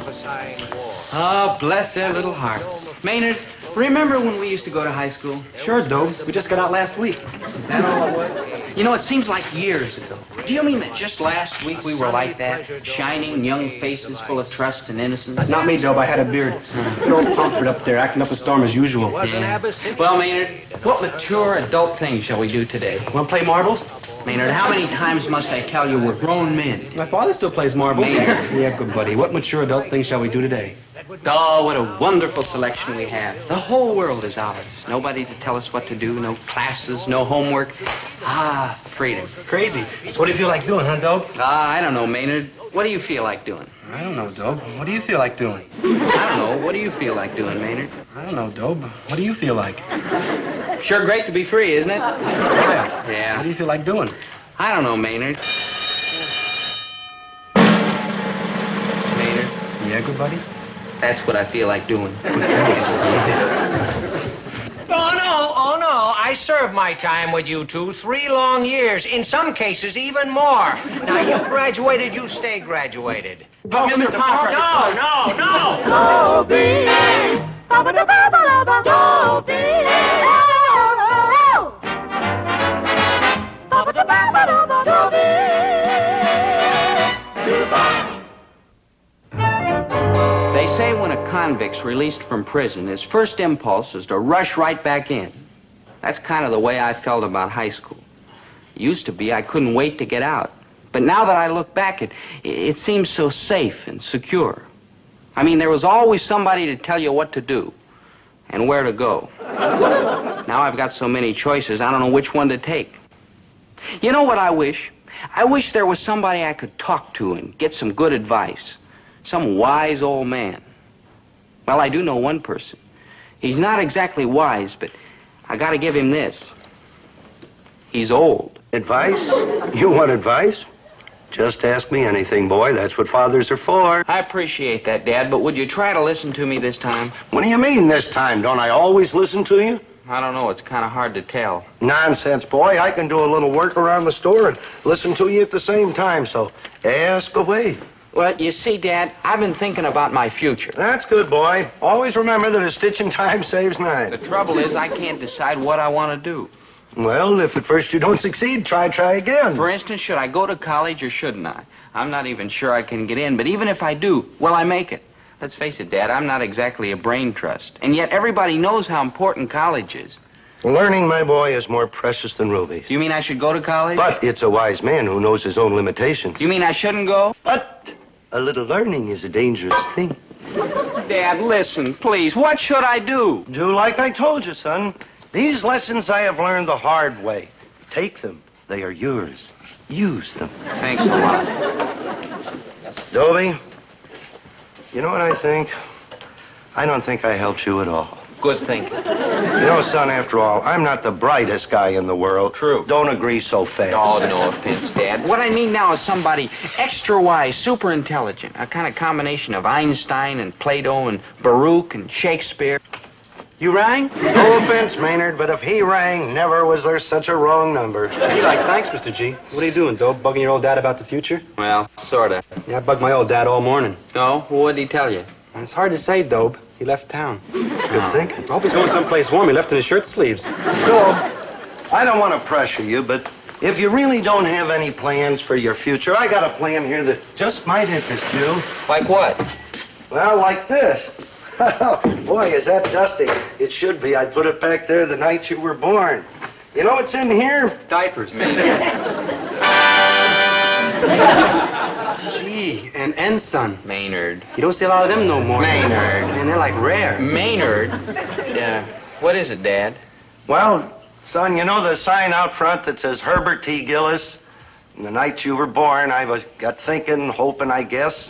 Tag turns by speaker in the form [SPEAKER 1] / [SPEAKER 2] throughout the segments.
[SPEAKER 1] prophesying war.
[SPEAKER 2] Oh, bless their little hearts. Maynard, remember when we used to go to high school?
[SPEAKER 3] Sure, Dobe. We just got out last week.
[SPEAKER 2] Is that all it was? You know, it seems like years ago. Do you mean that just last week we were like that? Shining young faces full of trust and innocence?
[SPEAKER 3] Not me, Dobe. I had a beard. Good old Pomfret up there acting up a storm as usual.
[SPEAKER 2] Yeah. Well, Maynard, what mature adult things shall we do today?
[SPEAKER 3] Want to play marbles?
[SPEAKER 2] Maynard, how many times must I tell you we're grown men?
[SPEAKER 3] My father still plays marbles.
[SPEAKER 2] Maynard.
[SPEAKER 3] Yeah, good buddy. What mature adult things shall we do today?
[SPEAKER 2] Oh, what a wonderful selection we have. The whole world is ours. Nobody to tell us what to do, no classes, no homework. Ah, freedom.
[SPEAKER 3] Crazy. So what do you feel like doing, huh, Dobe?
[SPEAKER 2] I don't know, Maynard. What do you feel like doing?
[SPEAKER 3] I don't know, Dobe. What do you feel like doing?
[SPEAKER 2] I don't know. What do you feel like doing, Maynard?
[SPEAKER 3] I don't know, Dobe. What do you feel like?
[SPEAKER 2] Sure great to be free, isn't it?
[SPEAKER 3] Yeah.
[SPEAKER 2] Yeah.
[SPEAKER 3] What do you feel like doing?
[SPEAKER 2] I don't know, Maynard. Maynard,
[SPEAKER 3] Yeah, good buddy?
[SPEAKER 2] that's what I feel like doing.
[SPEAKER 1] Oh, no. I served my time with you two 3 long years. In some cases, even more. Now, you graduated, you stay graduated.
[SPEAKER 2] But Mr. Pomfret.
[SPEAKER 1] No.
[SPEAKER 4] Dobie!
[SPEAKER 2] They say when a convict's released from prison, his first impulse is to rush right back in. That's kind of the way I felt about high school. It used to be I couldn't wait to get out. But now that I look back, it seems so safe and secure. I mean, there was always somebody to tell you what to do and where to go. Now I've got so many choices, I don't know which one to take. You know what I wish? I wish there was somebody I could talk to and get some good advice. Some wise old man. Well, I do know one person. He's not exactly wise, but I gotta give him this. He's old.
[SPEAKER 5] Advice? You want advice? Just ask me anything, boy. That's what fathers are for.
[SPEAKER 2] I appreciate that, Dad, but would you try to listen to me this time?
[SPEAKER 5] What do you mean this time? Don't I always listen to you?
[SPEAKER 2] I don't know. It's kind of hard to tell.
[SPEAKER 5] Nonsense, boy. I can do a little work around the store and listen to you at the same time, so ask away.
[SPEAKER 2] Well, you see, Dad, I've been thinking about my future.
[SPEAKER 5] That's good, boy. Always remember that a stitch in time saves 9.
[SPEAKER 2] The trouble is I can't decide what I want to do.
[SPEAKER 5] Well, if at first you don't succeed, try again.
[SPEAKER 2] For instance, should I go to college or shouldn't I? I'm not even sure I can get in, but even if I do, will I make it? Let's face it, Dad, I'm not exactly a brain trust. And yet everybody knows how important college is.
[SPEAKER 5] Learning, my boy, is more precious than rubies.
[SPEAKER 2] You mean I should go to college?
[SPEAKER 5] But it's a wise man who knows his own limitations.
[SPEAKER 2] You mean I shouldn't go?
[SPEAKER 5] But a little learning is a dangerous thing.
[SPEAKER 2] Dad, listen, please. What should I do?
[SPEAKER 5] Do like I told you, son. These lessons I have learned the hard way. Take them. They are yours. Use them.
[SPEAKER 2] Thanks a lot.
[SPEAKER 5] Dobie, you know what I think? I don't think I helped you at all.
[SPEAKER 2] Good thinking.
[SPEAKER 5] You know, son, after all, I'm not the brightest guy in the world.
[SPEAKER 2] True.
[SPEAKER 5] Don't agree so fast.
[SPEAKER 2] Oh, no offense, Dad. What I mean now is somebody extra wise, super intelligent. A kind of combination of Einstein and Plato and Baruch and Shakespeare. You rang?
[SPEAKER 5] No offense, Maynard, but if he rang, never was there such a wrong number.
[SPEAKER 3] Gee, like, thanks, Mr. G. What are you doing, Dobe? Bugging your old dad about the future?
[SPEAKER 2] Well, sort of.
[SPEAKER 3] Yeah, I bugged my old dad all morning.
[SPEAKER 2] No? What'd he tell you?
[SPEAKER 3] It's hard to say, Dobe. He left town.
[SPEAKER 5] Good thinking.
[SPEAKER 3] I hope he's going someplace warm. He left in his shirt sleeves.
[SPEAKER 5] Dobe, I don't want to pressure you, but if you really don't have any plans for your future, I got a plan here that just might interest you.
[SPEAKER 2] Like what?
[SPEAKER 5] Well, like this. Boy, is that dusty. It should be. I put it back there the night you were born. You know what's in here?
[SPEAKER 3] Diapers. Gee, an ensign.
[SPEAKER 2] Maynard.
[SPEAKER 3] You don't see a lot of them no more.
[SPEAKER 2] Maynard.
[SPEAKER 3] Man, they're like rare.
[SPEAKER 2] Maynard? Yeah. What is it, Dad?
[SPEAKER 5] Well, son, you know the sign out front that says Herbert T. Gillis? And the night you were born, got thinking, hoping, I guess,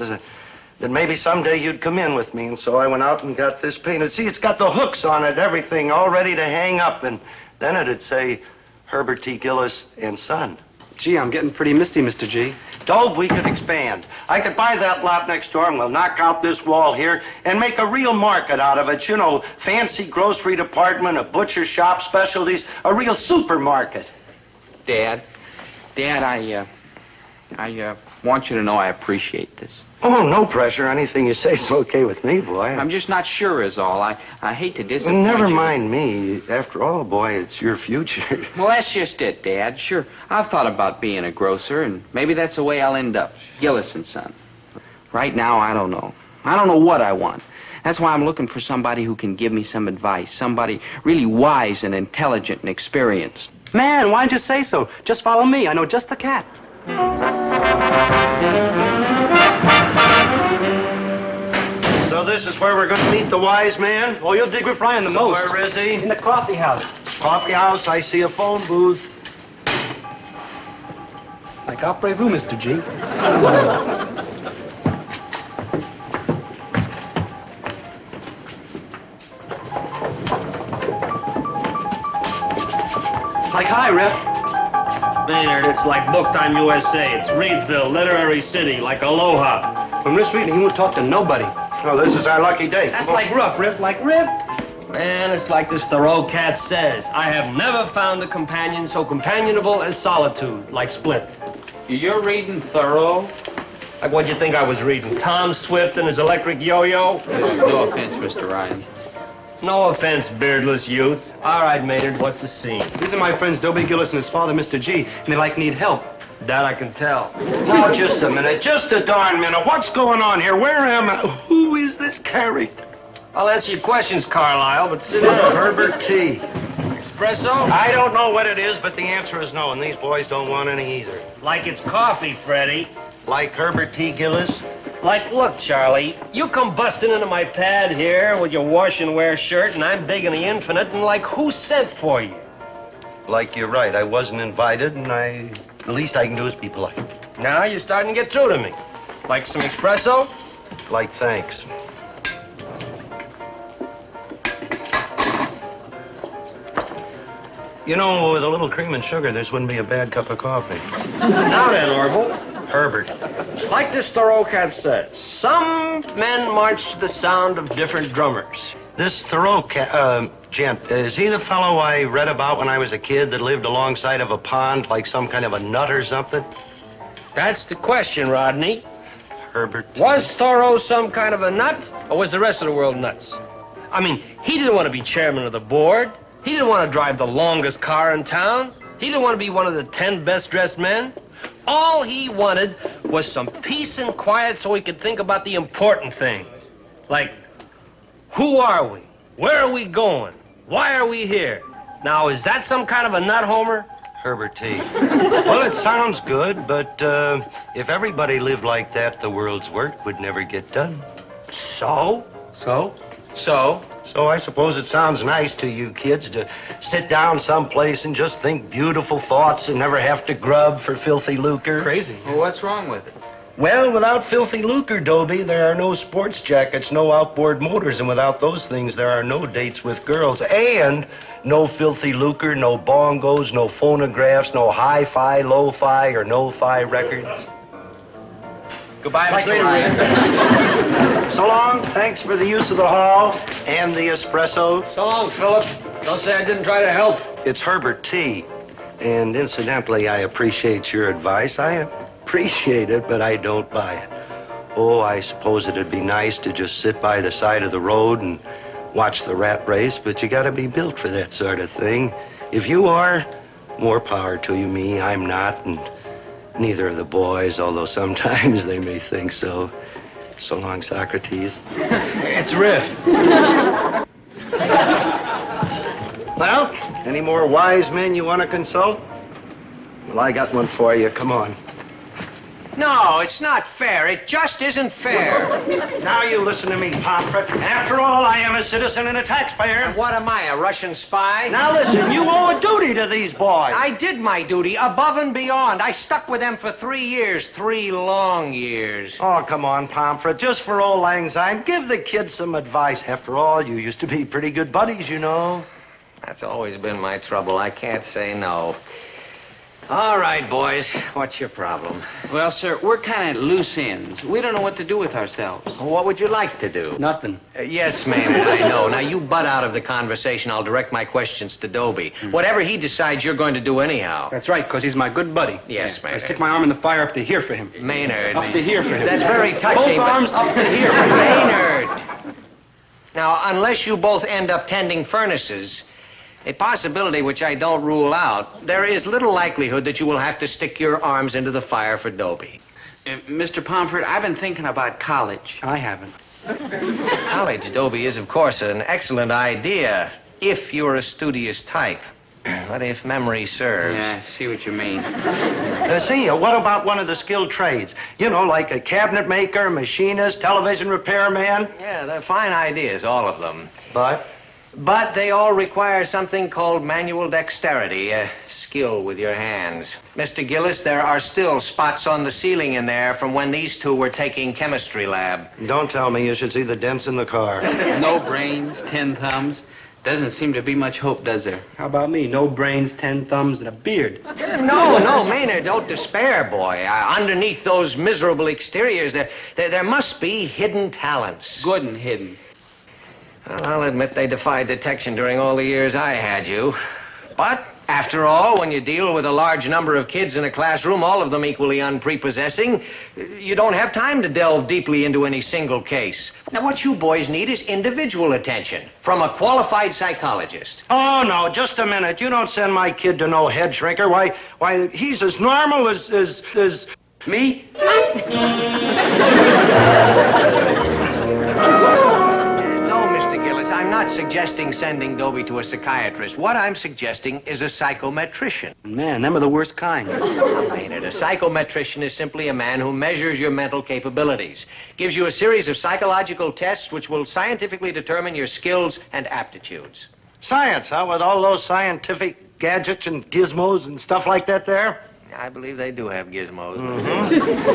[SPEAKER 5] that maybe someday you'd come in with me. And so I went out and got this painted. See, it's got the hooks on it, everything, all ready to hang up. And then it'd say Herbert T. Gillis and Son.
[SPEAKER 3] Gee, I'm getting pretty misty, Mr. G.
[SPEAKER 5] Dobe, we could expand. I could buy that lot next door and we'll knock out this wall here and make a real market out of it. You know, fancy grocery department, a butcher shop, specialties, a real supermarket.
[SPEAKER 2] Dad, I want you to know I appreciate this.
[SPEAKER 5] Oh, no pressure. Anything you say is okay with me, boy.
[SPEAKER 2] I'm just not sure is all. I hate to disappoint you.
[SPEAKER 5] Never mind me. After all, boy, it's your future.
[SPEAKER 2] Well, that's just it, Dad. Sure, I've thought about being a grocer, and maybe that's the way I'll end up. Gillis and Son. Right now, I don't know. I don't know what I want. That's why I'm looking for somebody who can give me some advice. Somebody really wise and intelligent and experienced.
[SPEAKER 3] Man, why didn't you say so? Just follow me. I know just the cat.
[SPEAKER 5] So this is where we're going to meet the wise man?
[SPEAKER 3] Oh, you'll dig with Ryan the most.
[SPEAKER 5] Where is he?
[SPEAKER 3] In the coffee house.
[SPEAKER 5] Coffee house. I see a phone booth.
[SPEAKER 3] Like après-vous, Mr. G. Like, hi, Rip.
[SPEAKER 4] Maynard, it's like Book Time USA. It's Reedsville, literary city, like Aloha.
[SPEAKER 3] When Rip's reading, he won't talk to nobody.
[SPEAKER 5] Oh, this is our lucky day.
[SPEAKER 3] That's like Rip, like Rip.
[SPEAKER 4] Man, it's like this Thoreau cat says. I have never found a companion so companionable as solitude, like Split.
[SPEAKER 2] You're reading Thoreau?
[SPEAKER 4] Like what'd you think I was reading? Tom Swift and his electric yo-yo?
[SPEAKER 2] No offense, Mr. Ryan.
[SPEAKER 4] No offense, beardless youth. All right, Maynard, what's the scene?
[SPEAKER 3] These are my friends Dobie Gillis and his father, Mr. G, and they need help.
[SPEAKER 4] That I can tell.
[SPEAKER 5] Now, just a minute. Just a darn minute. What's going on here? Where am I? Who is this character?
[SPEAKER 4] I'll answer your questions, Carlisle, but sit down.
[SPEAKER 5] Herbert T.
[SPEAKER 4] Espresso?
[SPEAKER 5] I don't know what it is, but the answer is no, and these boys don't want any either.
[SPEAKER 4] Like it's coffee, Freddie.
[SPEAKER 5] Like Herbert T. Gillis?
[SPEAKER 4] Like, look, Charlie, you come busting into my pad here with your wash and wear shirt, and I'm digging the infinite, and like, who sent for you?
[SPEAKER 5] Like you're right. I wasn't invited, and the least I can do is be polite.
[SPEAKER 4] Now you're starting to get through to me. Like some espresso?
[SPEAKER 5] Like, thanks. You know, with a little cream and sugar, this wouldn't be a bad cup of coffee.
[SPEAKER 4] Now then, Orville.
[SPEAKER 5] Herbert.
[SPEAKER 4] Like this Thoreau cat says, some men march to the sound of different drummers.
[SPEAKER 5] This Thoreau gent, is he the fellow I read about when I was a kid that lived alongside of a pond like some kind of a nut or something?
[SPEAKER 4] That's the question, Rodney.
[SPEAKER 5] Herbert.
[SPEAKER 4] Was Thoreau some kind of a nut, or was the rest of the world nuts? I mean, he didn't want to be chairman of the board. He didn't want to drive the longest car in town. He didn't want to be one of the 10 best-dressed men. All he wanted was some peace and quiet so he could think about the important things. Like, who are we? Where are we going? Why are we here? Now, is that some kind of a nut, Homer?
[SPEAKER 5] Herbert T. Well, it sounds good, but if everybody lived like that, the world's work would never get done.
[SPEAKER 4] So?
[SPEAKER 2] So?
[SPEAKER 5] So I suppose it sounds nice to you kids to sit down someplace and just think beautiful thoughts and never have to grub for filthy lucre.
[SPEAKER 4] Crazy.
[SPEAKER 2] Well, what's wrong with it?
[SPEAKER 5] Well, without filthy lucre, Dobie, there are no sports jackets, no outboard motors, and without those things, there are no dates with girls, and no filthy lucre, no bongos, no phonographs, no hi-fi, lo-fi, or no-fi records.
[SPEAKER 2] Goodbye, Mr. Ryan.
[SPEAKER 5] So long. Thanks for the use of the hall and the espresso.
[SPEAKER 4] So long, Philip. Don't say I didn't try to help.
[SPEAKER 5] It's Herbert T. And incidentally, I appreciate your advice. I appreciate it, but I don't buy it. Oh, I suppose it'd be nice to just sit by the side of the road and watch the rat race, but you gotta be built for that sort of thing. If you are, more power to you. Me, I'm not, and neither of the boys, although sometimes they may think so. So long, Socrates.
[SPEAKER 4] It's Riff.
[SPEAKER 5] Well, any more wise men you want to consult? Well, I got one for you. Come on.
[SPEAKER 1] No, it's not fair. It just isn't fair.
[SPEAKER 5] Now you listen to me, Pomfret. After all, I am a citizen and a taxpayer.
[SPEAKER 1] And what am I, a Russian spy?
[SPEAKER 5] Now listen, you owe a duty to these boys.
[SPEAKER 1] I did my duty above and beyond. I stuck with them for 3 years, 3 long years.
[SPEAKER 5] Oh, come on, Pomfret. Just for old lang syne, give the kids some advice. After all, you used to be pretty good buddies, you know.
[SPEAKER 1] That's always been my trouble. I can't say no. All right, boys. What's your problem?
[SPEAKER 2] Well, sir, we're kind of loose ends. We don't know what to do with ourselves.
[SPEAKER 1] What would you like to do?
[SPEAKER 3] Nothing.
[SPEAKER 1] Yes, Maynard, I know. Now, you butt out of the conversation. I'll direct my questions to Dobie. Whatever he decides, you're going to do anyhow.
[SPEAKER 3] That's right, because he's my good buddy.
[SPEAKER 1] Yes,
[SPEAKER 3] I
[SPEAKER 1] Maynard.
[SPEAKER 3] stick my arm in the fire up to here for him.
[SPEAKER 1] Maynard.
[SPEAKER 3] Up to here for him.
[SPEAKER 1] That's very touching.
[SPEAKER 3] Both arms up to here.
[SPEAKER 1] Maynard. Now, unless you both end up tending furnaces, a possibility which I don't rule out, there is little likelihood that you will have to stick your arms into the fire for Dobie.
[SPEAKER 2] Mr. Pomfret, I've been thinking about college.
[SPEAKER 3] I haven't.
[SPEAKER 1] College, Dobie, is, of course, an excellent idea if you're a studious type. But if memory serves...
[SPEAKER 2] Yeah, I see what you mean.
[SPEAKER 5] See, what about one of the skilled trades? You know, like a cabinet maker, machinist, television repairman.
[SPEAKER 1] Yeah, they're fine ideas, all of them.
[SPEAKER 5] But
[SPEAKER 1] they all require something called manual dexterity, a skill with your hands. Mr. Gillis, there are still spots on the ceiling in there from when these two were taking chemistry lab.
[SPEAKER 5] don't tell me you should see the dents in the car.
[SPEAKER 2] No brains, 10 thumbs. Doesn't seem to be much hope, does there?
[SPEAKER 3] How about me? No brains, 10 thumbs, and a beard.
[SPEAKER 1] No, Maynard, don't despair, boy. Underneath those miserable exteriors, there must be hidden talents.
[SPEAKER 2] Good and hidden.
[SPEAKER 1] Well, I'll admit they defied detection during all the years I had you. But, after all, when you deal with a large number of kids in a classroom, all of them equally unprepossessing, you don't have time to delve deeply into any single case. Now, what you boys need is individual attention from a qualified psychologist.
[SPEAKER 5] Oh, no, just a minute. You don't send my kid to no head shrinker. Why, he's as normal as...
[SPEAKER 2] Me?
[SPEAKER 1] No, Mr. Gillis, I'm not suggesting sending Dobie to a psychiatrist. What I'm suggesting is a psychometrician.
[SPEAKER 3] Man, them are the worst kind.
[SPEAKER 1] Maynard, a psychometrician is simply a man who measures your mental capabilities, gives you a series of psychological tests which will scientifically determine your skills and aptitudes.
[SPEAKER 5] Science, huh? With all those scientific gadgets and gizmos and stuff like that there?
[SPEAKER 1] I believe they do have gizmos.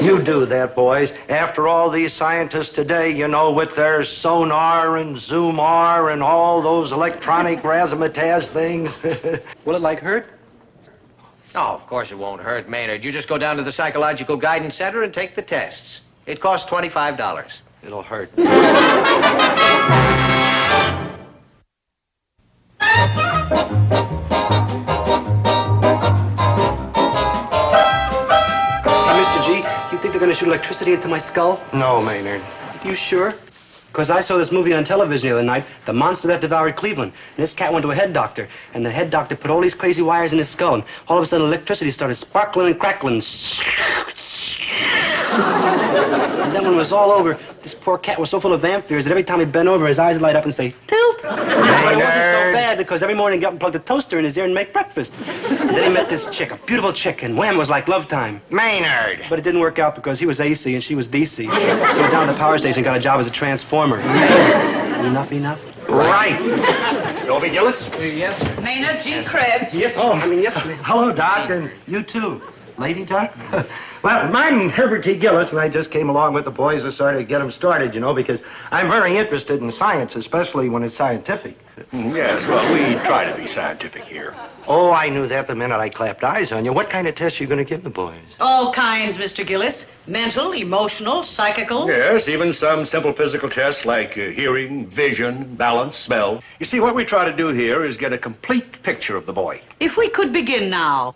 [SPEAKER 5] You do that, boys. After all, these scientists today, you know, with their sonar and zoom-R and all those electronic razzmatazz things.
[SPEAKER 3] Will it, like, hurt?
[SPEAKER 1] Oh, of course it won't hurt, Maynard. You just go down to the Psychological Guidance Center and take the tests. It costs $25.
[SPEAKER 5] It'll hurt.
[SPEAKER 3] You think they're going to shoot electricity into my skull?
[SPEAKER 5] No, Maynard.
[SPEAKER 3] You sure? Because I saw this movie on television the other night, The Monster That Devoured Cleveland. And this cat went to a head doctor, and the head doctor put all these crazy wires in his skull, and all of a sudden electricity started sparkling and crackling. And then when it was all over, this poor cat was so full of vamp fears that every time he bent over, his eyes light up and say, tilt. But it wasn't so bad because every morning he got up and plugged the toaster in his ear and make breakfast. And then he met this chick, a beautiful chick, and wham, it was like love time.
[SPEAKER 5] Maynard!
[SPEAKER 3] But it didn't work out because he was AC and she was DC. So he went down to the power station and got a job as a transformer. Enough?
[SPEAKER 5] Right.
[SPEAKER 6] Dobie Gillis?
[SPEAKER 2] Yes, sir.
[SPEAKER 7] Maynard G. Krebs.
[SPEAKER 3] Yes, yes.
[SPEAKER 5] Hello, Doc, and you too. Lady Doc? Well, I'm Herbert T. Gillis, and I just came along with the boys to sort of get them started, you know, because I'm very interested in science, especially when it's scientific.
[SPEAKER 6] Yes, well, we try to be scientific here.
[SPEAKER 5] Oh, I knew that the minute I clapped eyes on you. What kind of tests are you going to give the boys?
[SPEAKER 7] All kinds, Mr. Gillis. Mental, emotional, psychical.
[SPEAKER 6] Yes, even some simple physical tests like hearing, vision, balance, smell. You see, what we try to do here is get a complete picture of the boy.
[SPEAKER 7] If we could begin now.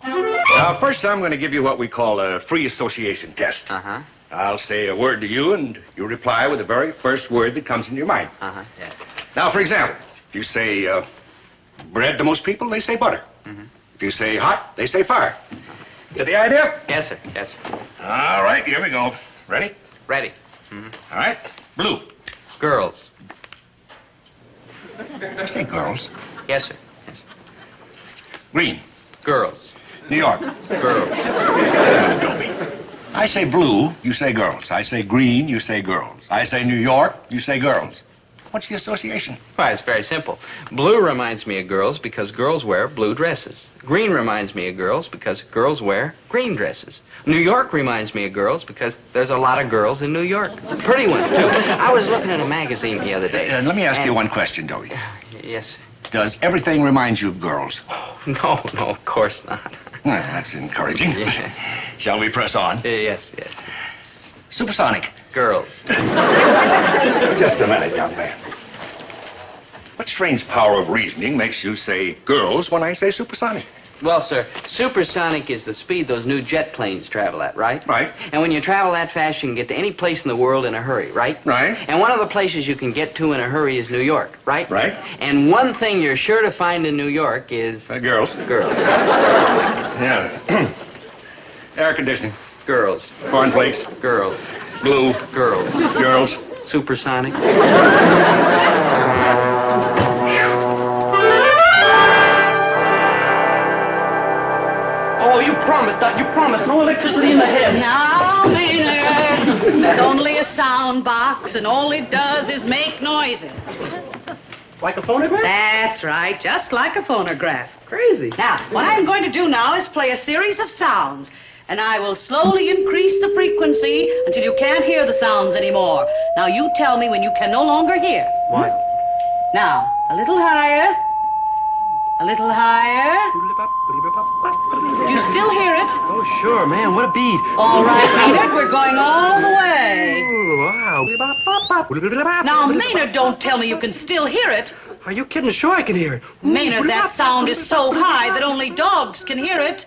[SPEAKER 6] First, I'm going to give you what we call a free association test.
[SPEAKER 2] Uh-huh.
[SPEAKER 6] I'll say a word to you, and you reply with the very first word that comes into your mind.
[SPEAKER 2] Uh-huh, yeah.
[SPEAKER 6] Now, for example, if you say bread to most people, they say butter.
[SPEAKER 2] Mm-hmm.
[SPEAKER 6] If you say hot, they say fire. Get the idea?
[SPEAKER 2] Yes, sir. Yes, sir.
[SPEAKER 6] All right, here we go. Ready?
[SPEAKER 2] Ready.
[SPEAKER 6] All right. Blue.
[SPEAKER 2] Girls.
[SPEAKER 6] Did you say girls?
[SPEAKER 2] Yes, sir. Yes, sir.
[SPEAKER 6] Green.
[SPEAKER 2] Girls.
[SPEAKER 6] New York.
[SPEAKER 2] Girls.
[SPEAKER 6] Dobie. I say blue, you say girls. I say green, you say girls. I say New York, you say girls. What's the association?
[SPEAKER 2] Why, it's very simple. Blue reminds me of girls because girls wear blue dresses. Green reminds me of girls because girls wear green dresses. New York reminds me of girls because there's a lot of girls in New York. Pretty ones, too. I was looking at a magazine the other day.
[SPEAKER 6] Let me ask you one question, Dobie.
[SPEAKER 2] Yes, sir.
[SPEAKER 6] Does everything remind you of girls?
[SPEAKER 2] No, of course not.
[SPEAKER 6] Well, that's encouraging.
[SPEAKER 2] Yeah.
[SPEAKER 6] Shall we press on?
[SPEAKER 2] Yes, yes.
[SPEAKER 6] Supersonic.
[SPEAKER 2] Girls.
[SPEAKER 6] Just a minute, young man. What strange power of reasoning makes you say girls when I say supersonic?
[SPEAKER 2] Well, sir, supersonic is the speed those new jet planes travel at, right?
[SPEAKER 6] Right.
[SPEAKER 2] And when you travel that fast, you can get to any place in the world in a hurry, right?
[SPEAKER 6] Right.
[SPEAKER 2] And one of the places you can get to in a hurry is New York, right?
[SPEAKER 6] Right.
[SPEAKER 2] And one thing you're sure to find in New York is...
[SPEAKER 6] Girls.
[SPEAKER 2] Girls.
[SPEAKER 6] Yeah. Air conditioning.
[SPEAKER 2] Girls.
[SPEAKER 6] Cornflakes.
[SPEAKER 2] Girls.
[SPEAKER 6] Blue.
[SPEAKER 2] Girls.
[SPEAKER 6] Girls.
[SPEAKER 2] Supersonic.
[SPEAKER 3] Oh, you promised, Doc. You promised. No electricity in the head.
[SPEAKER 7] Now, Maynard, it's only a sound box, and all it does is make noises.
[SPEAKER 3] Like a phonograph?
[SPEAKER 7] That's right, just like a phonograph.
[SPEAKER 3] Crazy.
[SPEAKER 7] Now, what I'm going to do now is play a series of sounds, and I will slowly increase the frequency until you can't hear the sounds anymore. Now, you tell me when you can no longer hear.
[SPEAKER 3] Why?
[SPEAKER 7] Now, a little higher. A little higher. Do you still hear it?
[SPEAKER 3] Oh, sure, man. What a beat.
[SPEAKER 7] All right, Maynard, we're going all the way.
[SPEAKER 3] Oh, wow.
[SPEAKER 7] Now, Maynard, don't tell me you can still hear it.
[SPEAKER 3] Are you kidding? Sure I can hear it.
[SPEAKER 7] Maynard, that sound is so high that only dogs can hear it.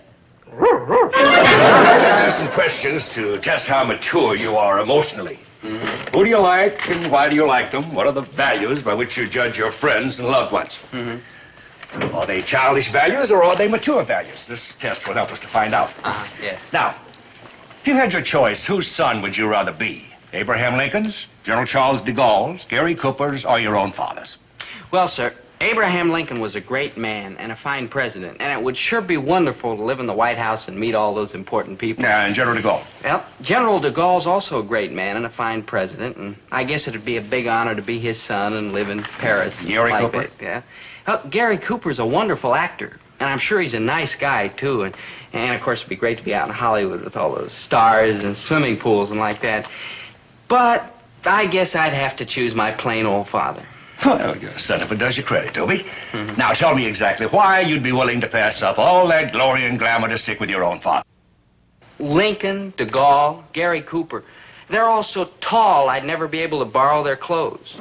[SPEAKER 6] Ask some questions to test how mature you are emotionally. Who do you like and why do you like them? What are the values by which you judge your friends and loved ones? Are they childish values or are they mature values? This test will help us to find out.
[SPEAKER 2] Yes.
[SPEAKER 6] Now, if you had your choice, whose son would you rather be? Abraham Lincoln's, General Charles de Gaulle's, Gary Cooper's, or your own father's?
[SPEAKER 2] Well, sir, Abraham Lincoln was a great man and a fine president, and it would sure be wonderful to live in the White House and meet all those important people.
[SPEAKER 6] And General de Gaulle.
[SPEAKER 2] Well, General de Gaulle's also a great man and a fine president, and I guess it'd be a big honor to be his son and live in Paris.
[SPEAKER 6] Gary
[SPEAKER 2] like
[SPEAKER 6] Cooper?
[SPEAKER 2] that, yeah. Well, Gary Cooper's a wonderful actor, and I'm sure he's a nice guy, too, and of course it'd be great to be out in Hollywood with all those stars and swimming pools and like that. But I guess I'd have to choose my plain old father.
[SPEAKER 6] Well, your sentiment does you credit, Dobie. Now, tell me exactly why you'd be willing to pass up all that glory and glamour to stick with your own father.
[SPEAKER 2] Lincoln, de Gaulle, Gary Cooper, they're all so tall I'd never be able to borrow their clothes.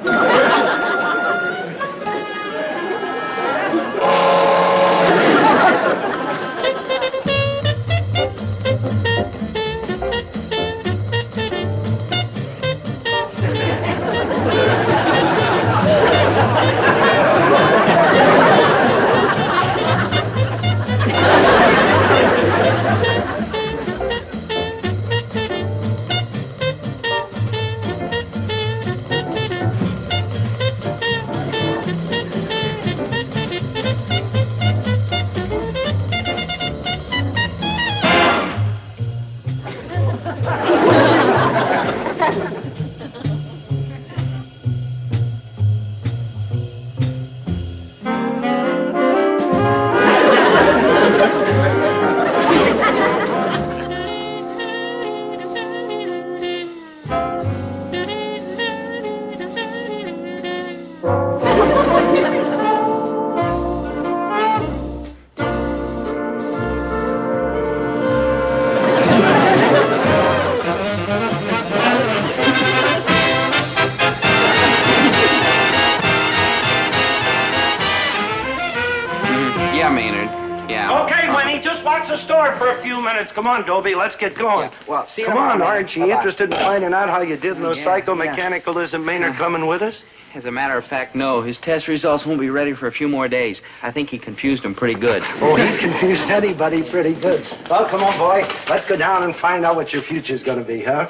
[SPEAKER 2] Yeah, Maynard. Yeah.
[SPEAKER 5] Okay, Winnie, just watch the store for a few minutes. Come on, Dobie, let's get going.
[SPEAKER 2] Yeah, well, see you
[SPEAKER 5] Come
[SPEAKER 2] tomorrow,
[SPEAKER 5] on,
[SPEAKER 2] Maynard.
[SPEAKER 5] aren't you
[SPEAKER 2] Bye-bye.
[SPEAKER 5] interested in finding out how you did in those
[SPEAKER 2] Yeah,
[SPEAKER 5] psychomechanicals? Isn't Maynard coming with us?
[SPEAKER 2] As a matter of fact, no. His test results won't be ready for a few more days. I think he confused them pretty good.
[SPEAKER 5] Oh, he confused anybody pretty good. Well, come on, boy. Let's go down and find out what your future's gonna be, huh?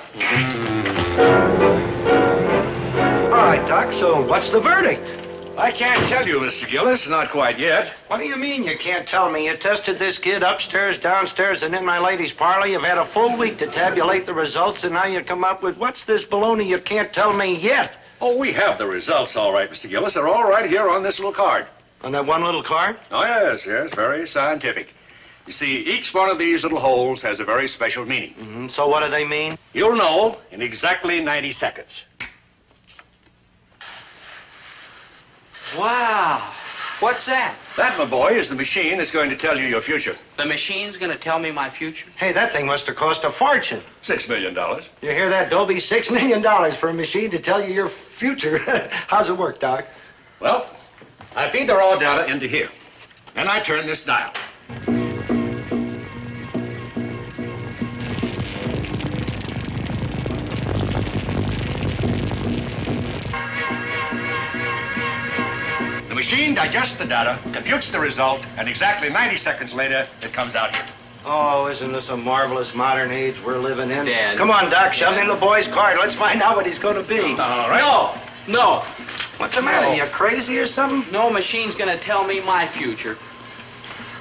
[SPEAKER 5] All right, Doc, so what's the verdict?
[SPEAKER 6] I can't tell you, Mr. Gillis, not quite yet.
[SPEAKER 5] What do you mean you can't tell me? You tested this kid upstairs, downstairs, and in my lady's parlor. You've had a full week to tabulate the results, and now you come up with, what's this baloney you can't tell me yet?
[SPEAKER 6] Oh, we have the results, all right, Mr. Gillis. They're all right here on this little card.
[SPEAKER 5] On that one little card?
[SPEAKER 6] Oh, yes, very scientific. You see, each one of these little holes has a very special meaning.
[SPEAKER 5] So what do they mean?
[SPEAKER 6] You'll know in exactly 90 seconds.
[SPEAKER 2] Wow. What's that?
[SPEAKER 6] That, my boy, is the machine that's going to tell you your future.
[SPEAKER 2] The machine's gonna tell me my future?
[SPEAKER 5] Hey, that thing must have cost a fortune.
[SPEAKER 6] $6 million.
[SPEAKER 5] You hear that, Dobie? $6 million for a machine to tell you your future. How's it work, Doc?
[SPEAKER 6] Well, I feed the raw data into here. Then I turn this dial. The machine digests the data, computes the result, and exactly 90 seconds later, it comes out here.
[SPEAKER 5] Oh, isn't this a marvelous modern age we're living in?
[SPEAKER 2] Dad.
[SPEAKER 5] Come on, Doc, shove in the boy's card. Let's find out what he's going to be.
[SPEAKER 6] All right.
[SPEAKER 2] No.
[SPEAKER 5] What's the matter? You crazy or something?
[SPEAKER 2] No machine's gonna tell me my future.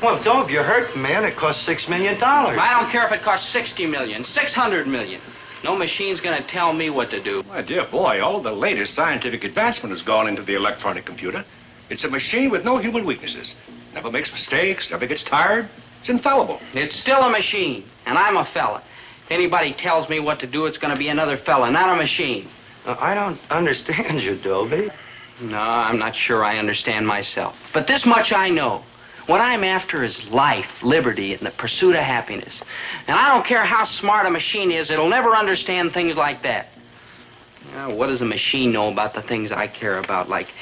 [SPEAKER 5] Well, Dobe, you hurt, man. It cost $6 million.
[SPEAKER 2] I don't care if it costs 60 million, 600 million. No machine's gonna tell me what to do.
[SPEAKER 6] My dear boy, all the latest scientific advancement has gone into the electronic computer. It's a machine with no human weaknesses. Never makes mistakes, never gets tired. It's infallible.
[SPEAKER 2] It's still a machine, and I'm a fella. If anybody tells me what to do, it's gonna be another fella, not a machine.
[SPEAKER 5] I don't understand you, Dobie.
[SPEAKER 2] No, I'm not sure I understand myself. But this much I know. What I'm after is life, liberty, and the pursuit of happiness. And I don't care how smart a machine is, it'll never understand things like that. What does a machine know about the things I care about, like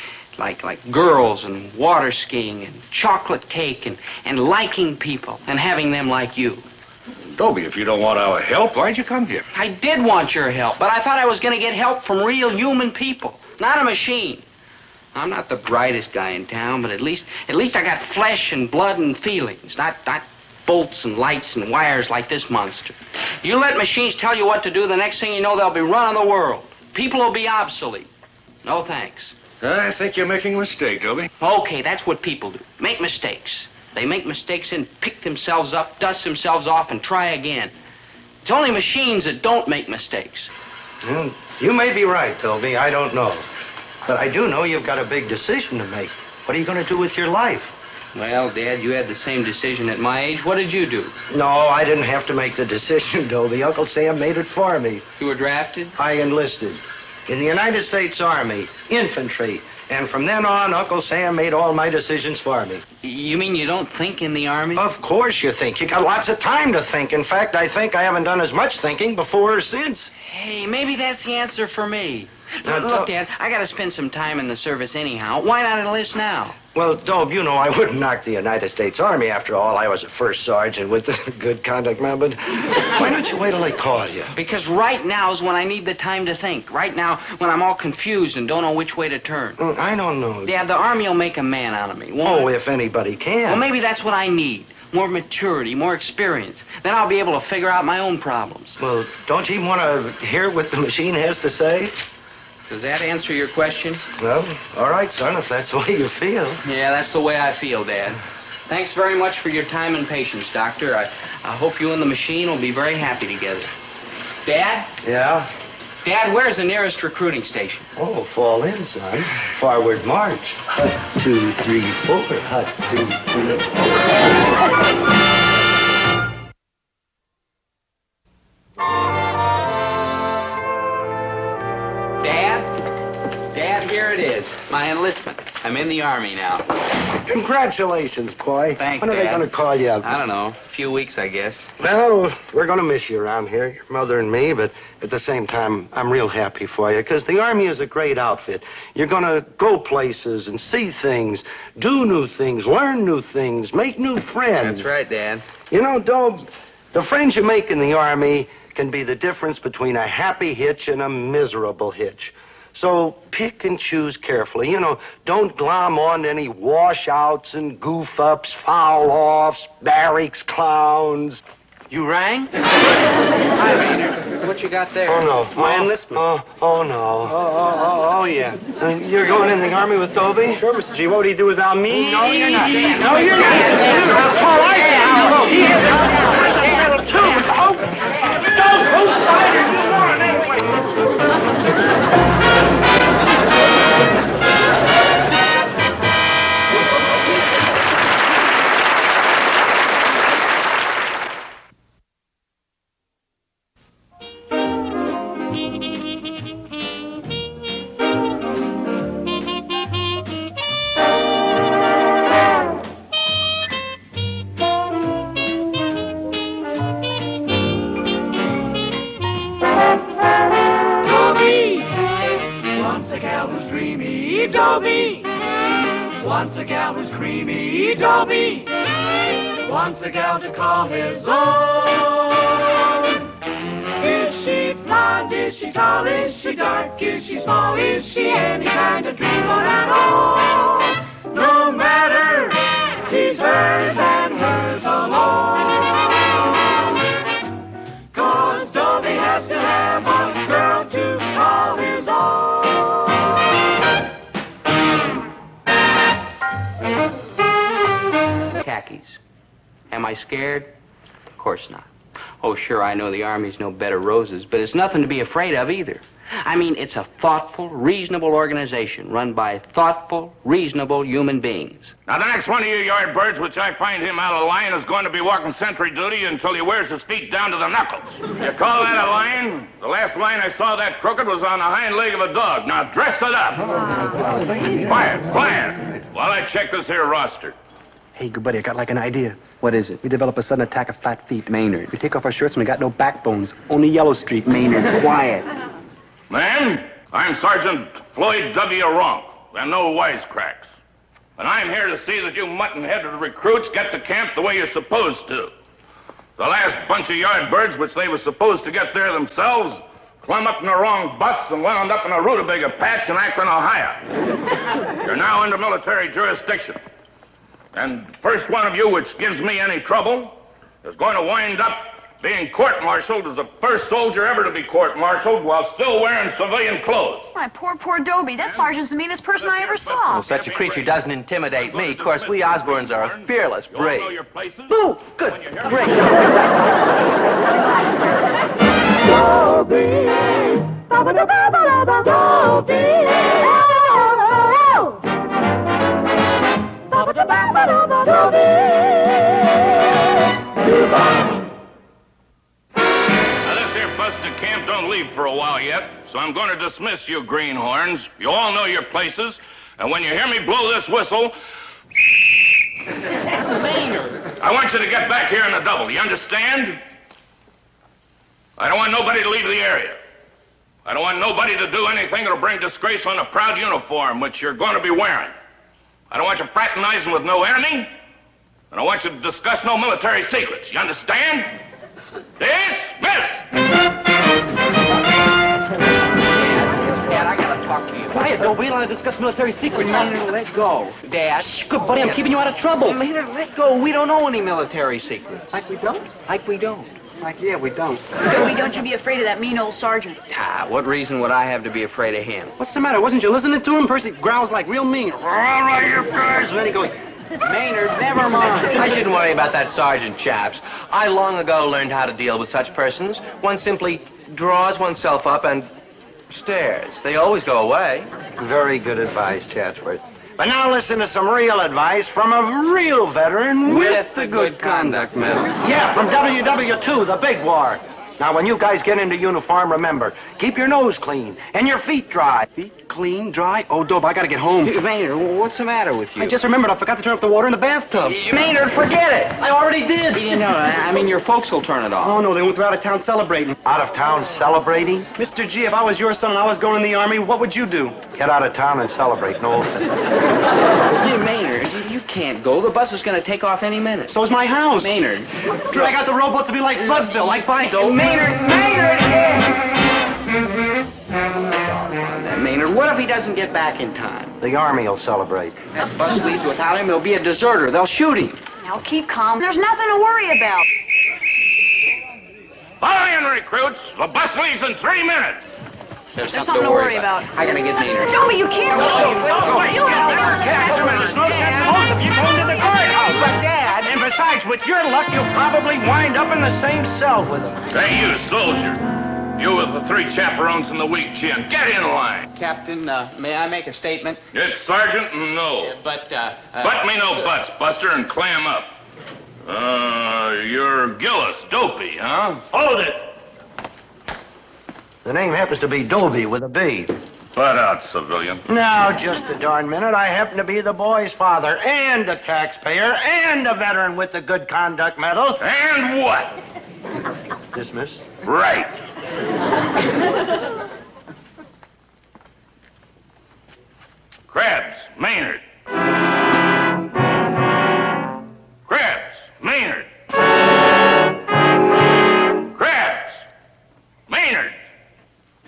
[SPEAKER 2] girls and water skiing and chocolate cake and liking people and having them like you?
[SPEAKER 6] Dobie, if you don't want our help, why'd you come here?
[SPEAKER 2] I did want your help, but I thought I was going to get help from real human people, not a machine. I'm not the brightest guy in town, but at least I got flesh and blood and feelings, not bolts and lights and wires like this monster. You let machines tell you what to do, the next thing you know, they'll be running the world. People will be obsolete. No thanks.
[SPEAKER 6] I think you're making a mistake, Dobie.
[SPEAKER 2] Okay, that's what people do. Make mistakes. They make mistakes and pick themselves up, dust themselves off, and try again. It's only machines that don't make mistakes.
[SPEAKER 5] You may be right, Dobie. I don't know. But I do know you've got a big decision to make. What are you going to do with your life?
[SPEAKER 2] Well, Dad, you had the same decision at my age. What did you do?
[SPEAKER 5] No, I didn't have to make the decision, Dobie. Uncle Sam made it for me.
[SPEAKER 2] You were drafted?
[SPEAKER 5] I enlisted in the United States Army, infantry. And from then on, Uncle Sam made all my decisions for me.
[SPEAKER 2] You mean you don't think in the Army?
[SPEAKER 5] Of course you think. You got lots of time to think. In fact, I think I haven't done as much thinking before or since.
[SPEAKER 2] Hey, maybe that's the answer for me.
[SPEAKER 5] Now,
[SPEAKER 2] Look, Dad, I got to spend some time in the service anyhow. Why not enlist now?
[SPEAKER 5] Well, Dobe, you know I wouldn't knock the United States Army. After all, I was a first sergeant with the good conduct man. But why don't you wait till I call you?
[SPEAKER 2] Because right now is when I need the time to think. Right now, when I'm all confused and don't know which way to turn.
[SPEAKER 5] I don't know.
[SPEAKER 2] Dad, the Army will make a man out of me, won't
[SPEAKER 5] Oh,
[SPEAKER 2] it?
[SPEAKER 5] if anybody can.
[SPEAKER 2] Well, maybe that's what I need. More maturity, more experience. Then I'll be able to figure out my own problems.
[SPEAKER 5] Well, don't you even want to hear what the machine has to say?
[SPEAKER 2] Does that answer your question?
[SPEAKER 5] Well, all right, son, if that's the way you feel.
[SPEAKER 2] Yeah, that's the way I feel, Dad. Thanks very much for your time and patience, Doctor. I hope you and the machine will be very happy together. Dad?
[SPEAKER 5] Yeah?
[SPEAKER 2] Dad, where's the nearest recruiting station?
[SPEAKER 5] Oh, fall in, son. Forward march. Hut, 2, 3, 4. Hut, 2, 3, 4.
[SPEAKER 2] Dad, here it is. My enlistment. I'm in the Army now.
[SPEAKER 5] Congratulations, boy.
[SPEAKER 2] Thanks,
[SPEAKER 5] When are they
[SPEAKER 2] Dad.
[SPEAKER 5] going to call you up?
[SPEAKER 2] I don't know. A few weeks, I guess.
[SPEAKER 5] Well, we're going to miss you around here, your mother and me, but at the same time, I'm real happy for you, because the Army is a great outfit. You're going to go places and see things, do new things, learn new things, make new friends.
[SPEAKER 2] That's right, Dad.
[SPEAKER 5] You know, Dobe, the friends you make in the Army can be the difference between a happy hitch and a miserable hitch. So pick and choose carefully. You know, don't glom on to any washouts and goof-ups, foul-offs, barracks clowns.
[SPEAKER 3] You rang?
[SPEAKER 2] Hi, Maynard. What you got there?
[SPEAKER 5] Oh, no.
[SPEAKER 3] My enlistment.
[SPEAKER 5] Oh, no.
[SPEAKER 3] Oh, yeah.
[SPEAKER 5] You're going in the Army with Dobie?
[SPEAKER 3] Sure, Mr. G. What would he do without me?
[SPEAKER 5] No, you're not.
[SPEAKER 3] No, you're not. Oh, I see. Whose side are you on, anyway?
[SPEAKER 8] creamy Dobie. Wants a gal who's creamy Dobie. Wants a gal to call his own. Is she blonde? Is she tall? Is she dark? Is she small? Is she any kind of dreamboat at all? No matter, he's hers and hers alone. 'Cause Dobie has to have a girl to call his own.
[SPEAKER 2] Khakis. Am I scared? Of course not. Oh, sure, I know the Army's no bed of roses, but it's nothing to be afraid of either. I mean, it's a thoughtful, reasonable organization run by thoughtful, reasonable human beings.
[SPEAKER 6] Now, the next one of you yardbirds, which I find him out of line, is going to be walking sentry duty until he wears his feet down to the knuckles. You call that a line? The last line I saw that crooked was on the hind leg of a dog. Now, dress it up. Quiet, quiet, while I check this here roster.
[SPEAKER 3] Hey, good buddy, I got like an idea.
[SPEAKER 2] What is it?
[SPEAKER 3] We develop a sudden attack of flat feet.
[SPEAKER 2] Maynard.
[SPEAKER 3] We take off our shirts and we got no backbones. Only yellow streak.
[SPEAKER 2] Maynard, quiet.
[SPEAKER 6] Man, I'm Sergeant Floyd W. Ronk, and no wisecracks. And I'm here to see that you mutton-headed recruits get to camp the way you're supposed to. The last bunch of yardbirds, which they were supposed to get there themselves, climbed up in the wrong bus and wound up in a rutabaga patch in Akron, Ohio. You're now under military jurisdiction. And first one of you which gives me any trouble is going to wind up being court-martialed as the first soldier ever to be court-martialed while still wearing civilian clothes.
[SPEAKER 9] My poor Dobie. That sergeant's the meanest person I ever saw.
[SPEAKER 10] Well, such a creature doesn't intimidate me. Of course, we Osborns are a fearless
[SPEAKER 6] You all know
[SPEAKER 10] breed.
[SPEAKER 6] your places?
[SPEAKER 3] Boo! Good. Great.
[SPEAKER 6] Now, this here busted camp don't leave for a while yet, so I'm going to dismiss you greenhorns. You all know your places, and when you hear me blow this whistle, I want you to get back here in the double. You understand? I don't want nobody to leave the area. I don't want nobody to do anything that'll bring disgrace on the proud uniform which you're going to be wearing. I don't want you fraternizing with no enemy. And I want you to discuss no military secrets. You understand? Dismiss!
[SPEAKER 2] Dad, I gotta talk to you.
[SPEAKER 3] Quiet, Dobie. We don't want to discuss military secrets.
[SPEAKER 2] Maynard, let go. Dad.
[SPEAKER 3] Shh, good buddy, I'm keeping you out of trouble.
[SPEAKER 2] Maynard, let go. We don't know any military secrets.
[SPEAKER 3] Like we don't?
[SPEAKER 2] Like we don't.
[SPEAKER 3] Like, yeah, we don't.
[SPEAKER 9] Dobie, don't you be afraid of that mean old sergeant.
[SPEAKER 2] Ah, what reason would I have to be afraid of him?
[SPEAKER 3] What's the matter? Wasn't you listening to him? First he growls like real mean. All right, you guys. And then he goes,
[SPEAKER 2] Maynard, never mind.
[SPEAKER 10] I shouldn't worry about that sergeant, chaps. I long ago learned how to deal with such persons. One simply draws oneself up and stares. They always go away.
[SPEAKER 5] Very good advice, Chatsworth. But now listen to some real advice from a real veteran
[SPEAKER 10] With the good conduct medal.
[SPEAKER 5] Yeah, from WW2, the big war. Now, when you guys get into uniform, remember, keep your nose clean and your feet dry.
[SPEAKER 3] feet clean, dry. Oh, Dobie, I gotta get home.
[SPEAKER 2] Maynard, what's the matter with you?
[SPEAKER 3] I just remembered I forgot to turn off the water in the bathtub.
[SPEAKER 2] Maynard, forget it.
[SPEAKER 3] I already did.
[SPEAKER 2] You know, I mean, your folks will turn it off.
[SPEAKER 3] Oh, no, they went out of town celebrating.
[SPEAKER 5] Out of town celebrating?
[SPEAKER 3] Mr. G, if I was your son and I was going in the Army, what would you do?
[SPEAKER 5] Get out of town and celebrate, no offense.
[SPEAKER 2] Gee, Maynard, you can't go. The bus is going to take off any minute.
[SPEAKER 3] So's my house.
[SPEAKER 2] Maynard.
[SPEAKER 3] Drag out the rowboat to be like Budsville, like Bido.
[SPEAKER 2] Maynard! Maynard, what if he doesn't get back in time?
[SPEAKER 5] The Army will celebrate.
[SPEAKER 2] That bus leaves without him, he'll be a deserter. They'll shoot him.
[SPEAKER 9] Now keep calm. There's nothing to worry about.
[SPEAKER 6] Follow in, recruits. The bus leaves in 3 minutes.
[SPEAKER 9] There's something to worry about.
[SPEAKER 2] I gotta get Maynard.
[SPEAKER 9] Dobie, you can't. You have to go to the
[SPEAKER 5] There's no sense both of you going to the guardhouse.
[SPEAKER 2] But, Dad...
[SPEAKER 5] And besides, with your luck, you'll probably wind up in the same cell with them.
[SPEAKER 6] Hey, you soldier. You with the 3 chaperones in the weak chin. Get in line.
[SPEAKER 2] Captain, may I make a statement?
[SPEAKER 6] It's Sergeant No.
[SPEAKER 2] But
[SPEAKER 6] me no buts, Buster, and clam up. You're Gillis Dobie, huh?
[SPEAKER 5] Hold it. The name happens to be Dobie with a B.
[SPEAKER 6] Butt out, civilian.
[SPEAKER 5] Now, just a darn minute. I happen to be the boy's father and a taxpayer and a veteran with the Good Conduct Medal.
[SPEAKER 6] And what?
[SPEAKER 5] Dismiss.
[SPEAKER 6] Right. Krebs, Maynard. Krebs, Maynard. Krebs, Maynard.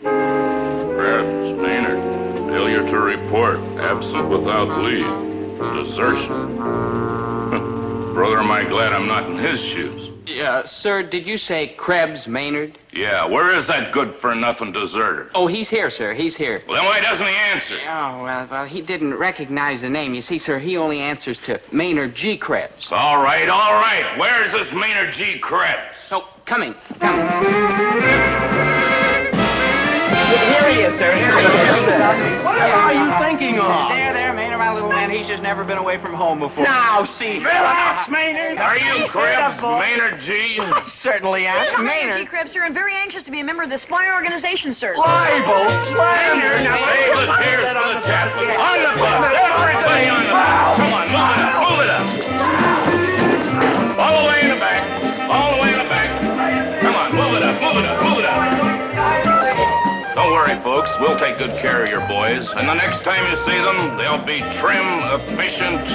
[SPEAKER 11] Krebs, Maynard. Failure to report. Absent without leave. Desertion. Brother, am I glad I'm not in his shoes.
[SPEAKER 2] Sir, did you say Krebs Maynard?
[SPEAKER 11] Yeah, where is that good-for-nothing deserter?
[SPEAKER 2] Oh, he's here, sir. He's here.
[SPEAKER 11] Well, then why doesn't he answer?
[SPEAKER 2] Oh, well, he didn't recognize the name. You see, sir, he only answers to Maynard G. Krebs.
[SPEAKER 11] All right, all right. Where's this Maynard G. Krebs?
[SPEAKER 2] Oh, coming.
[SPEAKER 10] Here he is, sir. Here he is.
[SPEAKER 4] What are you thinking of?
[SPEAKER 2] There, Maynard, my little man. He's just never been away from home before.
[SPEAKER 10] Now, see.
[SPEAKER 4] Relax, Maynard.
[SPEAKER 11] Are you Krebs, Maynard G.?
[SPEAKER 10] I certainly am.
[SPEAKER 12] Maynard G. Krebs, sir, I'm very anxious to be a member of this fine organization, sir.
[SPEAKER 4] Libel, slander.
[SPEAKER 11] Save the tears for the chaplain. On the bus. Everybody on the bus. Come on, move it up. All the way in the back. All the way in the back. Come on, move it up, move it up, move it up. Don't worry, folks. We'll take good care of your boys. And the next time you see them, they'll be trim, efficient,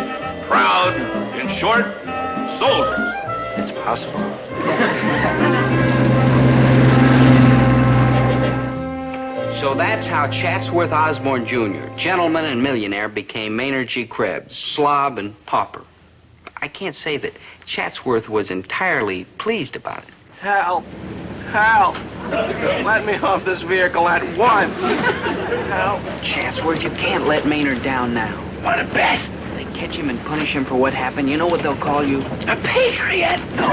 [SPEAKER 11] proud, in short, soldiers.
[SPEAKER 10] It's possible.
[SPEAKER 2] So that's how Chatsworth Osborne Jr., gentleman and millionaire, became Maynard G. Krebs, slob and pauper. I can't say that Chatsworth was entirely pleased about it.
[SPEAKER 10] Help. Help. Let me off this vehicle at once. Help.
[SPEAKER 2] Chatsworth, you can't let Maynard down now.
[SPEAKER 10] What a bet.
[SPEAKER 2] They catch him and punish him for what happened. You know what they'll call you?
[SPEAKER 10] A patriot.
[SPEAKER 2] No.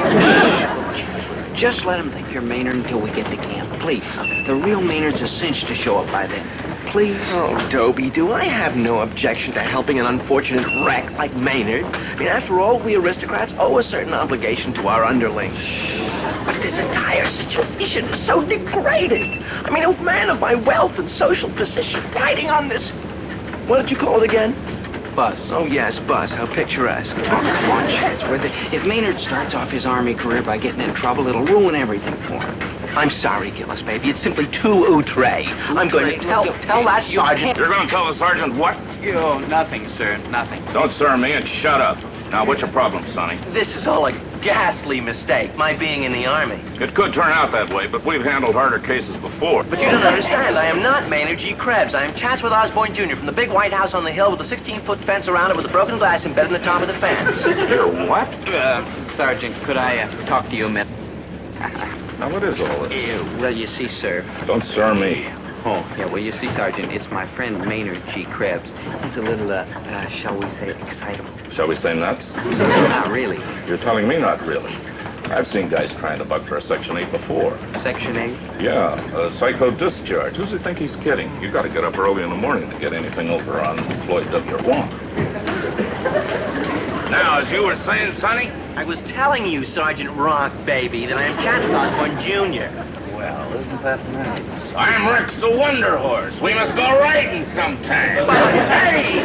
[SPEAKER 2] Chatsworth, just let him think you're Maynard until we get to camp. Please. The real Maynard's a cinch to show up by then. Please.
[SPEAKER 10] Oh, Dobie, do I have no objection to helping an unfortunate wreck like Maynard? I mean, after all, we aristocrats owe a certain obligation to our underlings. But this entire situation is so degrading. I mean, a man of my wealth and social position riding on this... What did you call it again?
[SPEAKER 2] Bus.
[SPEAKER 10] Oh, yes, bus. How picturesque.
[SPEAKER 2] Oh, come on, Chatsworth. If Maynard starts off his army career by getting in trouble, it'll ruin everything for him.
[SPEAKER 10] I'm sorry, Gillis, baby. It's simply too outre. I'm going to tell that sergeant...
[SPEAKER 11] You're going to tell the sergeant what?
[SPEAKER 2] Oh, nothing, sir. Nothing.
[SPEAKER 11] Don't sir me and shut up. Now, what's your problem, Sonny?
[SPEAKER 10] This is all a ghastly mistake, my being in the Army.
[SPEAKER 11] It could turn out that way, but we've handled harder cases before.
[SPEAKER 10] But you don't understand. I am not Maynard G. Krebs. I am Chatsworth Osborne Jr. from the big white house on the hill with a 16-foot fence around it with a broken glass embedded in the top of the fence.
[SPEAKER 11] You're what?
[SPEAKER 2] Sergeant, could I talk to you a minute?
[SPEAKER 11] Now, what is all this?
[SPEAKER 2] Well, you see, sir.
[SPEAKER 11] Don't sir me.
[SPEAKER 2] Oh, yeah, well, you see, Sergeant, it's my friend Maynard G. Krebs. He's a little, shall we say, excitable.
[SPEAKER 11] Shall we say nuts?
[SPEAKER 2] Not really.
[SPEAKER 11] You're telling me not really. I've seen guys trying to bug for a Section 8 before.
[SPEAKER 2] Section 8?
[SPEAKER 11] Yeah, a psycho discharge. Who's he think he's kidding? You got to get up early in the morning to get anything over on Floyd W. Wong. Now, as you were saying, Sonny?
[SPEAKER 10] I was telling you, Sergeant Rock, baby, that I am Chatsworth Osborne Jr.
[SPEAKER 3] Well, isn't that nice?
[SPEAKER 11] I'm Rex the Wonder Horse. We must go riding sometime. Hey!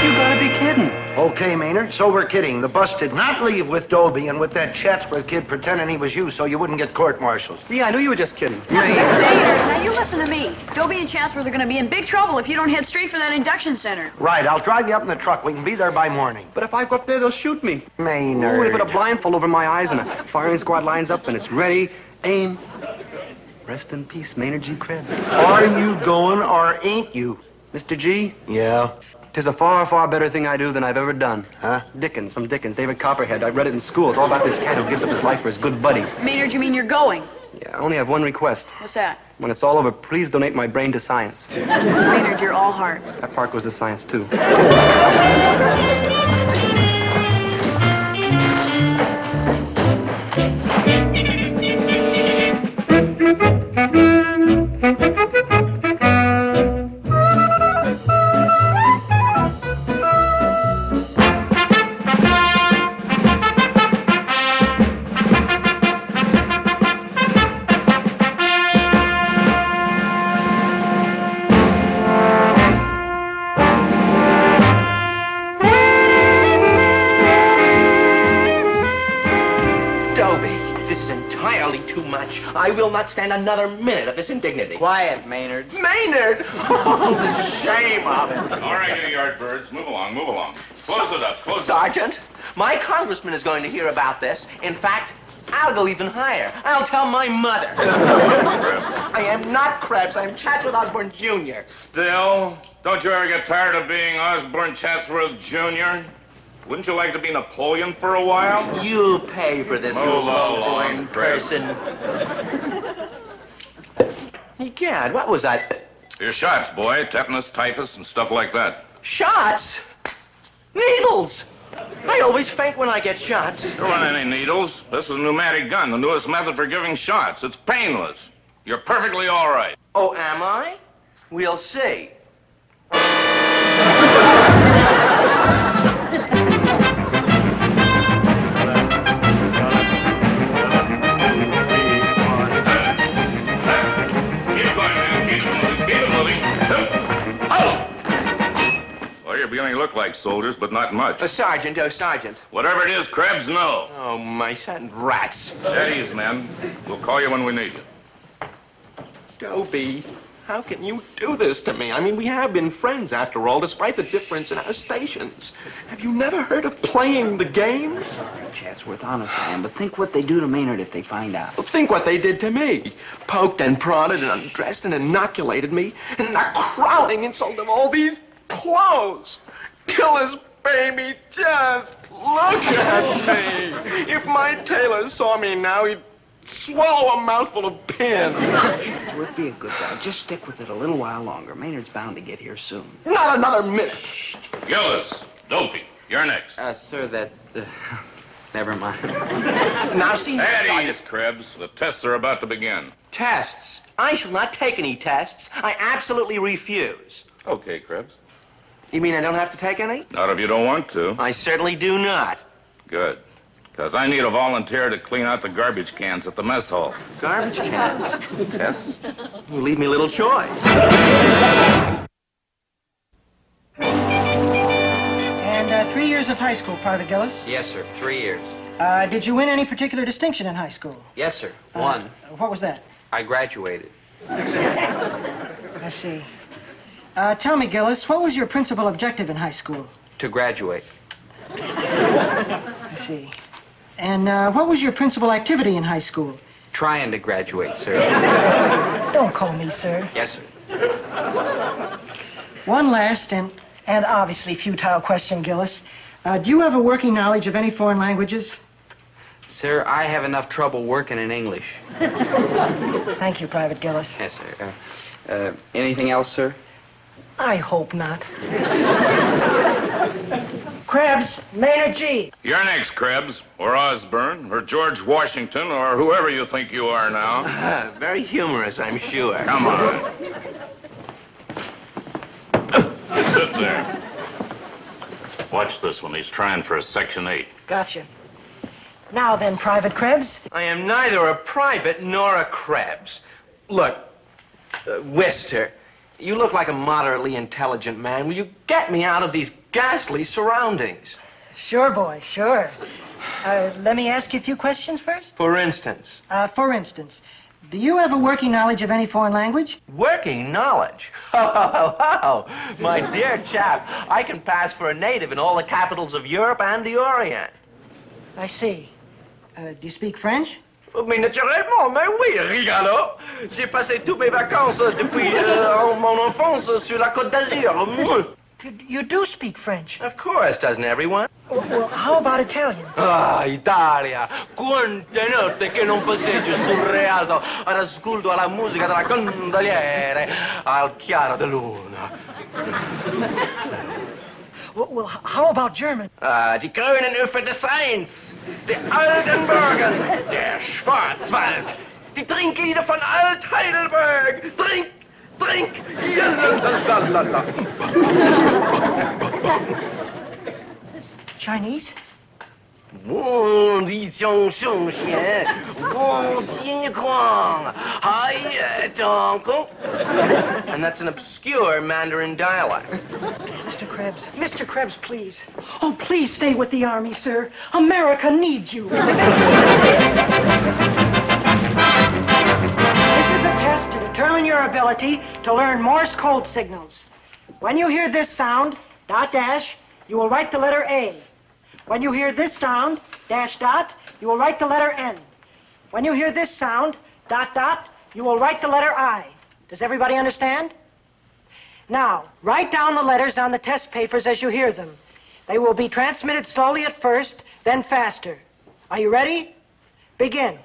[SPEAKER 3] You gotta be kidding.
[SPEAKER 5] Okay, Maynard, so we're kidding. The bus did not leave with Dobie and with that Chatsworth kid pretending he was you so you wouldn't get court-martialed.
[SPEAKER 3] See, I knew you were just kidding.
[SPEAKER 12] Maynard, now you listen to me. Dobie and Chatsworth are going to be in big trouble if you don't head straight for that induction center.
[SPEAKER 5] Right, I'll drive you up in the truck. We can be there by morning.
[SPEAKER 3] But if I go up there, they'll shoot me.
[SPEAKER 5] Maynard.
[SPEAKER 3] Ooh, they put a blindfold over my eyes and a firing squad lines up and it's ready, aim. Rest in peace, Maynard G. Krebs.
[SPEAKER 5] Are you going or ain't you?
[SPEAKER 3] Mr. G,
[SPEAKER 5] Yeah.
[SPEAKER 3] 'tis a far, far better thing I do than I've ever done.
[SPEAKER 5] Huh?
[SPEAKER 3] Dickens, from Dickens, David Copperhead. I read it in school. It's all about this cat who gives up his life for his good buddy.
[SPEAKER 12] Maynard, you mean you're going?
[SPEAKER 3] Yeah, I only have one request.
[SPEAKER 12] What's that?
[SPEAKER 3] When it's all over, please donate my brain to science.
[SPEAKER 12] Maynard, you're all heart.
[SPEAKER 3] That part goes to science, too.
[SPEAKER 10] entirely too much. I will not stand another minute of this indignity.
[SPEAKER 2] Quiet, Maynard.
[SPEAKER 10] Maynard! Oh, the shame of it.
[SPEAKER 11] All right, you yardbirds, move along, move along. Close it up, close it up.
[SPEAKER 10] Sergeant, my congressman is going to hear about this. In fact, I'll go even higher. I'll tell my mother. I am not Krebs. I am Chatsworth Osborne Jr.
[SPEAKER 11] Still? Don't you ever get tired of being Osborne Chatsworth Jr.? Wouldn't you like to be Napoleon for a while?
[SPEAKER 10] You pay for this,
[SPEAKER 11] Move along,
[SPEAKER 10] low-born person. Egad, what was that?
[SPEAKER 11] Your shots, boy. Tetanus, typhus, and stuff like that.
[SPEAKER 10] Shots? Needles! I always faint when I get shots.
[SPEAKER 11] There weren't any needles. This is a pneumatic gun, the newest method for giving shots. It's painless. You're perfectly all right.
[SPEAKER 10] Oh, am I? We'll see.
[SPEAKER 11] You're beginning to look like soldiers, but not much.
[SPEAKER 10] Sergeant, oh, Sergeant.
[SPEAKER 11] Whatever it is, Krebs, no.
[SPEAKER 10] Oh, mice and rats.
[SPEAKER 11] At ease, men. We'll call you when we need you.
[SPEAKER 10] Dobie, how can you do this to me? I mean, we have been friends, after all, despite the difference in our stations. Have you never heard of playing the games?
[SPEAKER 2] Sorry, Chatsworth, honest I am, but think what they do to Maynard if they find out.
[SPEAKER 10] Well, think what they did to me. Poked and prodded and undressed and inoculated me. And the crowding insult of all these clothes. Gillis, baby, just look at me. If my tailor saw me now, he'd swallow a mouthful of pins.
[SPEAKER 2] Chatsworth, be a good guy. Just stick with it a little while longer. Maynard's bound to get here soon.
[SPEAKER 10] Not another minute.
[SPEAKER 11] Gillis, Dobie, you're next.
[SPEAKER 2] Sir, that's... never mind.
[SPEAKER 10] Now, see,
[SPEAKER 11] At
[SPEAKER 10] Sergeant.
[SPEAKER 11] ease, Krebs. The tests are about to begin.
[SPEAKER 10] Tests? I shall not take any tests. I absolutely refuse.
[SPEAKER 11] Okay, Krebs.
[SPEAKER 10] You mean I don't have to take any?
[SPEAKER 11] Not if you don't want to.
[SPEAKER 10] I certainly do not.
[SPEAKER 11] Good. Because I need a volunteer to clean out the garbage cans at the mess hall.
[SPEAKER 10] Garbage cans?
[SPEAKER 11] Yes?
[SPEAKER 10] You leave me little choice.
[SPEAKER 13] And 3 years of high school, Private Gillis.
[SPEAKER 2] Yes, sir. 3 years.
[SPEAKER 13] Did you win any particular distinction in high school?
[SPEAKER 2] Yes, sir. One.
[SPEAKER 13] What was that?
[SPEAKER 2] I graduated.
[SPEAKER 13] I see. Tell me, Gillis, what was your principal objective in high school?
[SPEAKER 2] To graduate.
[SPEAKER 13] I see. And what was your principal activity in high school?
[SPEAKER 2] Trying to graduate, sir.
[SPEAKER 13] Don't call me sir.
[SPEAKER 2] Yes, sir.
[SPEAKER 13] One last and obviously futile question, Gillis. Do you have a working knowledge of any foreign languages?
[SPEAKER 2] Sir, I have enough trouble working in English.
[SPEAKER 13] Thank you, Private Gillis.
[SPEAKER 2] Yes, sir. Anything else, sir?
[SPEAKER 13] I hope not. Krebs, Maynard G.
[SPEAKER 11] You're next, Krebs, or Osborne, or George Washington, or whoever you think you are now.
[SPEAKER 10] Very humorous, I'm sure.
[SPEAKER 11] Come on. Sit there. Watch this one. He's trying for a Section 8.
[SPEAKER 13] Gotcha. Now then, Private Krebs.
[SPEAKER 10] I am neither a private nor a Krebs. Look, Wister, you look like a moderately intelligent man. Will you get me out of these ghastly surroundings?
[SPEAKER 13] Sure, boy, sure. Let me ask you a few questions first.
[SPEAKER 10] For instance?
[SPEAKER 13] For instance, do you have a working knowledge of any foreign language?
[SPEAKER 10] Working knowledge? Oh, my dear chap, I can pass for a native in all the capitals of Europe and the Orient.
[SPEAKER 13] I see. Do you speak French?
[SPEAKER 10] Mais naturellement, mais oui, rigolo. J'ai passé toutes mes vacances depuis mon enfance sur la Côte d'Azur.
[SPEAKER 13] You do speak French?
[SPEAKER 10] Of course, doesn't everyone?
[SPEAKER 13] Well, how about Italian?
[SPEAKER 10] Ah, Italia! Quante notte che non passeggio surreato all'ascolto alla musica della gondoliere al chiaro de luna.
[SPEAKER 13] Well, how about German?
[SPEAKER 10] Die grünen Ufer des Rheins, die Oldenburgen, der Schwarzwald, die Trinklieder von Alt-Heidelberg. Trink, trink,
[SPEAKER 13] Chinese?
[SPEAKER 10] And that's an obscure Mandarin dialect.
[SPEAKER 13] Mr. Krebs, please. Oh, please stay with the Army, sir. America needs you. quality to learn Morse code signals. When you hear this sound, dot dash, you will write the letter A. When you hear this sound, dash dot, you will write the letter N. When you hear this sound, dot dot, you will write the letter I. Does everybody understand? Now, write down the letters on the test papers as you hear them. They will be transmitted slowly at first, then faster. Are you ready? Begin.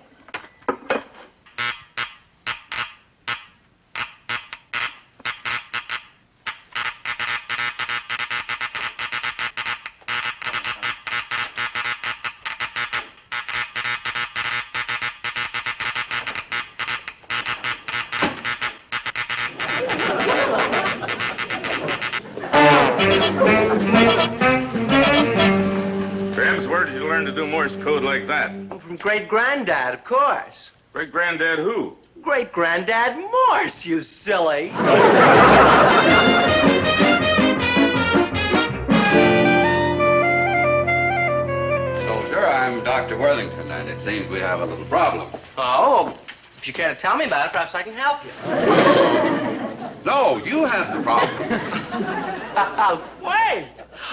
[SPEAKER 11] Babs, where did you learn to do Morse code like that?
[SPEAKER 10] From great-granddad, of course.
[SPEAKER 11] Great-granddad who?
[SPEAKER 10] Great-granddad Morse, you silly.
[SPEAKER 2] Soldier, I'm Dr. Worthington, and it seems we have a little problem.
[SPEAKER 10] Oh, if you care to tell me about it, perhaps I can help you.
[SPEAKER 2] No, you have the problem.
[SPEAKER 10] Wait!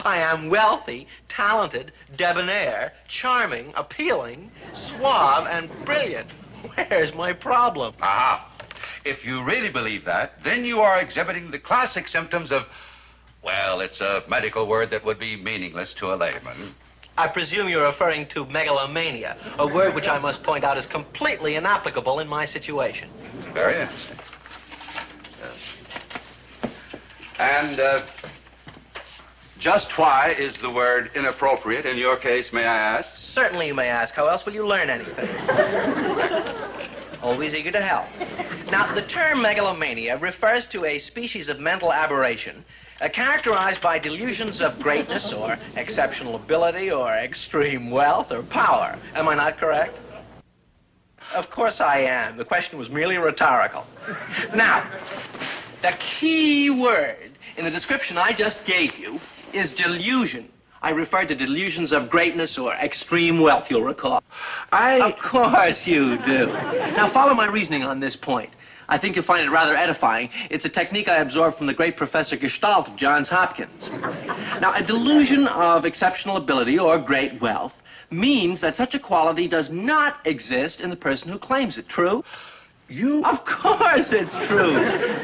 [SPEAKER 10] I am wealthy, talented, debonair, charming, appealing, suave, and brilliant. Where's my problem?
[SPEAKER 2] Aha. If you really believe that, then you are exhibiting the classic symptoms of, well, it's a medical word that would be meaningless to a layman.
[SPEAKER 10] I presume you're referring to megalomania, a word which I must point out is completely inapplicable in my situation.
[SPEAKER 2] Very interesting. And just why is the word inappropriate in your case, may I ask?
[SPEAKER 10] Certainly you may ask. How else will you learn anything? Always eager to help. Now, the term megalomania refers to a species of mental aberration characterized by delusions of greatness or exceptional ability or extreme wealth or power. Am I not correct? Of course I am. The question was merely rhetorical. Now, the key word in the description I just gave you is delusion. I referred to delusions of greatness or extreme wealth, you'll recall. Of course you do. Now, follow my reasoning on this point. I think you'll find it rather edifying. It's a technique I absorbed from the great Professor Gestalt of Johns Hopkins. Now, a delusion of exceptional ability or great wealth means that such a quality does not exist in the person who claims it. True? Of course it's true.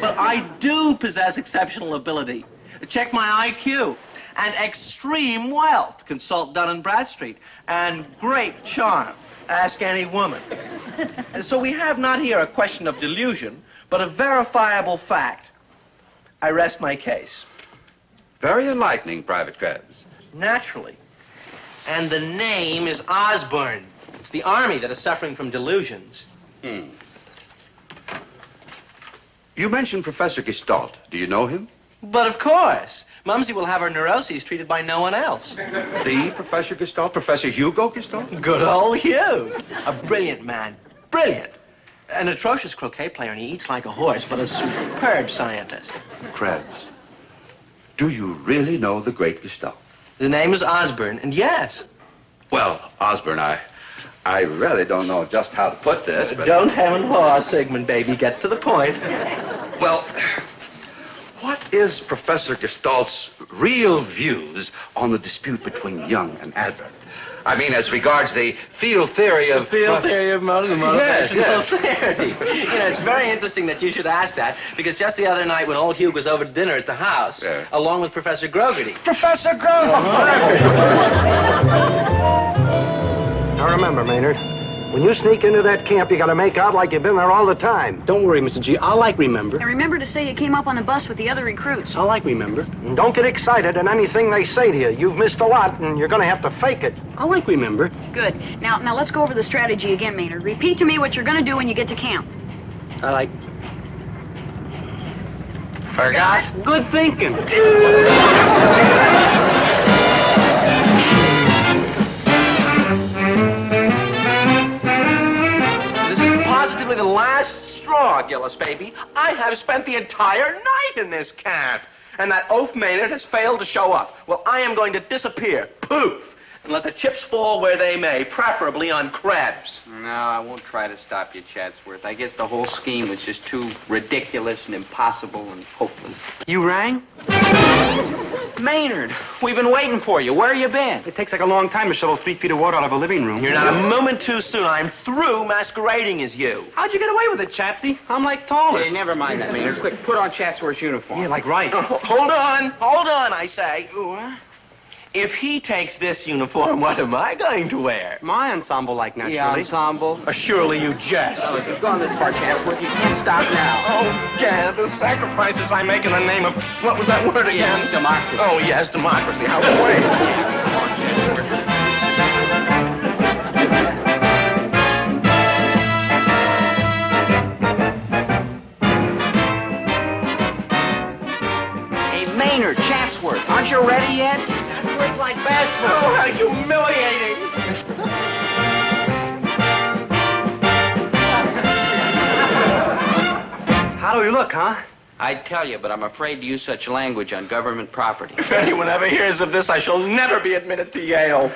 [SPEAKER 10] But I do possess exceptional ability. Check my IQ. And extreme wealth. Consult Dun & Bradstreet. And great charm. Ask any woman. So we have not here a question of delusion, but a verifiable fact. I rest my case.
[SPEAKER 2] Very enlightening, Private Krebs.
[SPEAKER 10] Naturally. And the name is Osborne. It's the Army that is suffering from delusions.
[SPEAKER 2] You mentioned Professor Gestalt. Do you know him?
[SPEAKER 10] But of course. Mumsy will have her neuroses treated by no one else.
[SPEAKER 2] The Professor Gestalt? Professor Hugo Gestalt?
[SPEAKER 10] Good old Hugh. A brilliant man. Brilliant. An atrocious croquet player, and he eats like a horse, but a superb scientist.
[SPEAKER 2] Krebs, do you really know the great Gestalt?
[SPEAKER 10] The name is Osborne, and yes.
[SPEAKER 2] Well, Osborne, I really don't know just how to put this, but...
[SPEAKER 10] Don't hem and haw, Sigmund, baby. Get to the point.
[SPEAKER 2] Well, what is Professor Gestalt's real views on the dispute between Young and Adler? I mean, as regards the field theory of...
[SPEAKER 10] Field theory of motivational
[SPEAKER 2] Yes.
[SPEAKER 10] theory. It's very interesting that you should ask that, because just the other night when old Hugh was over to dinner at the house, along with Professor Grogarty.
[SPEAKER 5] Professor Grogarty! Now remember, Maynard, when you sneak into that camp, you gotta make out like you've been there all the time.
[SPEAKER 3] Don't worry, Mr. G. I'll remember.
[SPEAKER 12] And remember to say you came up on the bus with the other recruits.
[SPEAKER 3] I'll remember.
[SPEAKER 5] And don't get excited in anything they say to you. You've missed a lot, and you're gonna have to fake it.
[SPEAKER 3] I'll remember.
[SPEAKER 12] Good. Now let's go over the strategy again, Maynard. Repeat to me what you're going to do when you get to camp.
[SPEAKER 10] Forgot?
[SPEAKER 3] Good thinking.
[SPEAKER 10] This is positively the last straw, Gillis, baby. I have spent the entire night in this camp. And that oaf Maynard has failed to show up. Well, I am going to disappear. Poof. and let the chips fall where they may, preferably on Krebs.
[SPEAKER 2] No, I won't try to stop you, Chatsworth. I guess the whole scheme was just too ridiculous and impossible and hopeless.
[SPEAKER 3] You rang?
[SPEAKER 2] Maynard, we've been waiting for you. Where you been?
[SPEAKER 3] It takes like a long time to shovel 3 feet of water out of a living room.
[SPEAKER 10] You're not a moment too soon. I'm through masquerading as you.
[SPEAKER 3] How'd you get away with it, Chatsy? I'm like taller.
[SPEAKER 2] Hey, never mind that, Maynard. Quick, put on Chatsworth's uniform.
[SPEAKER 3] Yeah, like right.
[SPEAKER 10] Hold on, I say. If he takes this uniform, what am I going to wear?
[SPEAKER 3] My ensemble, like, naturally.
[SPEAKER 2] The ensemble?
[SPEAKER 10] Surely you jest.
[SPEAKER 2] Oh, if you've gone this far, Chatsworth, you can't stop now.
[SPEAKER 10] Oh, yeah, the sacrifices I make in the name of, what was that word again?
[SPEAKER 2] Yeah, democracy.
[SPEAKER 10] Oh, yes, democracy. How great.
[SPEAKER 2] Come on, Chatsworth. Maynard, Chatsworth, aren't you ready yet?
[SPEAKER 10] Chatsworth's like Bashford. Oh, how humiliating.
[SPEAKER 3] How do we look, huh?
[SPEAKER 2] I'd tell you, but I'm afraid to use such language on government property.
[SPEAKER 10] If anyone ever hears of this, I shall never be admitted to Yale.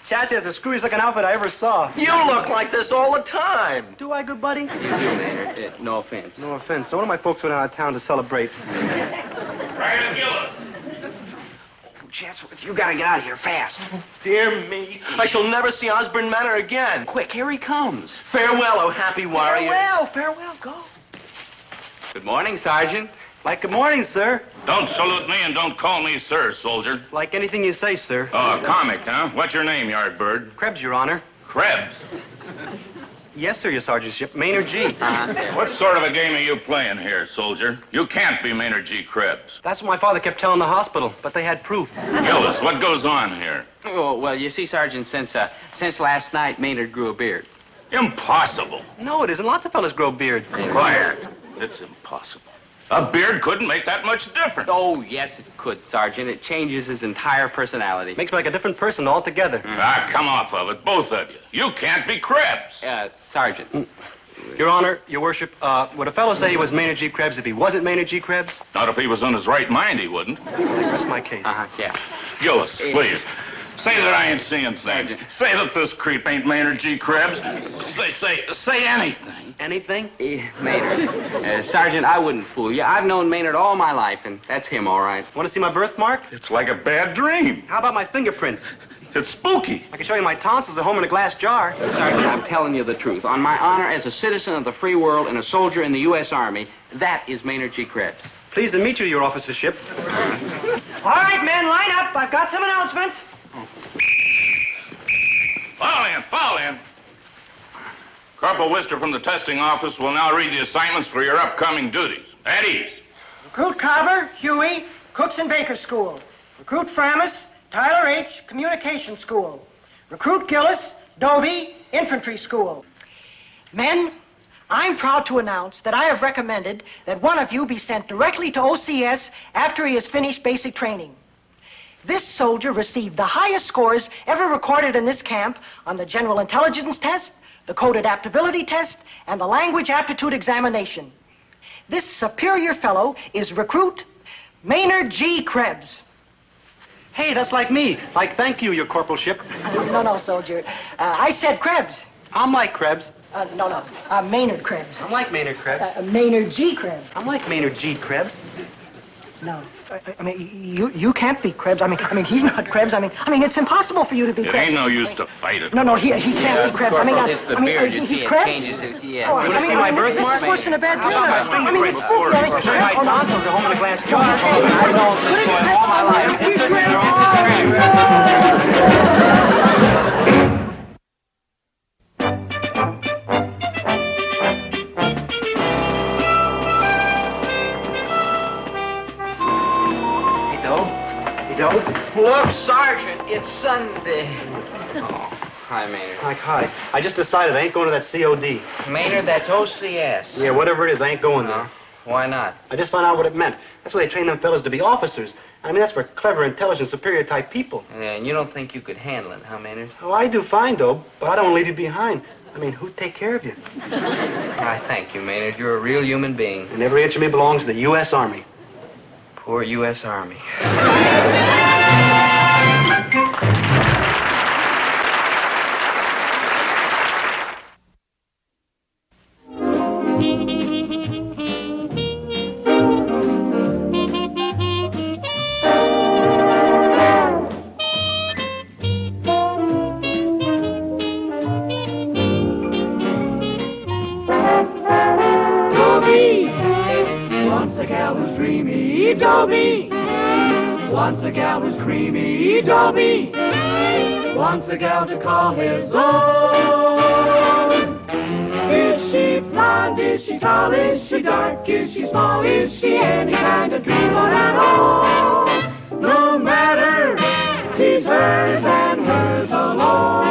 [SPEAKER 3] Chatsy has the screwiest looking outfit I ever saw.
[SPEAKER 10] You look like this all the time.
[SPEAKER 3] Do I, good buddy?
[SPEAKER 2] You do, Maynard. No offense.
[SPEAKER 3] No offense. So one of my folks went out of town to celebrate.
[SPEAKER 11] Private Gillis.
[SPEAKER 2] Chatsworth, you gotta get out of here fast.
[SPEAKER 10] Dear me, I shall never see Osborne Manor again.
[SPEAKER 2] Quick, here he comes.
[SPEAKER 10] Farewell, oh happy warriors.
[SPEAKER 3] Farewell, go.
[SPEAKER 2] Good morning, Sergeant.
[SPEAKER 3] Like, good morning, sir.
[SPEAKER 11] Don't salute me and don't call me sir, soldier.
[SPEAKER 3] Like anything you say, sir.
[SPEAKER 11] Oh, comic, huh? What's your name, Yardbird?
[SPEAKER 3] Krebs, Your Honor.
[SPEAKER 11] Krebs.
[SPEAKER 3] Yes, sir, your sergeantship. Maynard G.
[SPEAKER 11] What sort of a game are you playing here, soldier? You can't be Maynard G. Krebs.
[SPEAKER 3] That's what my father kept telling the hospital, but they had proof.
[SPEAKER 11] Gillis, what goes on here?
[SPEAKER 2] Oh, well, you see, Sergeant, since last night, Maynard grew a beard.
[SPEAKER 11] Impossible.
[SPEAKER 3] No, it isn't. Lots of fellas grow beards.
[SPEAKER 11] Quiet. It's impossible. A beard couldn't make that much difference.
[SPEAKER 2] Oh, yes, it could, Sergeant. It changes his entire personality.
[SPEAKER 3] Makes me like a different person altogether.
[SPEAKER 11] Ah, come off of it, both of you. You can't be Krebs.
[SPEAKER 2] Sergeant.
[SPEAKER 3] Your Honor, your worship, would a fellow say he was Maynard G. Krebs if he wasn't Maynard G. Krebs?
[SPEAKER 11] Not if he was on his right mind, he wouldn't.
[SPEAKER 3] Rest my case.
[SPEAKER 2] Yeah.
[SPEAKER 11] Gillis, please. Say that I ain't seeing things. Say that this creep ain't Maynard G. Krebs. Say anything.
[SPEAKER 3] Anything?
[SPEAKER 2] Maynard. Sergeant, I wouldn't fool you. I've known Maynard all my life, and that's him, all right.
[SPEAKER 3] Want to see my birthmark?
[SPEAKER 11] It's like a bad dream.
[SPEAKER 3] How about my fingerprints?
[SPEAKER 11] It's spooky.
[SPEAKER 3] I can show you my tonsils at home in a glass jar.
[SPEAKER 2] Sergeant, I'm telling you the truth. On my honor as a citizen of the free world and a soldier in the U.S. Army, that is Maynard G. Krebs.
[SPEAKER 3] Pleased to meet you, your officership.
[SPEAKER 13] All right, men, line up. I've got some announcements.
[SPEAKER 11] Fall in. Corporal Wister from the testing office will now read the assignments for your upcoming duties. At ease.
[SPEAKER 13] Recruit Carver, Huey, Cooks and Baker School. Recruit Framus, Tyler H., Communication School. Recruit Gillis, Dobie, Infantry School. Men, I'm proud to announce that I have recommended that one of you be sent directly to OCS after he has finished basic training. This soldier received the highest scores ever recorded in this camp on the General Intelligence Test, the Code Adaptability Test, and the Language Aptitude Examination. This superior fellow is recruit Maynard G. Krebs.
[SPEAKER 3] Hey, that's like me. Like, thank you, your corporalship.
[SPEAKER 13] No, soldier. I said Krebs.
[SPEAKER 3] I'm like Krebs.
[SPEAKER 13] No. Maynard Krebs.
[SPEAKER 3] I'm like Maynard Krebs.
[SPEAKER 13] Maynard G. Krebs.
[SPEAKER 3] I'm like Maynard G. Krebs.
[SPEAKER 13] No. I mean, you can't be Krebs. I mean, he's not Krebs. I mean, it's impossible for you to be Krebs.
[SPEAKER 11] It ain't no use to fight it.
[SPEAKER 13] No, he can't be Krebs.
[SPEAKER 2] Corporal, it's the beard. You
[SPEAKER 13] he's
[SPEAKER 2] see,
[SPEAKER 13] Krebs.
[SPEAKER 2] it changes it. Yeah.
[SPEAKER 3] You want to see my birthmark?
[SPEAKER 13] This is worse than a bad dream.
[SPEAKER 3] I mean, it's spooky. I can show you my tonsils at home in a glass jar.
[SPEAKER 2] I've known this boy all my life.
[SPEAKER 13] He's
[SPEAKER 2] Look, Sergeant, it's Sunday. Oh, hi, Maynard.
[SPEAKER 3] Like, hi. I just decided I ain't going to that COD.
[SPEAKER 2] Maynard, that's OCS.
[SPEAKER 3] Yeah, whatever it is, I ain't going there.
[SPEAKER 2] Why not?
[SPEAKER 3] I just found out what it meant. That's why they train them fellas to be officers. I mean, that's for clever, intelligent, superior type people.
[SPEAKER 2] Yeah, and you don't think you could handle it, huh, Maynard?
[SPEAKER 3] Oh, I do fine, though, but I don't leave you behind. I mean, who'd take care of you?
[SPEAKER 2] I thank you, Maynard. You're a real human being.
[SPEAKER 3] And every inch of me belongs to the U.S. Army.
[SPEAKER 2] Poor U.S. Army.
[SPEAKER 8] Once a gal who's dreamy, Dobie. Once a gal who's creamy, Dobie. Wants a gal to call his own. Is she blonde? Is she tall? Is she dark? Is she small? Is she any kind of dreamer at all? No matter, he's hers and hers alone.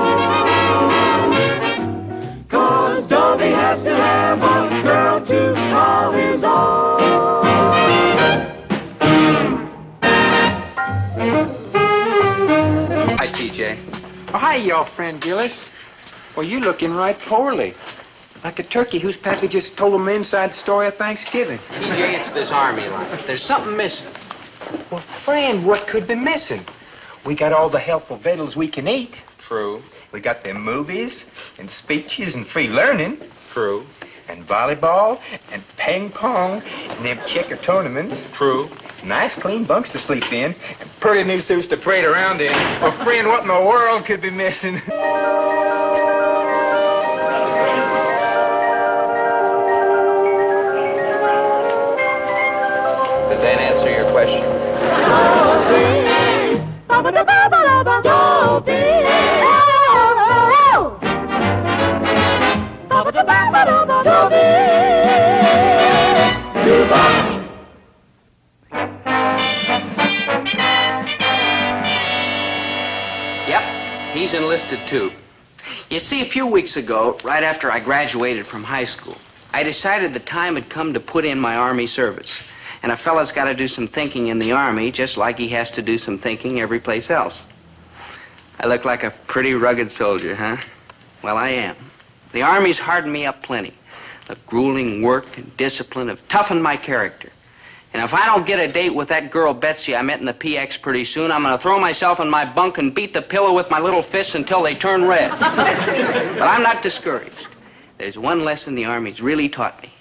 [SPEAKER 8] 'Cause Dobie has to have a girl to call his own.
[SPEAKER 2] Hi, TJ.
[SPEAKER 14] Oh, hi, your friend Gillis. Well, you looking right poorly. Like a turkey whose pappy just told him the inside story of Thanksgiving.
[SPEAKER 2] TJ, it's this army life. There's something missing.
[SPEAKER 14] Well, friend, what could be missing? We got all the healthful victuals we can eat.
[SPEAKER 2] True.
[SPEAKER 14] We got them movies and speeches and free learning.
[SPEAKER 2] True.
[SPEAKER 14] And volleyball and ping pong and them checker tournaments.
[SPEAKER 2] True.
[SPEAKER 14] Nice clean bunks to sleep in and pretty new suits to parade around in. Well, friend, what in the world could be missing?
[SPEAKER 2] Does that answer your question? Yep, he's enlisted too. You see, a few weeks ago, right after I graduated from high school, I decided the time had come to put in my Army service. And a fella's got to do some thinking in the Army, just like he has to do some thinking every place else. I look like a pretty rugged soldier, huh? Well, I am. The Army's hardened me up plenty. The grueling work and discipline have toughened my character. And if I don't get a date with that girl Betsy I met in the PX pretty soon, I'm going to throw myself in my bunk and beat the pillow with my little fists until they turn red. But I'm not discouraged. There's one lesson the Army's really taught me.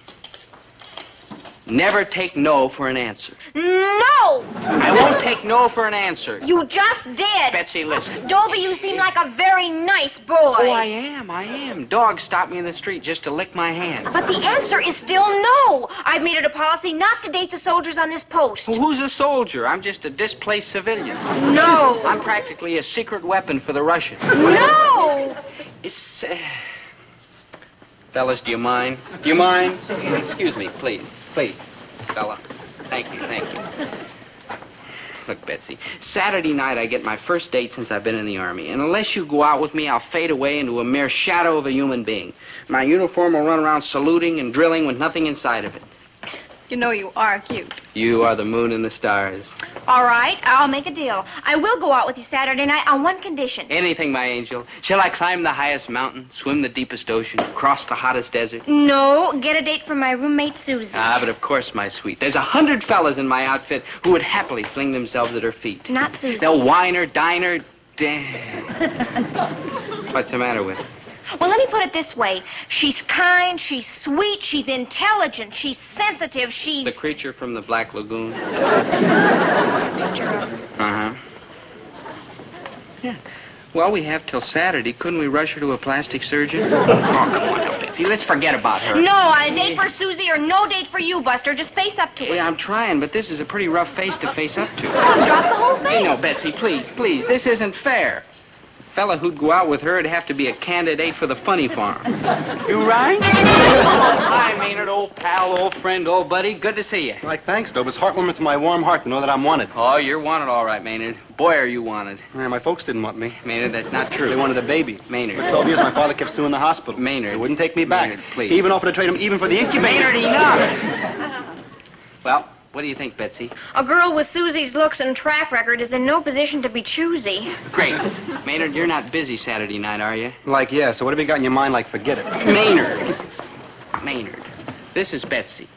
[SPEAKER 2] Never take no for an answer.
[SPEAKER 15] No!
[SPEAKER 2] I won't take no for an answer.
[SPEAKER 15] You just did.
[SPEAKER 2] Betsy, listen.
[SPEAKER 15] Dobie, you seem like a very nice boy.
[SPEAKER 2] Oh, I am. Dogs stop me in the street just to lick my hand.
[SPEAKER 15] But the answer is still no. I've made it a policy not to date the soldiers on this post.
[SPEAKER 2] Well, who's a soldier? I'm just a displaced civilian.
[SPEAKER 15] No.
[SPEAKER 2] I'm practically a secret weapon for the Russians.
[SPEAKER 15] No!
[SPEAKER 2] It's, Fellas, do you mind? Do you mind? Excuse me, please. Please, fella. Thank you. Look, Betsy, Saturday night I get my first date since I've been in the Army. And unless you go out with me, I'll fade away into a mere shadow of a human being. My uniform will run around saluting and drilling with nothing inside of it.
[SPEAKER 12] You know you are cute.
[SPEAKER 2] You are the moon and the stars.
[SPEAKER 15] All right, I'll make a deal. I will go out with you Saturday night on one condition.
[SPEAKER 2] Anything, my angel. Shall I climb the highest mountain, swim the deepest ocean, cross the hottest desert?
[SPEAKER 15] No, get a date from my roommate, Susie.
[SPEAKER 2] Ah, but of course, my sweet. There's 100 fellas in my outfit who would happily fling themselves at her feet.
[SPEAKER 15] Not Susie.
[SPEAKER 2] They'll whine her, dine her, What's the matter with her?
[SPEAKER 15] Well, let me put it this way. She's kind, she's sweet, she's intelligent, she's sensitive, she's...
[SPEAKER 2] The creature from the Black Lagoon?
[SPEAKER 15] What's a picture of?
[SPEAKER 2] Uh-huh. Yeah. Well, we have till Saturday. Couldn't we rush her to a plastic surgeon? Oh, come on now, Betsy. Let's forget about her.
[SPEAKER 15] No, a date for Susie or no date for you, Buster. Just face up to it.
[SPEAKER 2] Well, I'm trying, but this is a pretty rough face to face up to.
[SPEAKER 15] Well, let's drop the whole thing.
[SPEAKER 2] Hey, no, Betsy, please. This isn't fair. Fella who'd go out with her would have to be a candidate for the funny farm.
[SPEAKER 3] You right?
[SPEAKER 2] Hi, Maynard, old pal, old friend, old buddy. Good to see you.
[SPEAKER 3] Like, thanks, Dobe. It's heartwarming to my warm heart to know that I'm wanted.
[SPEAKER 2] Oh, you're wanted all right, Maynard. Boy, are you wanted.
[SPEAKER 3] Yeah, my folks didn't want me.
[SPEAKER 2] Maynard, that's not true.
[SPEAKER 3] They wanted a baby.
[SPEAKER 2] Maynard.
[SPEAKER 3] For 12 years, my father kept suing the hospital.
[SPEAKER 2] Maynard.
[SPEAKER 3] They wouldn't take me back.
[SPEAKER 2] Maynard, please.
[SPEAKER 3] He even offered to trade him even for the incubator.
[SPEAKER 2] Maynard, enough! Well, what do you think, Betsy?
[SPEAKER 15] A girl with Susie's looks and track record is in no position to be choosy.
[SPEAKER 2] Great. Maynard, you're not busy Saturday night, are you?
[SPEAKER 3] Like, yeah, so what have you got in your mind? Like, forget it.
[SPEAKER 2] Maynard, this is Betsy.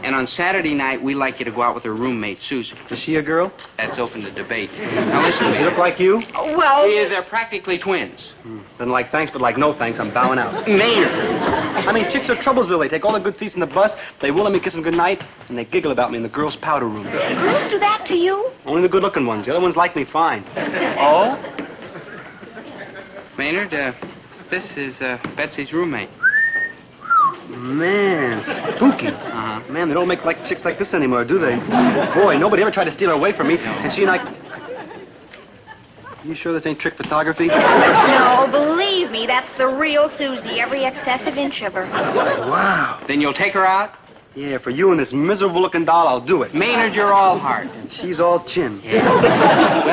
[SPEAKER 2] And on Saturday night, we like you to go out with her roommate, Susie.
[SPEAKER 3] Is she a girl?
[SPEAKER 2] That's open to debate. Now listen,
[SPEAKER 3] Does she look like you?
[SPEAKER 15] Well...
[SPEAKER 2] Yeah, they're practically twins.
[SPEAKER 3] Then like thanks, but like no thanks, I'm bowing out.
[SPEAKER 2] Maynard!
[SPEAKER 3] I mean, chicks are troublesville. They take all the good seats in the bus, they will let me kiss them goodnight, and they giggle about me in the girls' powder room.
[SPEAKER 15] Girls do that to you?
[SPEAKER 3] Only the good-looking ones. The other ones like me fine.
[SPEAKER 2] Oh? Maynard, this is Betsy's roommate.
[SPEAKER 3] Man, spooky. Man, they don't make like chicks like this anymore, do they? Boy, nobody ever tried to steal her away from me, and she and I... You sure this ain't trick photography?
[SPEAKER 15] No, believe me, that's the real Susie, every excessive inch of her.
[SPEAKER 3] Wow.
[SPEAKER 2] Then you'll take her out?
[SPEAKER 3] Yeah, for you and this miserable-looking doll, I'll do it.
[SPEAKER 2] Maynard, you're all heart.
[SPEAKER 3] And she's all chin.
[SPEAKER 2] Yeah.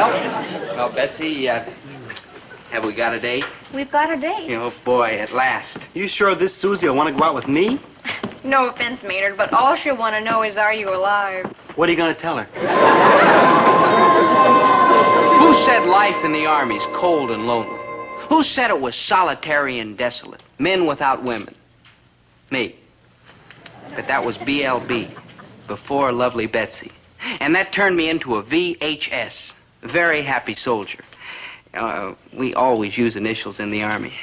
[SPEAKER 2] Well, Betsy, have we got a date?
[SPEAKER 15] We've got a date.
[SPEAKER 2] Oh, boy, at last.
[SPEAKER 3] You sure this Susie will want to go out with me?
[SPEAKER 15] No offense, Maynard, but all she'll want to know is, are you alive?
[SPEAKER 3] What are you going to tell her?
[SPEAKER 2] Who said life in the Army's cold and lonely? Who said it was solitary and desolate? Men without women. Me. But that was BLB, before lovely Betsy. And that turned me into a VHS, very happy soldier. We always use initials in the Army.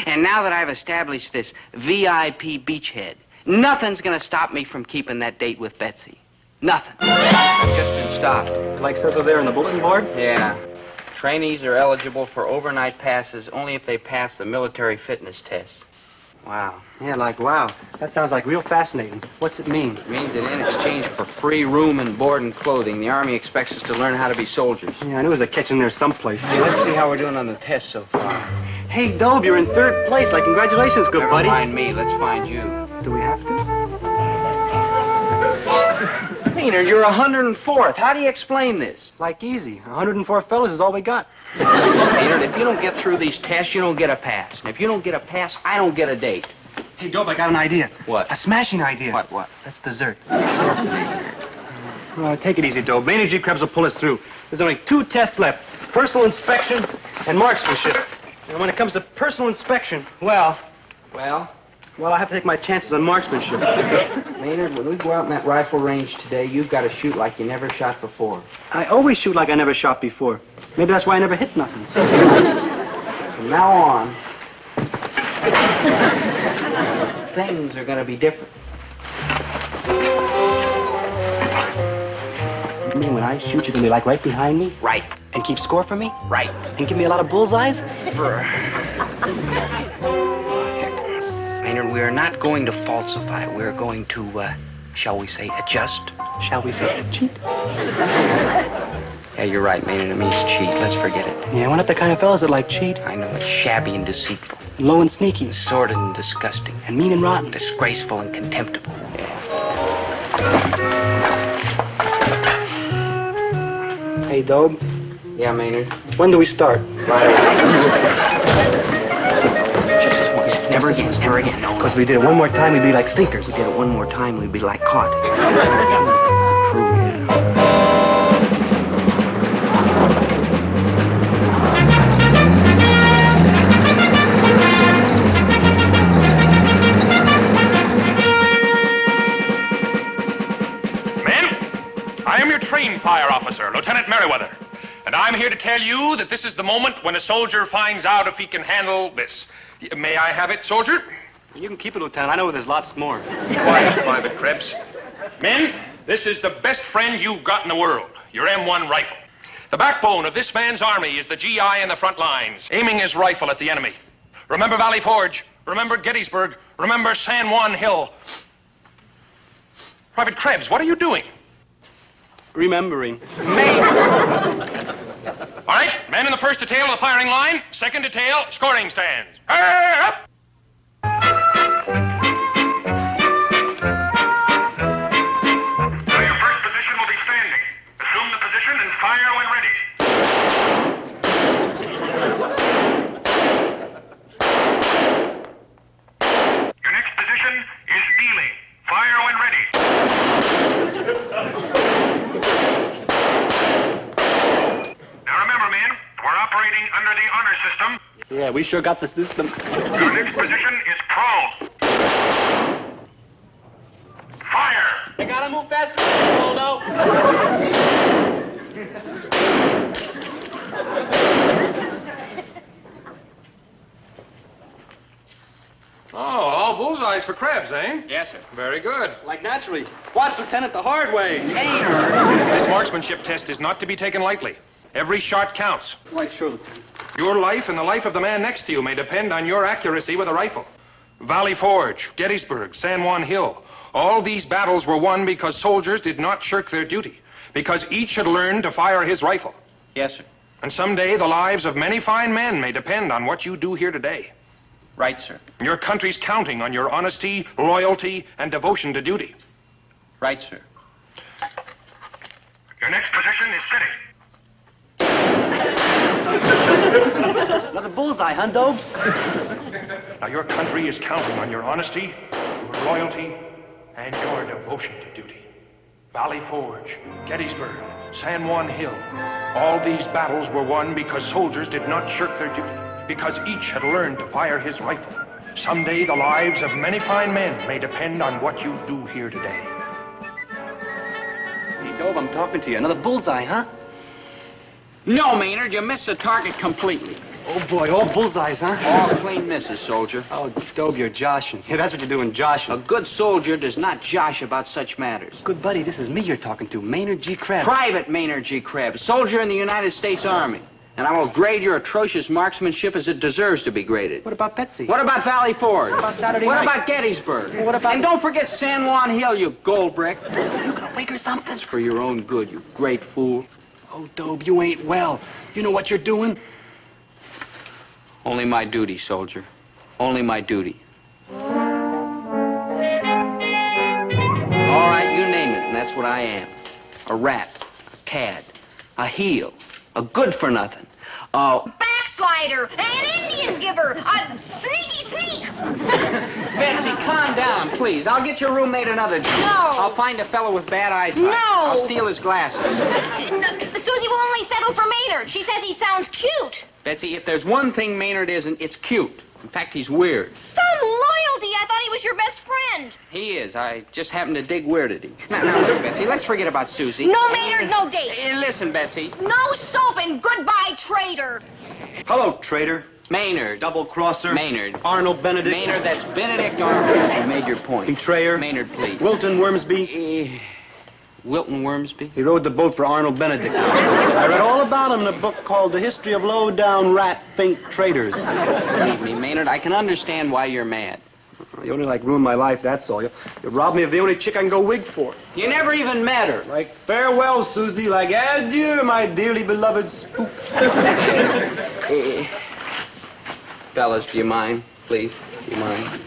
[SPEAKER 2] And now that I've established this VIP beachhead, nothing's gonna stop me from keeping that date with Betsy. Nothing. I've just been stopped.
[SPEAKER 3] Like says over there on the bulletin board?
[SPEAKER 2] Yeah. Trainees are eligible for overnight passes only if they pass the military fitness test. Wow.
[SPEAKER 3] Yeah, like, wow. That sounds like real fascinating. What's it mean?
[SPEAKER 2] It means that in exchange for free room and board and clothing, the Army expects us to learn how to be soldiers.
[SPEAKER 3] Yeah, I knew there was a catch in there someplace.
[SPEAKER 2] Hey, let's see how we're doing on the test so far.
[SPEAKER 3] Hey, Dobie, you're in third place. Like, congratulations, good buddy.
[SPEAKER 2] Never mind me. Let's find you.
[SPEAKER 3] Do we have to?
[SPEAKER 2] Maynard, you're 104th. How do you explain this?
[SPEAKER 3] Like, easy. 104 fellas is all we got.
[SPEAKER 2] Maynard, if you don't get through these tests, you don't get a pass. And if you don't get a pass, I don't get a date.
[SPEAKER 3] Hey, Dope, I got an idea.
[SPEAKER 2] What?
[SPEAKER 3] A smashing idea.
[SPEAKER 2] What?
[SPEAKER 3] That's dessert. Take it easy, Dope. Maynard G. Krebs will pull us through. There's only 2 tests left. Personal inspection and marksmanship. And when it comes to personal inspection, well, I have to take my chances on marksmanship.
[SPEAKER 2] Maynard, when we go out in that rifle range today, you've got to shoot like you never shot before.
[SPEAKER 3] I always shoot like I never shot before. Maybe that's why I never hit nothing.
[SPEAKER 2] From now on, things are going to be different.
[SPEAKER 3] You mean when I shoot, you're going to be like right behind me?
[SPEAKER 2] Right.
[SPEAKER 3] And keep score for me?
[SPEAKER 2] Right.
[SPEAKER 3] And give me a lot of bullseyes?
[SPEAKER 2] Maynard, we are not going to falsify. We're going to, shall we say, adjust?
[SPEAKER 3] Shall we say cheat?
[SPEAKER 2] Yeah, you're right, Maynard. It means cheat. Let's forget it.
[SPEAKER 3] Yeah, we're not the kind of fellas that like cheat.
[SPEAKER 2] I know. It's shabby and deceitful.
[SPEAKER 3] Low and sneaky.
[SPEAKER 2] Sordid and disgusting.
[SPEAKER 3] And mean and rotten.
[SPEAKER 2] Disgraceful and contemptible. Yeah.
[SPEAKER 3] Hey, Dobe.
[SPEAKER 2] Yeah, Maynard?
[SPEAKER 3] When do we start?
[SPEAKER 2] Right away. Just this once. Never again. No.
[SPEAKER 3] Because we did it one more time, we'd be like stinkers.
[SPEAKER 2] We did it one more time, we'd be like caught. True, yeah.
[SPEAKER 11] I am your train fire officer, Lieutenant Merriweather, and I'm here to tell you that this is the moment when a soldier finds out if he can handle this. May I have it, soldier?
[SPEAKER 3] You can keep it, Lieutenant. I know there's lots more.
[SPEAKER 11] Be quiet, Private Krebs. Men, this is the best friend you've got in the world, your M1 rifle. The backbone of this man's army is the GI in the front lines, aiming his rifle at the enemy. Remember Valley Forge, remember Gettysburg, remember San Juan Hill. Private Krebs, what are you doing?
[SPEAKER 3] Remembering.
[SPEAKER 11] All right, men in the first detail of the firing line, second detail, scoring stands. Up! Your first position will be standing. Assume the position and fire when ready. Your next position is kneeling. Fire when ready. Now remember, men, we're operating under the honor system.
[SPEAKER 3] Yeah, we sure got the system.
[SPEAKER 11] Your next position is prone. Fire!
[SPEAKER 3] move faster, Waldo.
[SPEAKER 16] Oh, all bullseyes for Krebs, eh?
[SPEAKER 2] Yes, sir.
[SPEAKER 16] Very good.
[SPEAKER 3] Like naturally. Watch, Lieutenant, the hard way.
[SPEAKER 16] This marksmanship test is not to be taken lightly. Every shot counts.
[SPEAKER 3] Right, sure, Lieutenant.
[SPEAKER 16] Your life and the life of the man next to you may depend on your accuracy with a rifle. Valley Forge, Gettysburg, San Juan Hill. All these battles were won because soldiers did not shirk their duty, because each had learned to fire his rifle.
[SPEAKER 2] Yes, sir.
[SPEAKER 16] And someday the lives of many fine men may depend on what you do here today.
[SPEAKER 2] Right, sir.
[SPEAKER 16] Your country's counting on your honesty, loyalty, and devotion to duty.
[SPEAKER 2] Right, sir.
[SPEAKER 16] Your next position is sitting.
[SPEAKER 3] Another bullseye, huh, Dobe?
[SPEAKER 16] Now, your country is counting on your honesty, your loyalty, and your devotion to duty. Valley Forge, Gettysburg, San Juan Hill. All these battles were won because soldiers did not shirk their duty, because each had learned to fire his rifle. Someday the lives of many fine men may depend on what you do here today.
[SPEAKER 3] Hey, Dobe, I'm talking to you. Another bullseye, huh?
[SPEAKER 2] No, Maynard, you missed the target completely.
[SPEAKER 3] Oh, boy, all bullseyes, huh?
[SPEAKER 2] All clean misses, soldier.
[SPEAKER 3] Oh, Dobe, you're joshing. Yeah, that's what you're doing, joshing.
[SPEAKER 2] A good soldier does not josh about such matters.
[SPEAKER 3] Good buddy, this is me you're talking to, Maynard G. Krebs.
[SPEAKER 2] Private Maynard G. Krebs, soldier in the United States Army. And I will grade your atrocious marksmanship as it deserves to be graded.
[SPEAKER 3] What about Betsy?
[SPEAKER 2] What about Valley Forge?
[SPEAKER 3] What about Saturday
[SPEAKER 2] What
[SPEAKER 3] night?
[SPEAKER 2] about Gettysburg?
[SPEAKER 3] What about...
[SPEAKER 2] And don't forget San Juan Hill, you gold brick.
[SPEAKER 3] You gonna wake her something?
[SPEAKER 2] It's for your own good, you great fool.
[SPEAKER 3] Oh, Dobe, you ain't well. You know what you're doing?
[SPEAKER 2] Only my duty, soldier. Only my duty. All right, you name it, and that's what I am. A rat, a cad, a heel, a good-for-nothing, a...
[SPEAKER 15] Backslider, an Indian giver, a sneaky sneak.
[SPEAKER 2] Betsy, calm down, please. I'll get your roommate another job.
[SPEAKER 15] No.
[SPEAKER 2] I'll find a fellow with bad eyesight.
[SPEAKER 15] No.
[SPEAKER 2] I'll steal his glasses.
[SPEAKER 15] No, Susie will only settle for Maynard. She says he sounds cute.
[SPEAKER 2] Betsy, if there's one thing Maynard isn't, it's cute. In fact, he's weird.
[SPEAKER 15] Some loyalty. I thought he was your best friend.
[SPEAKER 2] He is. I just happen to dig weirdity. Now, look, Betsy, let's forget about Susie.
[SPEAKER 15] No Maynard, no date.
[SPEAKER 2] Listen, Betsy.
[SPEAKER 15] No soap and goodbye, traitor.
[SPEAKER 3] Hello, traitor.
[SPEAKER 2] Maynard.
[SPEAKER 3] Double-crosser.
[SPEAKER 2] Maynard.
[SPEAKER 3] Arnold Benedict.
[SPEAKER 2] Maynard, that's Benedict Arnold. You made your point.
[SPEAKER 3] Betrayer.
[SPEAKER 2] Maynard, please.
[SPEAKER 3] Wilton Wormsby.
[SPEAKER 2] Wilton Wormsby?
[SPEAKER 3] He rowed the boat for Arnold Benedict. I read all about him in a book called The History of Low-Down Rat Fink Traders.
[SPEAKER 2] Believe me, Maynard, I can understand why you're mad.
[SPEAKER 3] You only, ruined my life, that's all. You robbed me of the only chick I can go wig for.
[SPEAKER 2] You never even met her.
[SPEAKER 3] Like farewell, Susie. Like adieu, my dearly beloved spook.
[SPEAKER 2] Fellas, do you mind? Please, do you mind?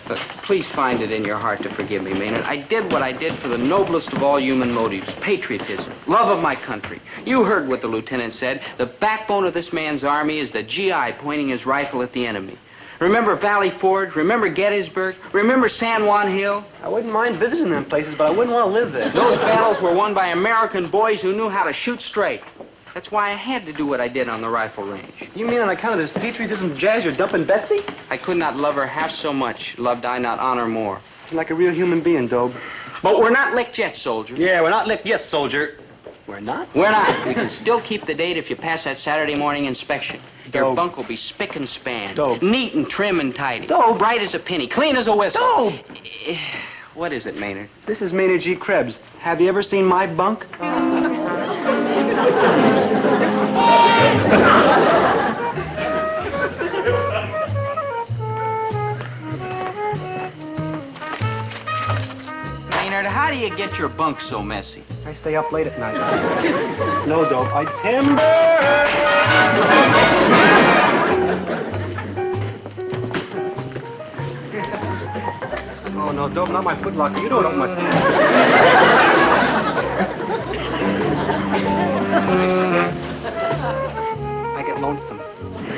[SPEAKER 2] But please find it in your heart to forgive me, Maynard. I did what I did for the noblest of all human motives, patriotism, love of my country. You heard what the lieutenant said. The backbone of this man's army is the GI pointing his rifle at the enemy. Remember Valley Forge? Remember Gettysburg? Remember San Juan Hill?
[SPEAKER 3] I wouldn't mind visiting them places, but I wouldn't want to live there.
[SPEAKER 2] Those battles were won by American boys who knew how to shoot straight. That's why I had to do what I did on the rifle range.
[SPEAKER 3] You mean on account of this patriotism jazz you're dumping Betsy?
[SPEAKER 2] I could not love her half so much, loved I not honor more.
[SPEAKER 3] You're like a real human being, Dobe.
[SPEAKER 2] But we're not licked yet, soldier.
[SPEAKER 3] Yeah, we're not licked yet, soldier. We're not?
[SPEAKER 2] We're not. We can still keep the date if you pass that Saturday morning inspection. Your
[SPEAKER 3] Dobe.
[SPEAKER 2] bunk will be spick and span.
[SPEAKER 3] Dobe.
[SPEAKER 2] Neat and trim and tidy.
[SPEAKER 3] Dobe.
[SPEAKER 2] Bright as a penny, clean as a whistle.
[SPEAKER 3] Dobe.
[SPEAKER 2] What is it, Maynard?
[SPEAKER 3] This is Maynard G. Krebs. Have you ever seen my bunk?
[SPEAKER 2] Maynard, how do you get your bunk so messy?
[SPEAKER 3] I stay up late at night. No, Dope. I timber! Oh, no, Dope, not my footlocker. You don't open my... I get lonesome.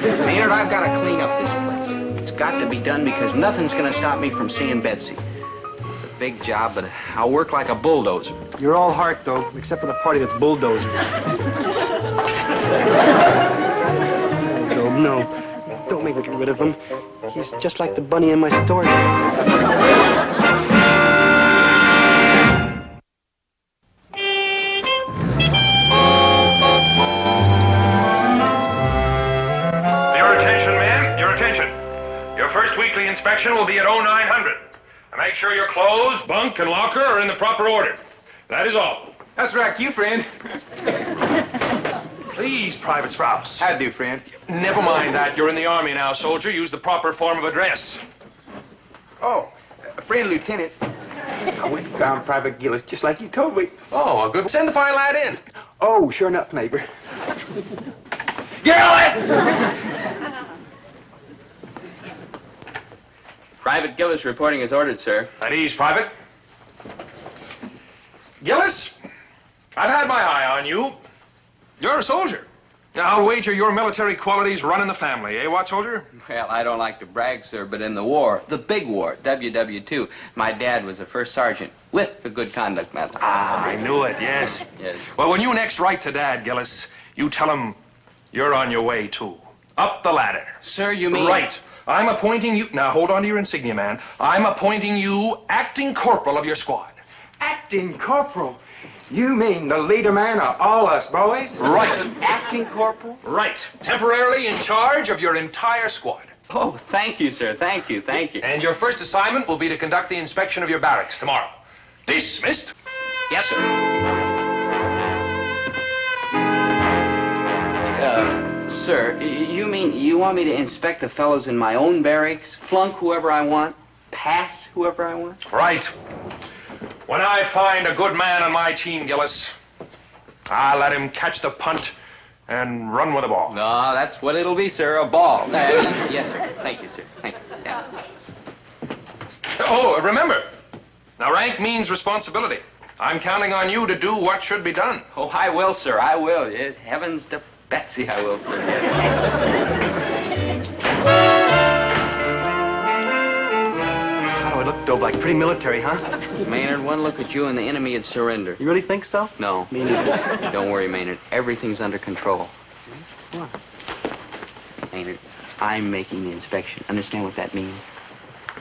[SPEAKER 2] Maynard, I've got to clean up this place. It's got to be done because nothing's going to stop me from seeing Betsy. It's a big job, but I'll work like a bulldozer.
[SPEAKER 3] You're all heart, Dope, except for the party that's bulldozers. Dope, no. Don't make me get rid of him. He's just like the bunny in my story.
[SPEAKER 16] inspection will be at 0900. And make sure your clothes, bunk, and locker are in the proper order. That is all.
[SPEAKER 14] That's right, you, friend.
[SPEAKER 16] Please, Private Sprouse.
[SPEAKER 14] How do, friend?
[SPEAKER 16] Never mind that. You're in the Army now, soldier. Use the proper form of address.
[SPEAKER 14] Oh, friend lieutenant. I went and found Private Gillis just like you told me.
[SPEAKER 16] Oh, a good. Send the fine lad in.
[SPEAKER 14] Oh, sure enough, neighbor.
[SPEAKER 2] Gillis! Private Gillis reporting as ordered, sir.
[SPEAKER 16] At ease, Private. Gillis, I've had my eye on you. You're a soldier. Now, I'll wager your military qualities run in the family, eh, what, soldier?
[SPEAKER 2] Well, I don't like to brag, sir, but in the war, the big war, WW2, my dad was a first sergeant with the good conduct medal.
[SPEAKER 16] Ah, I knew it, yes.
[SPEAKER 2] Yes.
[SPEAKER 16] Well, when you next write to Dad, Gillis, you tell him you're on your way, too. Up the ladder.
[SPEAKER 2] Sir, you mean...
[SPEAKER 16] Right. I'm appointing you... Now, hold on to your insignia, man. I'm appointing you acting corporal of your squad.
[SPEAKER 14] Acting corporal? You mean the leader man of all us boys?
[SPEAKER 16] Right.
[SPEAKER 2] Acting corporal?
[SPEAKER 16] Right. Temporarily in charge of your entire squad.
[SPEAKER 2] Oh, thank you, sir. Thank you, thank you.
[SPEAKER 16] And your first assignment will be to conduct the inspection of your barracks tomorrow. Dismissed?
[SPEAKER 2] Yes, sir. Sir, you mean you want me to inspect the fellows in my own barracks, flunk whoever I want, pass whoever I want?
[SPEAKER 16] Right. When I find a good man on my team, Gillis, I'll let him catch the punt and run with the ball.
[SPEAKER 2] No, that's what it'll be, sir, a ball. Yes, sir. Thank you, sir. Thank you. Yeah.
[SPEAKER 16] Oh, remember, now rank means responsibility. I'm counting on you to do what should be done.
[SPEAKER 2] Oh, I will, sir. I will. Yes, heavens to Betsy, I will, sir.
[SPEAKER 3] How do I look, Dobe? Like pretty military, huh?
[SPEAKER 2] Maynard, one look at you and the enemy would surrender.
[SPEAKER 3] You really think so?
[SPEAKER 2] No.
[SPEAKER 3] Me neither.
[SPEAKER 2] Don't worry, Maynard. Everything's under control.
[SPEAKER 3] What?
[SPEAKER 2] Maynard, I'm making the inspection. Understand what that means?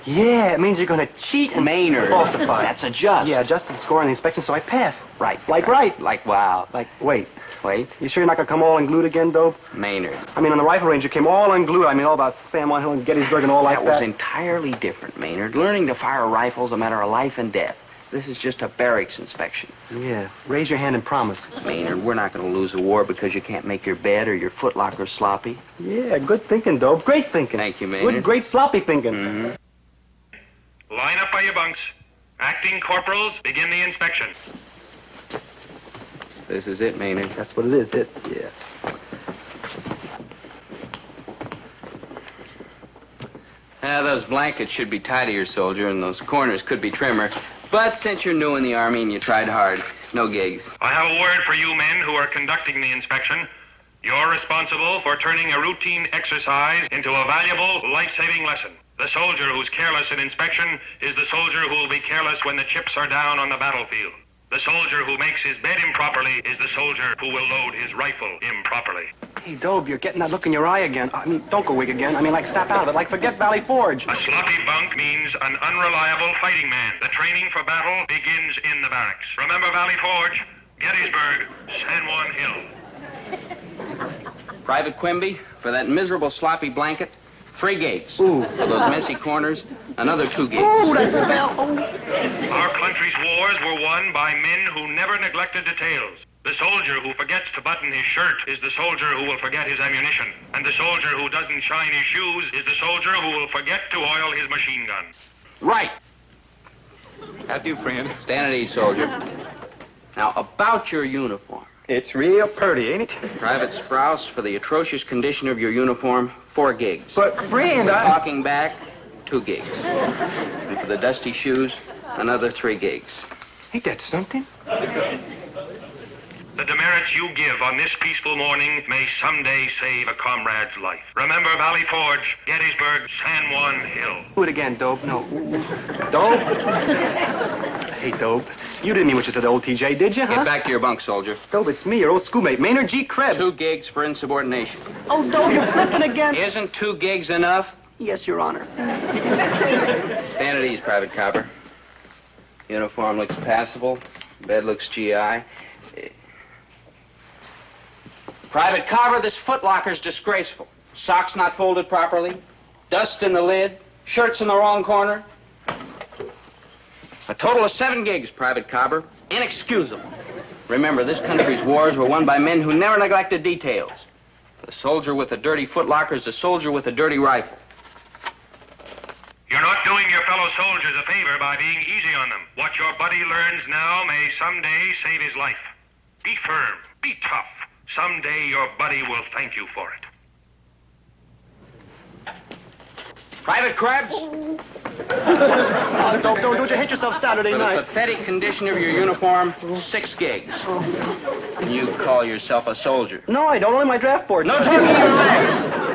[SPEAKER 3] Yeah, it means you're going to cheat and
[SPEAKER 2] Maynard.
[SPEAKER 3] falsify.
[SPEAKER 2] That's a just.
[SPEAKER 3] Yeah, adjust to the score on the inspection so I pass.
[SPEAKER 2] Right.
[SPEAKER 3] Like right.
[SPEAKER 2] Like wow.
[SPEAKER 3] Like, wait.
[SPEAKER 2] Wait.
[SPEAKER 3] You sure you're not going to come all unglued again, Dobe?
[SPEAKER 2] Maynard.
[SPEAKER 3] I mean, on the rifle range, you came all unglued. I mean, all about San Juan Hill and Gettysburg and all like that.
[SPEAKER 2] That was entirely different, Maynard. Learning to fire a rifle is a matter of life and death. This is just a barracks inspection.
[SPEAKER 3] Yeah. Raise your hand and promise.
[SPEAKER 2] Maynard, we're not going to lose a war because you can't make your bed or your footlocker sloppy.
[SPEAKER 3] Yeah, good thinking, Dobe. Great thinking.
[SPEAKER 2] Thank you, Maynard.
[SPEAKER 3] Good, great sloppy thinking.
[SPEAKER 2] Mm-hmm.
[SPEAKER 16] Line up by your bunks. Acting corporals, begin the inspection.
[SPEAKER 2] This is it, Maynard.
[SPEAKER 3] That's what it is, it. Yeah.
[SPEAKER 2] Those blankets should be tidier, soldier, and those corners could be trimmer. But since you're new in the Army and you tried hard, no gigs.
[SPEAKER 16] I have a word for you men who are conducting the inspection. You're responsible for turning a routine exercise into a valuable, life-saving lesson. The soldier who's careless in inspection is the soldier who will be careless when the chips are down on the battlefield. The soldier who makes his bed improperly is the soldier who will load his rifle improperly.
[SPEAKER 3] Hey, Dobe, you're getting that look in your eye again. I mean, don't go weak again. I mean, like, snap out of it. Like, forget Valley Forge.
[SPEAKER 16] A sloppy bunk means an unreliable fighting man. The training for battle begins in the barracks. Remember Valley Forge, Gettysburg, San Juan Hill.
[SPEAKER 2] Private Quimby, for that miserable sloppy blanket, 3 gigs.
[SPEAKER 3] Ooh.
[SPEAKER 2] For those messy corners, another 2 gigs.
[SPEAKER 3] Ooh, that smell. Oh.
[SPEAKER 16] Our country's wars were won by men who never neglected details. The soldier who forgets to button his shirt is the soldier who will forget his ammunition. And the soldier who doesn't shine his shoes is the soldier who will forget to oil his machine gun.
[SPEAKER 2] Right.
[SPEAKER 14] How do, friend?
[SPEAKER 2] Stand at ease, soldier. Now, about your uniform.
[SPEAKER 3] It's real pretty, ain't it?
[SPEAKER 2] Private Sprouse, for the atrocious condition of your uniform, 4 gigs.
[SPEAKER 14] But, friend,
[SPEAKER 2] For talking back, 2 gigs. And for the dusty shoes, another 3 gigs.
[SPEAKER 14] Ain't that something?
[SPEAKER 16] The demerits you give on this peaceful morning may someday save a comrade's life. Remember Valley Forge, Gettysburg, San Juan Hill.
[SPEAKER 3] Do it again, Dobe. No. Dobe? Hey, Dobe. You didn't mean what you said to old TJ, did you, huh?
[SPEAKER 2] Get back to your bunk, soldier.
[SPEAKER 3] Dobe, it's me, your old schoolmate, Maynard G. Krebs.
[SPEAKER 2] 2 gigs for insubordination.
[SPEAKER 3] Oh, Dobe, you're flipping again.
[SPEAKER 2] Isn't 2 gigs enough?
[SPEAKER 3] Yes, Your Honor.
[SPEAKER 2] Stand at ease, Private Copper. Uniform looks passable. Bed looks GI. Private Copper, this footlocker's disgraceful. Socks not folded properly. Dust in the lid. Shirts in the wrong corner. A total of 7 gigs, Private Cobber. Inexcusable. Remember, this country's wars were won by men who never neglected details. The soldier with the dirty footlocker is a soldier with a dirty rifle.
[SPEAKER 17] You're not doing your fellow soldiers a favor by being easy on them. What your buddy learns now may someday save his life. Be firm. Be tough. Someday your buddy will thank you for it.
[SPEAKER 2] Private Krebs?
[SPEAKER 3] Don't you hate yourself Saturday
[SPEAKER 2] For the
[SPEAKER 3] night?
[SPEAKER 2] pathetic condition of your uniform, 6 gigs. And you call yourself a soldier.
[SPEAKER 3] No, I don't. Only my draft board.
[SPEAKER 2] No talking your legs.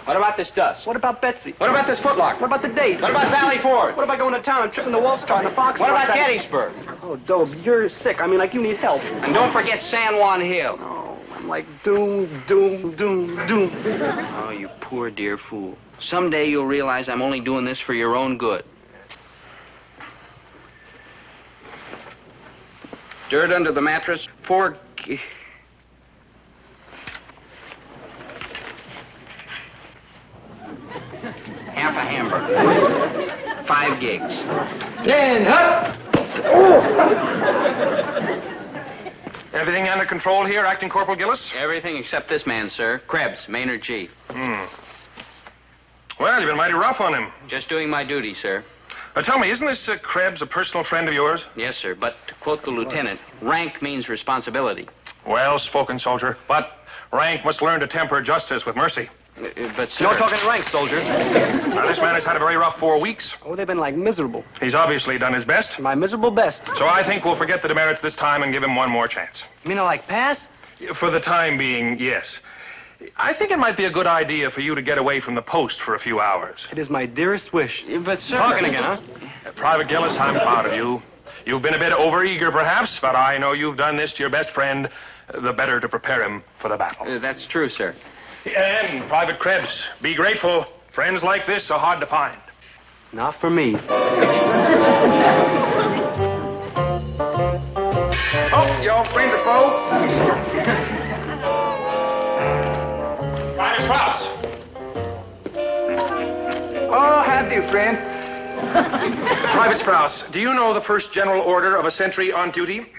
[SPEAKER 2] What about this dust?
[SPEAKER 3] What about Betsy?
[SPEAKER 2] What about this footlocker?
[SPEAKER 3] What about the date?
[SPEAKER 2] What about Valley Forge?
[SPEAKER 3] What about going to town and tripping the Wall Star and the Fox?
[SPEAKER 2] What about Gettysburg?
[SPEAKER 3] Oh, Dobe, you're sick. I mean, like you need help.
[SPEAKER 2] And don't forget San Juan Hill.
[SPEAKER 3] Oh, I'm like doom, doom, doom, doom.
[SPEAKER 2] Oh, you poor dear fool. Someday you'll realize I'm only doing this for your own good. Dirt under the mattress, 4 half a hamburger. 5 gigs.
[SPEAKER 1] Stand up!
[SPEAKER 16] Everything under control here, Acting Corporal Gillis?
[SPEAKER 2] Everything except this man, sir. Krebs, Maynard G.
[SPEAKER 16] Well, you've been mighty rough on him.
[SPEAKER 2] Just doing my duty, sir.
[SPEAKER 16] Tell me, isn't this Krebs a personal friend of yours?
[SPEAKER 2] Yes, sir, but to quote the lieutenant, rank means responsibility.
[SPEAKER 16] Well spoken, soldier. But rank must learn to temper justice with mercy.
[SPEAKER 2] But, sir...
[SPEAKER 3] You're talking rank, soldier.
[SPEAKER 16] Now, this man has had a very rough 4 weeks.
[SPEAKER 3] Oh, they've been like miserable.
[SPEAKER 16] He's obviously done his best.
[SPEAKER 3] My miserable best.
[SPEAKER 16] So I think we'll forget the demerits this time and give him one more chance.
[SPEAKER 3] You mean like pass?
[SPEAKER 16] For the time being, yes. I think it might be a good idea for you to get away from the post for a few hours.
[SPEAKER 3] It is my dearest wish.
[SPEAKER 2] But, sir...
[SPEAKER 3] Talking again, huh?
[SPEAKER 16] Private Gillis, I'm proud of you. You've been a bit overeager, perhaps, but I know you've done this to your best friend, the better to prepare him for the battle.
[SPEAKER 2] That's true, sir.
[SPEAKER 16] And, Private Krebs, be grateful. Friends like this are hard to find.
[SPEAKER 3] Not for me.
[SPEAKER 14] Oh, y'all friend or foe?
[SPEAKER 16] Private Strauss.
[SPEAKER 14] Oh, how do, friend?
[SPEAKER 16] Private Strauss, do you know the first general order of a sentry on duty?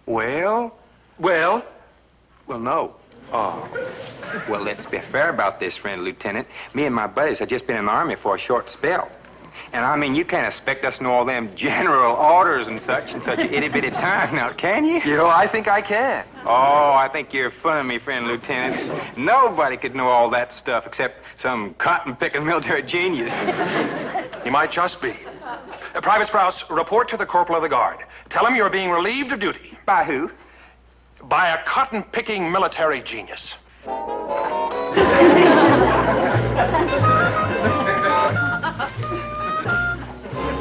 [SPEAKER 14] Well,
[SPEAKER 16] Well?
[SPEAKER 14] well, no. Oh. Well, let's be fair about this, friend Lieutenant. Me and my buddies have just been in the Army for a short spell. And I mean, you can't expect us to know all them general orders and such in such a itty-bitty time now, can you?
[SPEAKER 10] You know, I think I can.
[SPEAKER 14] Oh, I think you're funning me, friend Lieutenant. Nobody could know all that stuff except some cotton-picking military genius.
[SPEAKER 16] He might just be. Private Strauss, report to the Corporal of the Guard. Tell him you're being relieved of duty.
[SPEAKER 14] By who?
[SPEAKER 16] By a cotton-picking military genius.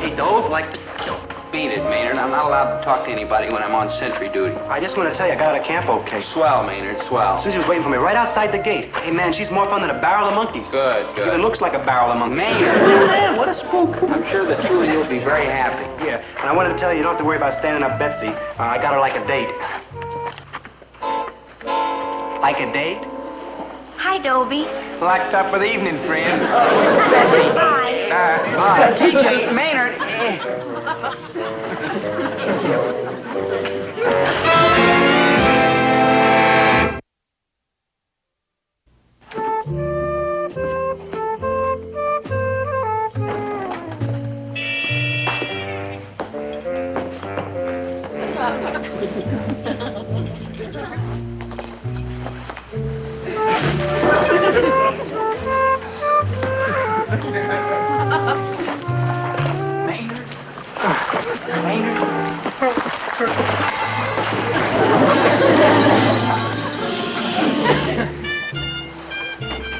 [SPEAKER 3] Hey, Dobe, like...
[SPEAKER 2] Beat it, Maynard. I'm not allowed to talk to anybody when I'm on sentry duty.
[SPEAKER 3] I just want to tell you, I got out of camp okay.
[SPEAKER 2] Swell, Maynard, swell.
[SPEAKER 3] Susie was waiting for me right outside the gate. Hey, man, she's more fun than a barrel of monkeys.
[SPEAKER 2] Good,
[SPEAKER 3] She even
[SPEAKER 2] good.
[SPEAKER 3] looks like a barrel of monkeys.
[SPEAKER 2] Maynard.
[SPEAKER 3] Man, what a spook.
[SPEAKER 2] I'm sure the two of you will be very happy.
[SPEAKER 3] Yeah, and I wanted to tell you, you don't have to worry about standing up Betsy. I got her like a date.
[SPEAKER 2] Like a date?
[SPEAKER 15] Hi, Dobie.
[SPEAKER 14] Like top of the evening, friend.
[SPEAKER 2] Betsy.
[SPEAKER 15] Bye.
[SPEAKER 2] Bye. TJ, Maynard.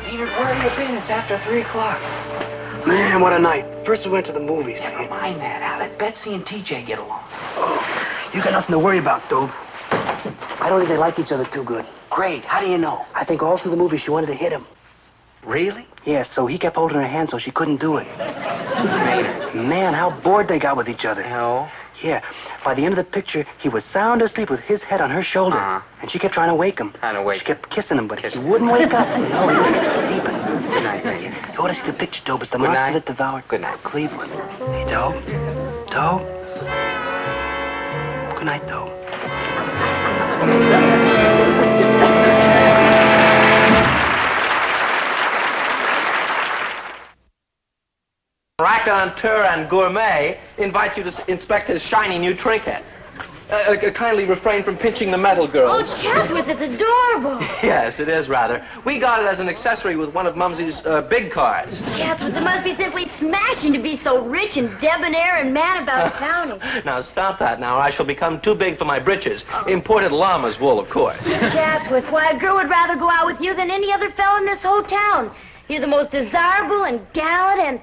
[SPEAKER 3] Maynard, where have you been? It's after 3 o'clock. Man, what a night. First we went to the movies.
[SPEAKER 2] Never mind that. How did Betsy and TJ get along?
[SPEAKER 3] Oh, you got nothing to worry about, Dobe. I don't think they like each other too good.
[SPEAKER 2] Great. How do you know?
[SPEAKER 3] I think all through the movie she wanted to hit him.
[SPEAKER 2] Really?
[SPEAKER 3] Yeah, so he kept holding her hand so she couldn't do it. Man, how bored they got with each other.
[SPEAKER 2] Oh?
[SPEAKER 3] Yeah. By the end of the picture, he was sound asleep with his head on her shoulder. And she kept trying to wake him. She kept kissing him, but he wouldn't wake up. No, he just kept sleeping.
[SPEAKER 2] Good night, Maggie.
[SPEAKER 3] You ought to see the picture, Dobe. It's the
[SPEAKER 2] Good
[SPEAKER 3] monster
[SPEAKER 2] night.
[SPEAKER 3] that devoured
[SPEAKER 2] Good night.
[SPEAKER 3] Cleveland. Hey, Dobe. Dobe. Good night, Dobe.
[SPEAKER 10] Raconteur and gourmet invites you to inspect his shiny new trinket. Kindly refrain from pinching the metal, girls.
[SPEAKER 15] Oh, Chatsworth, it's adorable.
[SPEAKER 10] Yes, it is, rather. We got it as an accessory with one of Mumsy's big cars.
[SPEAKER 15] Chatsworth, it must be simply smashing to be so rich and debonair and man about town.
[SPEAKER 10] Now, stop that now, or I shall become too big for my britches. Imported llama's wool, of course.
[SPEAKER 15] Chatsworth, why, a girl would rather go out with you than any other fellow in this whole town. You're the most desirable and gallant and...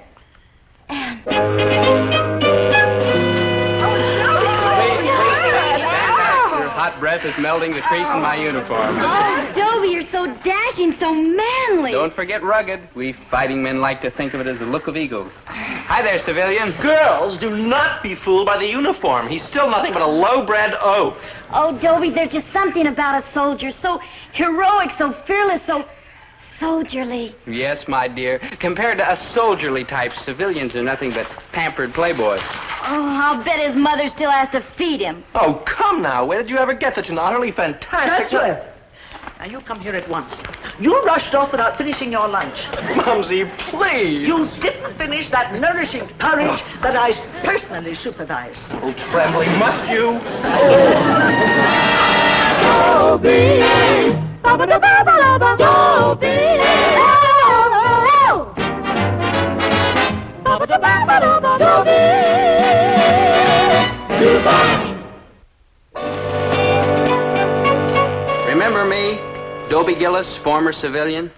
[SPEAKER 2] Hot breath is melting the crease in my uniform.
[SPEAKER 15] Oh, Dobie, you're so dashing, so manly.
[SPEAKER 2] Don't forget rugged. We fighting men like to think of it as the look of eagles. Hi there, civilian.
[SPEAKER 10] Girls, do not be fooled by the uniform. He's still nothing but a low-bred oaf.
[SPEAKER 15] Oh, Dobie, there's just something about a soldier. So heroic, so fearless, so soldierly.
[SPEAKER 2] Yes, my dear. Compared to us soldierly types, civilians are nothing but pampered playboys.
[SPEAKER 15] Oh, I'll bet his mother still has to feed him.
[SPEAKER 10] Oh, come now. Where did you ever get such an utterly fantastic...
[SPEAKER 18] Chatsworth. Now, you come here at once. You rushed off without finishing your lunch.
[SPEAKER 10] Mumsy, please.
[SPEAKER 18] You didn't finish that nourishing porridge that I personally supervised.
[SPEAKER 10] Oh, Trembly, must you?
[SPEAKER 8] Dobie! Dobie!
[SPEAKER 2] Remember me, Dobie Gillis, former civilian?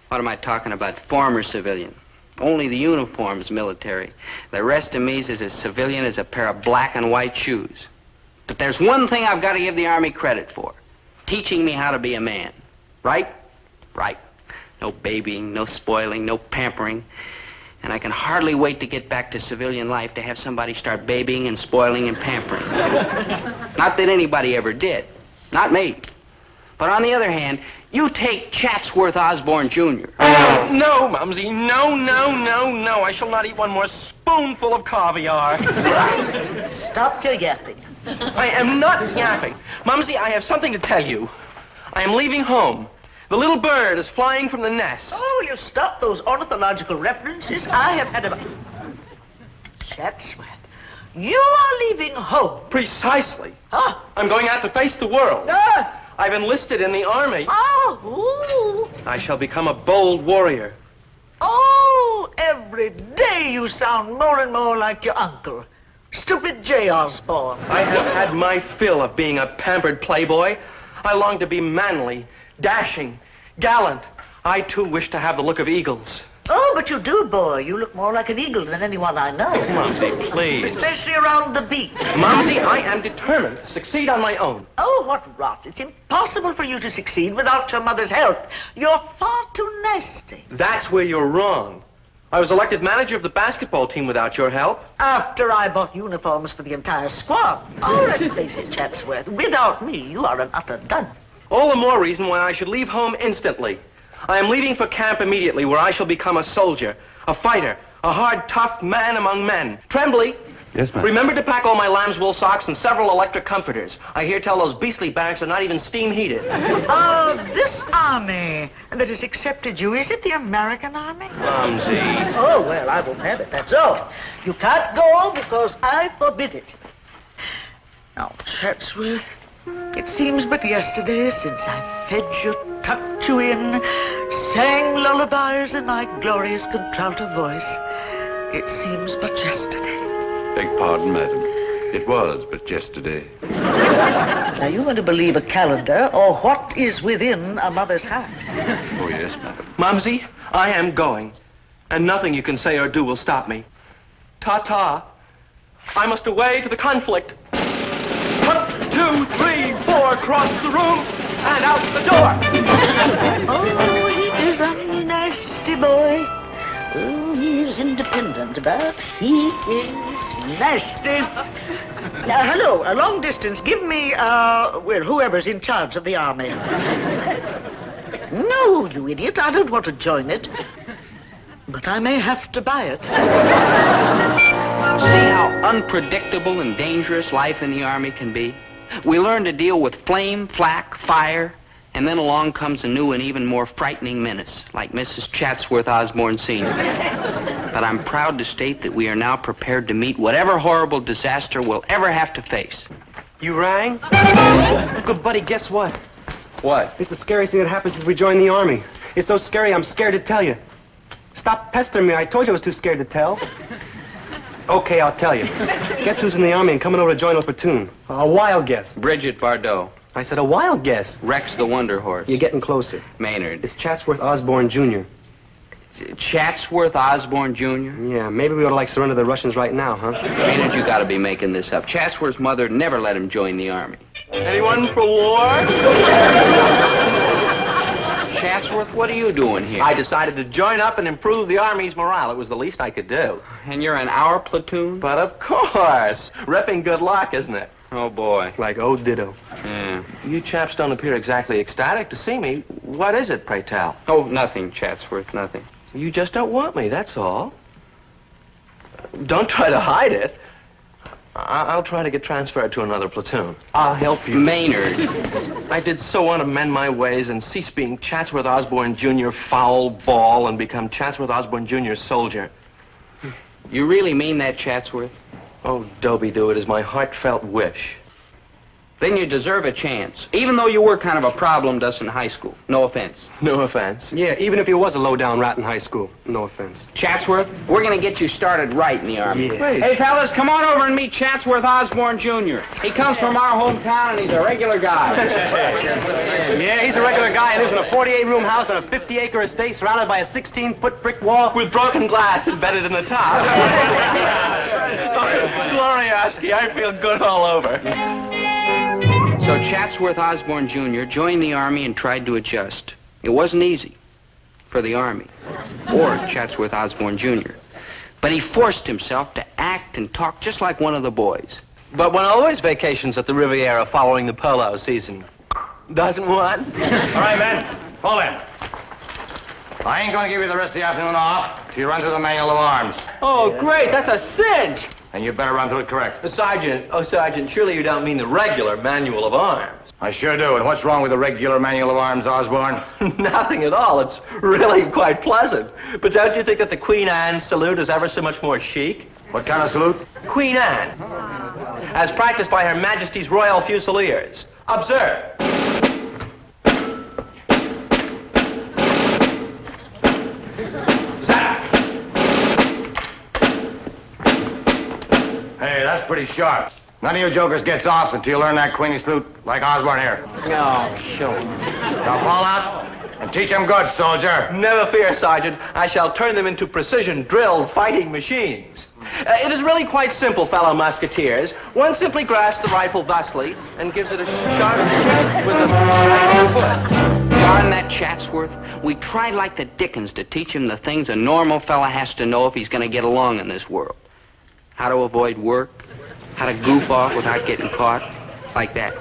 [SPEAKER 2] What am I talking about? Former civilian. Only the uniform's military. The rest of me's is as civilian as a pair of black and white shoes. But there's one thing I've got to give the Army credit for. Teaching me how to be a man. Right? Right. No babying, no spoiling, no pampering. And I can hardly wait to get back to civilian life to have somebody start babying and spoiling and pampering. Not that anybody ever did. Not me. But on the other hand, you take Chatsworth Osborne Jr.
[SPEAKER 10] No, Mumsy, no. I shall not eat one more spoonful of caviar.
[SPEAKER 18] Stop your yapping.
[SPEAKER 10] I am not yapping. Mumsy, I have something to tell you. I am leaving home. The little bird is flying from the nest.
[SPEAKER 18] Oh, will you stop those ornithological references? I have had a... Chatsworth, you are leaving home.
[SPEAKER 10] Precisely.
[SPEAKER 18] Huh?
[SPEAKER 10] I'm going out to face the world.
[SPEAKER 18] Ah!
[SPEAKER 10] I've enlisted in the Army.
[SPEAKER 18] Oh, ooh.
[SPEAKER 10] I shall become a bold warrior.
[SPEAKER 18] Oh, every day you sound more and more like your uncle. Stupid J. Osborne.
[SPEAKER 10] I have had my fill of being a pampered playboy. I long to be manly, dashing, gallant. I, too, wish to have the look of eagles.
[SPEAKER 18] Oh, but you do, boy. You look more like an eagle than anyone I know.
[SPEAKER 10] Mumsy, please.
[SPEAKER 18] Especially around the beak.
[SPEAKER 10] Mumsy, I am determined to succeed on my own.
[SPEAKER 18] Oh, what rot. It's impossible for you to succeed without your mother's help. You're far too nasty.
[SPEAKER 10] That's where you're wrong. I was elected manager of the basketball team without your help.
[SPEAKER 18] After I bought uniforms for the entire squad. Oh, let's face it, Chatsworth. Without me, you are an utter dud.
[SPEAKER 10] All the more reason why I should leave home instantly. I am leaving for camp immediately, where I shall become a soldier, a fighter, a hard, tough man among men. Trembly.
[SPEAKER 19] Yes, ma'am.
[SPEAKER 10] Remember to pack all my lamb's wool socks and several electric comforters. I hear tell those beastly barracks are not even steam heated.
[SPEAKER 18] This army that has accepted you, is it the American Army?
[SPEAKER 10] Mumsy.
[SPEAKER 18] Oh, well, I won't have it, that's all. You can't go because I forbid it. Now, Chatsworth, it seems but yesterday since I fed you, tucked you in, sang lullabies in my glorious contralto voice. It seems but yesterday.
[SPEAKER 19] Beg pardon, madam. It was but yesterday.
[SPEAKER 18] Now, you want to believe a calendar or what is within a mother's heart?
[SPEAKER 19] Oh, yes, madam.
[SPEAKER 10] Mumsy, I am going, and nothing you can say or do will stop me. Ta-ta. I must away to the conflict. 1, 2, 3, 4, across the room and out the door.
[SPEAKER 18] Oh, he is a nasty boy. Oh, he's is independent, but he is nasty. Hello, a long distance. Give me, well, whoever's in charge of the army. No, you idiot, I don't want to join it. But I may have to buy it.
[SPEAKER 2] See how unpredictable and dangerous life in the Army can be? We learn to deal with flame, flak, fire, and then along comes a new and even more frightening menace, like Mrs. Chatsworth Osborne Sr. But I'm proud to state that we are now prepared to meet whatever horrible disaster we'll ever have to face.
[SPEAKER 3] You rang? Good buddy, guess what?
[SPEAKER 2] What?
[SPEAKER 3] It's the scariest thing that happened since we joined the Army. It's so scary, I'm scared to tell you. Stop pestering me. I told you I was too scared to tell. Okay, I'll tell you. Guess who's in the Army and coming over to join our platoon? A wild guess.
[SPEAKER 2] Bridget Bardot.
[SPEAKER 3] I said a wild guess.
[SPEAKER 2] Rex the Wonder Horse.
[SPEAKER 3] You're getting closer.
[SPEAKER 2] Maynard.
[SPEAKER 3] It's Chatsworth Osborne Jr.
[SPEAKER 2] Chatsworth Osborne Jr.?
[SPEAKER 3] Yeah, maybe we ought to, like, surrender the Russians right now, huh?
[SPEAKER 2] Maynard, you gotta be making this up. Chatsworth's mother never let him join the Army.
[SPEAKER 3] Anyone for war?
[SPEAKER 2] Chatsworth, what are you doing here?
[SPEAKER 10] I decided to join up and improve the Army's morale. It was the least I could do.
[SPEAKER 2] And you're in our platoon?
[SPEAKER 10] But of course. Repping good luck, isn't it?
[SPEAKER 2] Oh, boy.
[SPEAKER 3] Like oh ditto.
[SPEAKER 2] Yeah.
[SPEAKER 10] You chaps don't appear exactly ecstatic to see me. What is it, pray tell?
[SPEAKER 2] Oh, nothing, Chatsworth, nothing.
[SPEAKER 10] You just don't want me, that's all. Don't try to hide it. I'll try to get transferred to another platoon. I'll help you.
[SPEAKER 2] Maynard.
[SPEAKER 10] I did so want to mend my ways and cease being Chatsworth Osborne Jr. foul ball and become Chatsworth Osborne Jr. soldier.
[SPEAKER 2] You really mean that, Chatsworth?
[SPEAKER 10] Oh, Dobie, do it is my heartfelt wish.
[SPEAKER 2] Then you deserve a chance, even though you were kind of a problem to us in high school. No offense.
[SPEAKER 10] No offense.
[SPEAKER 3] Yeah, even if you was a low-down rat in high school. No offense.
[SPEAKER 2] Chatsworth, we're gonna get you started right in the Army.
[SPEAKER 3] Yeah.
[SPEAKER 10] Wait.
[SPEAKER 2] Hey, fellas, come on over and meet Chatsworth Osborne Jr. He comes from our hometown, and he's a regular guy.
[SPEAKER 3] Yeah, he's a regular guy. He lives in a 48-room house on a 50-acre estate surrounded by a 16-foot brick wall
[SPEAKER 10] With broken glass embedded in the top. Glorioski, I feel good all over.
[SPEAKER 2] So Chatsworth Osborne Jr. joined the Army and tried to adjust. It wasn't easy for the Army or Chatsworth Osborne Jr. But he forced himself to act and talk just like one of the boys.
[SPEAKER 10] But one always vacations at the Riviera following the polo season. Doesn't one?
[SPEAKER 11] All right, men, fall in. I ain't gonna give you the rest of the afternoon off till you run through the manual of arms.
[SPEAKER 10] Oh, great, that's a cinch.
[SPEAKER 11] And you better run through it correct.
[SPEAKER 10] Sergeant, surely you don't mean the regular manual of arms.
[SPEAKER 11] I sure do. And what's wrong with the regular manual of arms, Osborne?
[SPEAKER 10] Nothing at all. It's really quite pleasant. But don't you think that the Queen Anne salute is ever so much more chic?
[SPEAKER 11] What kind of salute?
[SPEAKER 10] Queen Anne, as practiced by Her Majesty's Royal Fusiliers. Observe.
[SPEAKER 11] Hey, that's pretty sharp. None of you jokers gets off until you learn that Queenie salute like Osborne here.
[SPEAKER 10] No, sure.
[SPEAKER 11] Now fall out and teach them good, soldier.
[SPEAKER 10] Never fear, Sergeant. I shall turn them into precision-drilled fighting machines. It is really quite simple, fellow musketeers. One simply grasps the rifle thusly and gives it a sharp check with the right foot.
[SPEAKER 2] Darn that Chatsworth. We tried like the dickens to teach him the things a normal fella has to know if he's going to get along in this world. How to avoid work, how to goof off without getting caught, like that.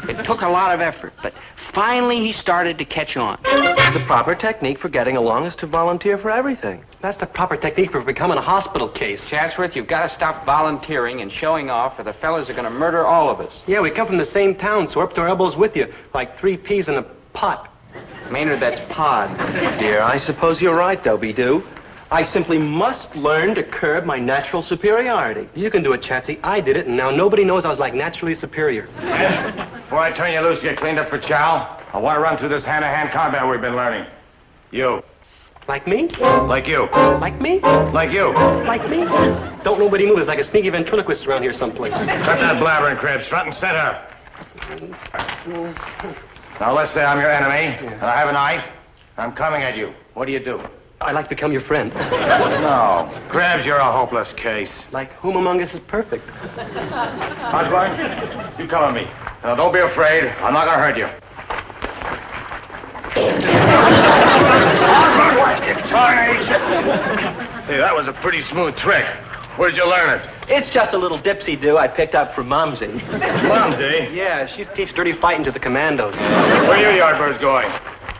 [SPEAKER 2] It took a lot of effort, but finally he started to catch on.
[SPEAKER 10] The proper technique for getting along is to volunteer for everything.
[SPEAKER 3] That's the proper technique for becoming a hospital case.
[SPEAKER 2] Chatsworth, you've got to stop volunteering and showing off, or the fellas are going to murder all of us.
[SPEAKER 3] Yeah, we come from the same town, so we're up to our elbows with you, like 3 peas in a pot.
[SPEAKER 2] Maynard, that's pod.
[SPEAKER 10] Dear, I suppose you're right, Dobie do. I simply must learn to curb my natural superiority.
[SPEAKER 3] You can do it, Chatsy. I did it, and now nobody knows I was like naturally superior.
[SPEAKER 11] Before I turn you loose to get cleaned up for chow, I want to run through this hand-to-hand combat we've been learning. You.
[SPEAKER 3] Like me?
[SPEAKER 11] Like you.
[SPEAKER 3] Like me?
[SPEAKER 11] Like you.
[SPEAKER 3] Like me? Don't nobody move. There's like a sneaky ventriloquist around here someplace.
[SPEAKER 11] Cut that blabbering, Cribs. Front and center. Now, let's say I'm your enemy, and I have a knife. I'm coming at you. What do?
[SPEAKER 3] I'd like to become your friend.
[SPEAKER 11] No. Crabs, you're a hopeless case.
[SPEAKER 3] Like, whom among us is perfect?
[SPEAKER 11] Osborne, you come with me. Now, don't be afraid. I'm not going to hurt you. Hey, that was a pretty smooth trick. Where'd you learn it?
[SPEAKER 10] It's just a little dipsy-do I picked up from Mumsy.
[SPEAKER 11] Mumsy?
[SPEAKER 3] Yeah, she teaches dirty fighting to the commandos.
[SPEAKER 11] Where are you Yardbirds going?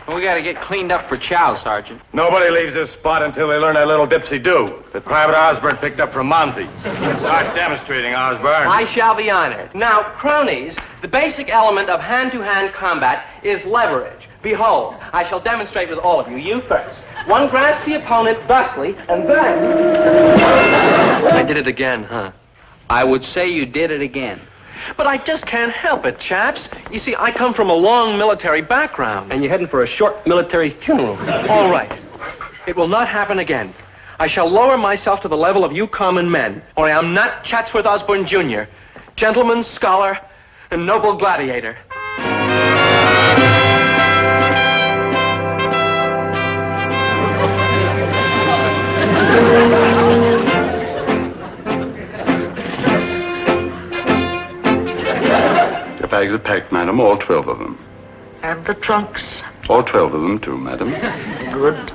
[SPEAKER 2] We gotta get cleaned up for chow, Sergeant.
[SPEAKER 11] Nobody leaves this spot until they learn that little dipsy-do that Private Osborne picked up from Mumsy. Start demonstrating, Osborne.
[SPEAKER 10] I shall be honored. Now, cronies, the basic element of hand-to-hand combat is leverage. Behold, I shall demonstrate with all of you. You first. One grasps the opponent thusly, and then...
[SPEAKER 3] I did it again, huh?
[SPEAKER 2] I would say you did it again.
[SPEAKER 3] But I just can't help it, chaps. You see, I come from a long military background. And you're heading for a short military funeral. All right. It will not happen again. I shall lower myself to the level of you common men, or I am not Chatsworth Osborne, Jr., gentleman, scholar, and noble gladiator.
[SPEAKER 19] The bags are packed, madam, all 12 of them.
[SPEAKER 18] And the trunks.
[SPEAKER 19] All 12 of them, too, madam.
[SPEAKER 18] Good.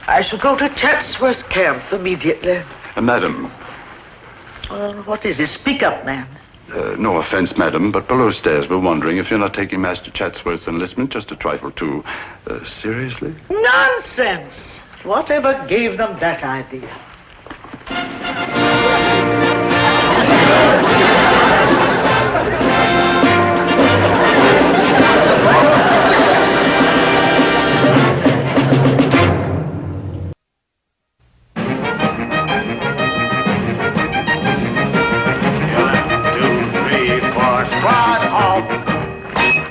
[SPEAKER 18] I shall go to Chatsworth camp immediately.
[SPEAKER 19] Madam,
[SPEAKER 18] Well, what is it? Speak up, man.
[SPEAKER 19] no offense, madam, but below stairs we're wondering if you're not taking Master Chatsworth's enlistment just a trifle too seriously.
[SPEAKER 18] Nonsense! Whatever gave them that idea?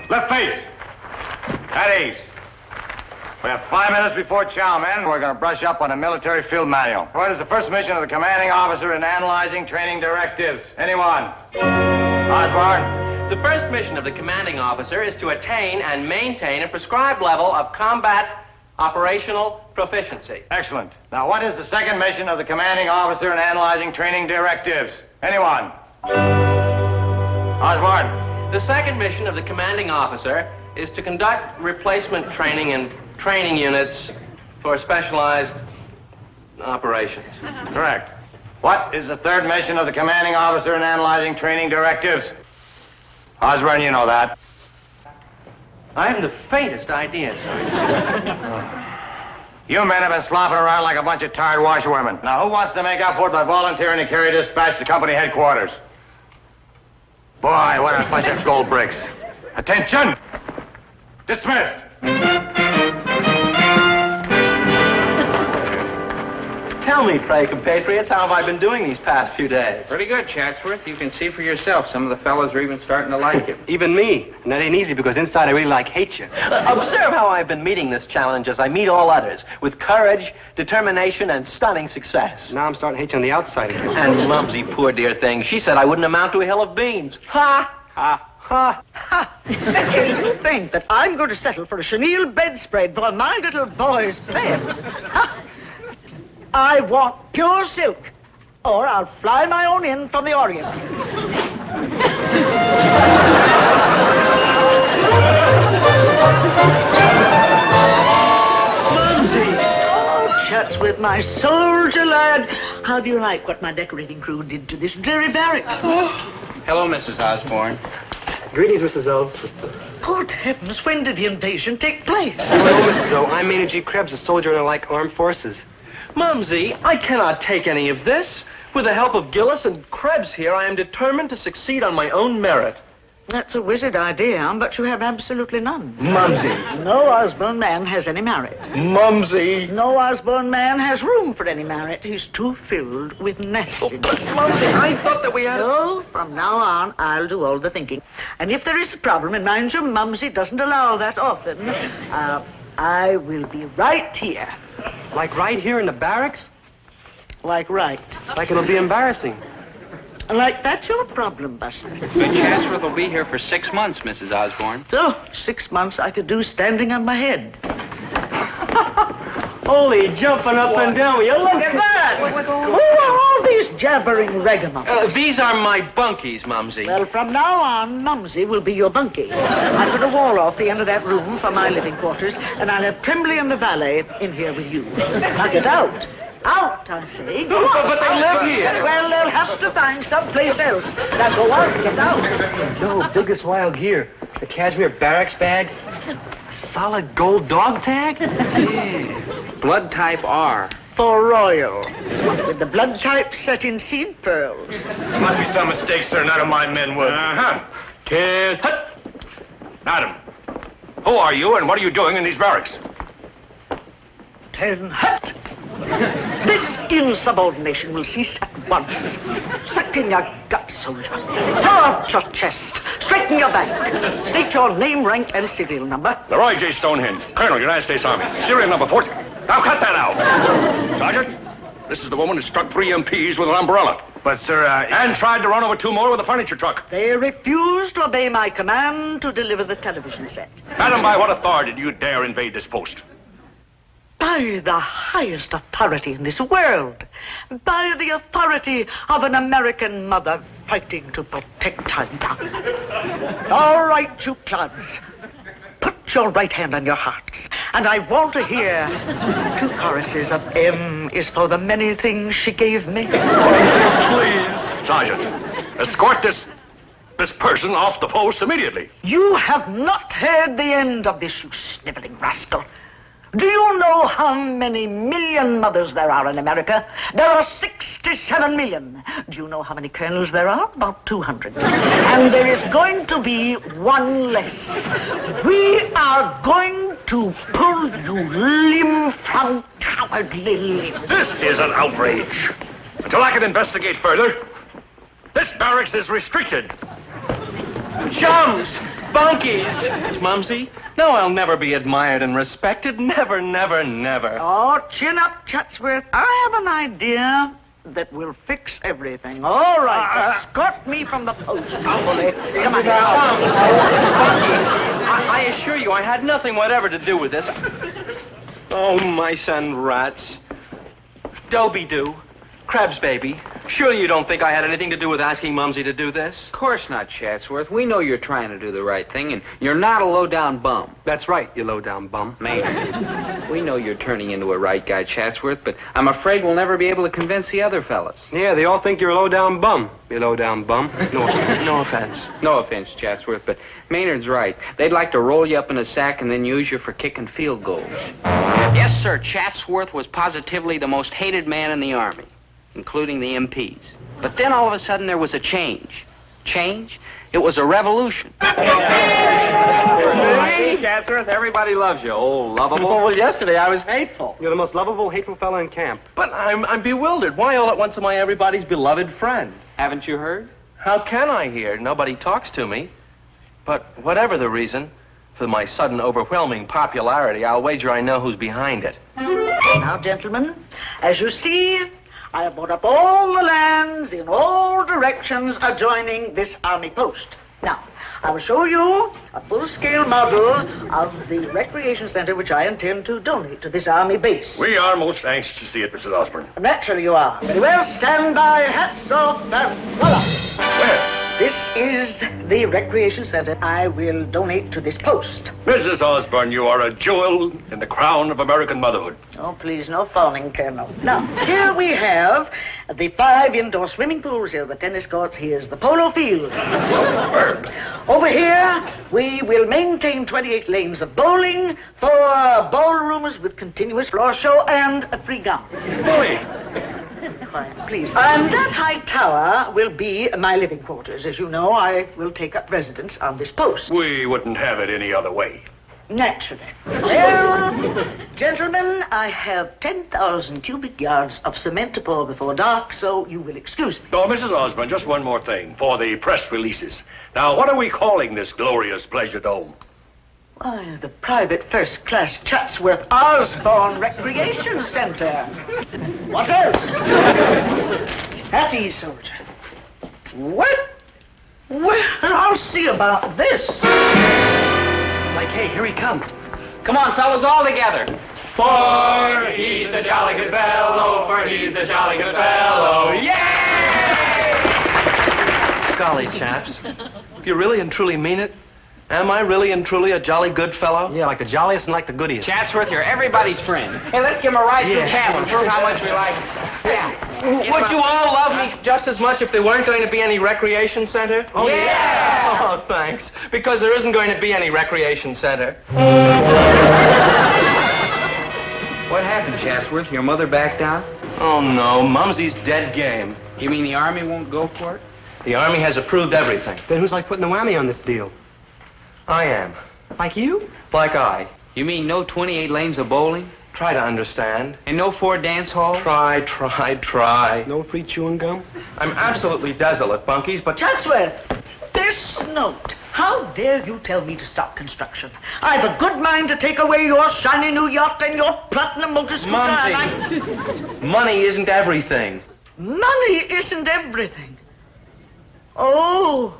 [SPEAKER 11] Left face. At ease. We have 5 minutes before chow, men. We're going to brush up on a military field manual. What is the first mission of the commanding officer in analyzing training directives? Anyone? Osborne?
[SPEAKER 10] The first mission of the commanding officer is to attain and maintain a prescribed level of combat operational proficiency.
[SPEAKER 11] Excellent. Now, what is the second mission of the commanding officer in analyzing training directives? Anyone? Osborne?
[SPEAKER 10] The second mission of the commanding officer is to conduct replacement training in training units for specialized operations.
[SPEAKER 11] Correct. What is the third mission of the commanding officer in analyzing training directives? Osborne, you know that.
[SPEAKER 10] I haven't the faintest idea, Sergeant.
[SPEAKER 11] You men have been slopping around like a bunch of tired washerwomen. Now, who wants to make up for it by volunteering to carry dispatch to company headquarters? Boy, what a bunch of gold bricks. Attention! Dismissed.
[SPEAKER 10] Tell me, pray, compatriots, how have I been doing these past few days?
[SPEAKER 2] Pretty good, Chatsworth. You can see for yourself. Some of the fellows are even starting to like you.
[SPEAKER 3] Even me. And that ain't easy because inside I really hate you.
[SPEAKER 10] Observe how I've been meeting this challenge as I meet all others, with courage, determination, and stunning success.
[SPEAKER 3] Now I'm starting to hate you on the outside again.
[SPEAKER 10] And Mumsy, poor dear thing, she said I wouldn't amount to a hill of beans. Ha! Ha! Ha!
[SPEAKER 18] Ha! You think that I'm going to settle for a chenille bedspread for my little boy's bed? Ha! I want pure silk, or I'll fly my own in from the Orient. Mumsy! Oh, Chatsworth, my soldier lad. How do you like what my decorating crew did to this dreary barracks?
[SPEAKER 2] Hello, Mrs. Osborne.
[SPEAKER 3] Greetings, Mrs. O.
[SPEAKER 18] Good heavens, when did the invasion take place?
[SPEAKER 3] Hello, Mrs. O. I'm Maynard G. Krebs, a soldier in the like armed forces.
[SPEAKER 10] Mumsy, I cannot take any of this. With the help of Gillis and Krebs here, I am determined to succeed on my own merit.
[SPEAKER 18] That's a wizard idea, but you have absolutely none.
[SPEAKER 10] Mumsy.
[SPEAKER 18] No Osborne man has any merit.
[SPEAKER 10] Mumsy.
[SPEAKER 18] No Osborne man has room for any merit. He's too filled with nastiness.
[SPEAKER 10] Mumsy, I thought that we had...
[SPEAKER 18] No, from now on, I'll do all the thinking. And if there is a problem, and mind you, Mumsy doesn't allow that often, I will be right here.
[SPEAKER 3] Like right here in the barracks?
[SPEAKER 18] Like right.
[SPEAKER 3] Like it'll be embarrassing.
[SPEAKER 18] Like that's your problem, Buster.
[SPEAKER 2] But Chatsworth will be here for 6 months, Mrs. Osborne.
[SPEAKER 18] So, 6 months I could do standing on my head.
[SPEAKER 3] Holy jumping up and down. Will you look at that?
[SPEAKER 18] Who are all these jabbering ragamuffins?
[SPEAKER 10] These are my bunkies, Mumsy.
[SPEAKER 18] Well, from now on, Mumsy will be your bunkie. I'll put a wall off the end of that room for my living quarters, and I'll have Tremblay and the valet in here with you. Now get out. Out, I say. Go on.
[SPEAKER 16] But they live here.
[SPEAKER 18] Well, they'll have to find someplace else. Now go on, get out.
[SPEAKER 3] No, biggest wild gear. The cashmere barracks bag. Solid gold dog tag.
[SPEAKER 2] Blood type R.
[SPEAKER 18] For royal. With the blood type set in seed pearls.
[SPEAKER 11] Must be some mistake, sir. None of my men would.
[SPEAKER 6] Uh-huh. Ten. Hut. Madam, who are you and what are you doing in these barracks?
[SPEAKER 18] 10 hut. This insubordination will cease at once. Suck in your gut, soldier. Throw out your chest. Straighten your back. State your name, rank, and serial number.
[SPEAKER 6] Leroy J. Stonehenge, Colonel, United States Army. Serial number 40. Now cut that out. Sergeant, this is the woman who struck 3 MPs with an umbrella.
[SPEAKER 11] But, sir,
[SPEAKER 6] And tried to run over 2 more with a furniture truck.
[SPEAKER 18] They refused to obey my command to deliver the television set.
[SPEAKER 6] Madam, by what authority do you dare invade this post?
[SPEAKER 18] By the highest authority in this world. By the authority of an American mother fighting to protect her young. All right, you clods. Put your right hand on your hearts. And I want to hear 2 choruses of M is for the many things she gave me.
[SPEAKER 6] Please. Sergeant, escort this person off the post immediately.
[SPEAKER 18] You have not heard the end of this, you sniveling rascal. Do you know how many million mothers there are in America? There are 67 million. Do you know how many colonels there are? About 200. And there is going to be 1 less. We are going to pull you limb from cowardly limb.
[SPEAKER 6] This is an outrage. Until I can investigate further, this barracks is restricted.
[SPEAKER 3] Chums! Bunkies! Mumsy, no, I'll never be admired and respected. Never, never, never.
[SPEAKER 18] Oh, chin up, Chatsworth. I have an idea that will fix everything. All right, escort me from the post, bully. Come on.
[SPEAKER 3] Chums! Bunkies! I assure you, I had nothing whatever to do with this. Oh, mice and rats. Dobie do. Krebs, baby. Surely you don't think I had anything to do with asking Mumsy to do this?
[SPEAKER 2] Of course not, Chatsworth. We know you're trying to do the right thing, and you're not a low-down bum.
[SPEAKER 3] That's right, you low-down bum.
[SPEAKER 2] Maynard, we know you're turning into a right guy, Chatsworth, but I'm afraid we'll never be able to convince the other fellas.
[SPEAKER 3] Yeah, they all think you're a low-down bum. You low-down bum. No offense. No offense.
[SPEAKER 2] No offense, Chatsworth, but Maynard's right. They'd like to roll you up in a sack and then use you for kicking field goals. Yes, sir, Chatsworth was positively the most hated man in the Army, including the MPs. But then all of a sudden there was a change. Change? It was a revolution.
[SPEAKER 3] Hey, Chatsworth, everybody loves you. Oh, lovable.
[SPEAKER 13] Well, yesterday I was hateful.
[SPEAKER 3] You're the most lovable, hateful fellow in camp. But I'm bewildered. Why all at once am I everybody's beloved friend?
[SPEAKER 2] Haven't you heard?
[SPEAKER 3] How can I hear? Nobody talks to me. But whatever the reason for my sudden overwhelming popularity, I'll wager I know who's behind it.
[SPEAKER 18] Now, gentlemen, as you see, I have bought up all the lands in all directions adjoining this army post. Now, I will show you a full-scale model of the recreation center which I intend to donate to this army base.
[SPEAKER 6] We are most anxious to see it, Mrs. Osborne.
[SPEAKER 18] Naturally you are. Very well, stand by, hats off, and voila.
[SPEAKER 6] Where?
[SPEAKER 18] This is the recreation center I will donate to this post.
[SPEAKER 6] Mrs. Osborne, you are a jewel in the crown of American motherhood.
[SPEAKER 18] Oh, please, no fawning, Colonel. Now, here we have the 5 indoor swimming pools. Here are the tennis courts. Here's the polo field.
[SPEAKER 6] Superb.
[SPEAKER 18] Over here, we will maintain 28 lanes of bowling, 4 ballrooms with continuous floor show, and a free gum.
[SPEAKER 6] Boy.
[SPEAKER 18] Quiet, please. And that high tower will be my living quarters. As you know, I will take up residence on this post.
[SPEAKER 6] We wouldn't have it any other way.
[SPEAKER 18] Naturally. Well, gentlemen, I have 10,000 cubic yards of cement to pour before dark, so you will excuse me.
[SPEAKER 6] Oh, Mrs. Osborne, just one more thing for the press releases. Now, what are we calling this glorious pleasure dome?
[SPEAKER 18] Why, the private first-class Chatsworth Osborne Recreation Center. What else? At ease, soldier. What? Well, I'll see about this.
[SPEAKER 3] Like, hey, here he comes.
[SPEAKER 2] Come on, fellas, all together.
[SPEAKER 8] For he's a jolly good fellow, for he's a jolly good fellow. Yay!
[SPEAKER 3] Golly, chaps. If you really and truly mean it,
[SPEAKER 10] Am I really and truly a jolly good fellow?
[SPEAKER 3] Yeah, like the jolliest and like the goodiest.
[SPEAKER 2] Chatsworth, you're everybody's friend. Hey, let's give him a ride through town and prove how much we like him. Yeah.
[SPEAKER 10] Would you all love me just as much if there weren't going to be any recreation center?
[SPEAKER 2] Oh, yeah.
[SPEAKER 10] Oh, thanks. Because there isn't going to be any recreation center.
[SPEAKER 2] What happened, Chatsworth? Your mother backed out?
[SPEAKER 10] Oh, no. Mumsy's dead game.
[SPEAKER 2] You mean the Army won't go for it?
[SPEAKER 10] The Army has approved everything.
[SPEAKER 3] Then who's like putting the whammy on this deal?
[SPEAKER 10] I am.
[SPEAKER 3] Like you?
[SPEAKER 10] Like I.
[SPEAKER 2] You mean no 28 lanes of bowling?
[SPEAKER 10] Try to understand.
[SPEAKER 2] And no 4 dance halls?
[SPEAKER 10] Try.
[SPEAKER 3] No free chewing gum?
[SPEAKER 10] I'm absolutely desolate, Bunkies, but...
[SPEAKER 18] Chatsworth, this note. How dare you tell me to stop construction? I've a good mind to take away your shiny new yacht and your platinum motor scooter.
[SPEAKER 10] Mumsy, money isn't everything.
[SPEAKER 18] Money isn't everything. Oh,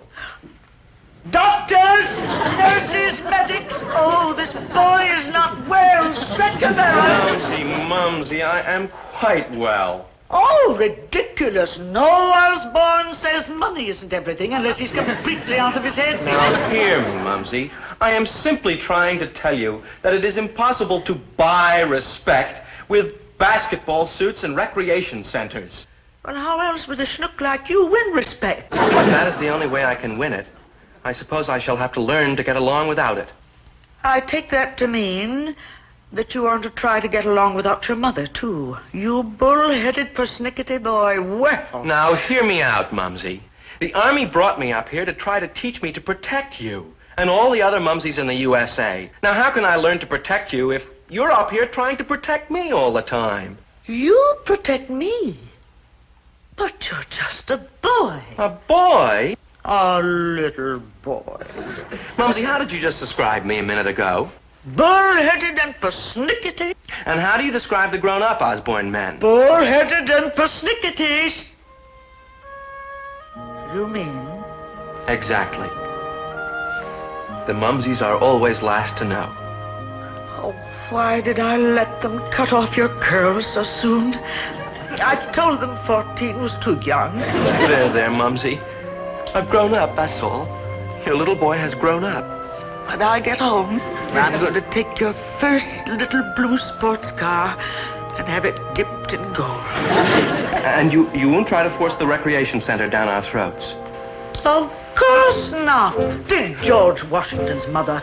[SPEAKER 18] doctors, nurses, medics. Oh, this boy is not well. Stretcher bearers.
[SPEAKER 10] Mumsy, I am quite well.
[SPEAKER 18] Oh, ridiculous. No Osborne says money isn't everything unless he's completely out of his head.
[SPEAKER 10] Now, hear me, Mumsy. I am simply trying to tell you that it is impossible to buy respect with basketball suits and recreation centers.
[SPEAKER 18] Well, how else would a schnook like you win respect?
[SPEAKER 10] But that is the only way I can win it. I suppose I shall have to learn to get along without it.
[SPEAKER 18] I take that to mean that you are to try to get along without your mother, too. You bull-headed, persnickety boy. Well...
[SPEAKER 10] Now, hear me out, Mumsy. The Army brought me up here to try to teach me to protect you and all the other Mumsies in the USA. Now, how can I learn to protect you if you're up here trying to protect me all the time?
[SPEAKER 18] You protect me? But you're just a boy.
[SPEAKER 10] A boy?
[SPEAKER 18] A little boy.
[SPEAKER 10] Mumsy, how did you just describe me a minute ago?
[SPEAKER 18] Bull-headed and persnickety.
[SPEAKER 10] And how do you describe the grown-up Osborne men?
[SPEAKER 18] Bull-headed and persnickety. You mean?
[SPEAKER 10] Exactly. The Mumsies are always last to know.
[SPEAKER 18] Oh, why did I let them cut off your curls so soon? I told them 14 was too young.
[SPEAKER 10] There, Mumsy. I've grown up, that's all. Your little boy has grown up.
[SPEAKER 18] When I get home, I'm going to take your first little blue sports car and have it dipped in gold.
[SPEAKER 10] And you won't try to force the recreation center down our throats?
[SPEAKER 18] Of course not. Did George Washington's mother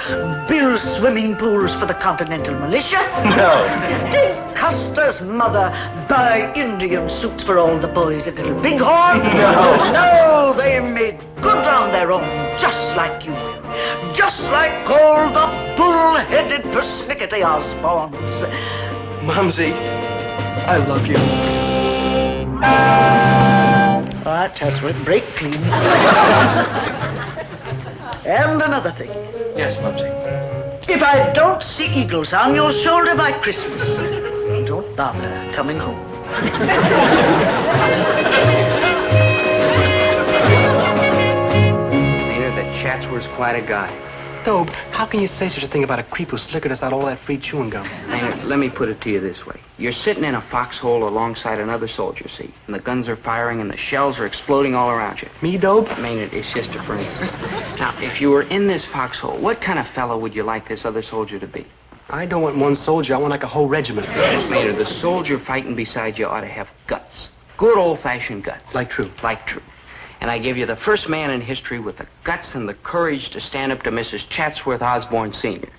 [SPEAKER 18] build swimming pools for the Continental Militia?
[SPEAKER 10] No.
[SPEAKER 18] Did Custer's mother buy Indian suits for all the boys at Little Bighorn?
[SPEAKER 10] No.
[SPEAKER 18] No, they made good on their own, just like you will. Just like all the bull-headed persnickety Osbornes.
[SPEAKER 10] Mumsy, I love you.
[SPEAKER 18] All right, Chatsworth, break clean. And another thing.
[SPEAKER 10] Yes, Mumsy.
[SPEAKER 18] If I don't see eagles on your shoulder by Christmas, don't bother coming home.
[SPEAKER 2] Maynard, that Chatsworth's quite a guy.
[SPEAKER 3] Dobe, how can you say such a thing about a creep who slickered us out all that free chewing gum?
[SPEAKER 2] Maynard, let me put it to you this way. You're sitting in a foxhole alongside another soldier, see? And the guns are firing and the shells are exploding all around you.
[SPEAKER 3] Me, Dobe?
[SPEAKER 2] Maynard, it's just a for instance. Now, if you were in this foxhole, what kind of fellow would you like this other soldier to be?
[SPEAKER 3] I don't want one soldier. I want like a whole regiment.
[SPEAKER 2] Maynard, the soldier fighting beside you ought to have guts. Good old-fashioned guts.
[SPEAKER 3] Like true.
[SPEAKER 2] Like true. And I give you the first man in history with the guts and the courage to stand up to Mrs. Chatsworth Osborne Sr.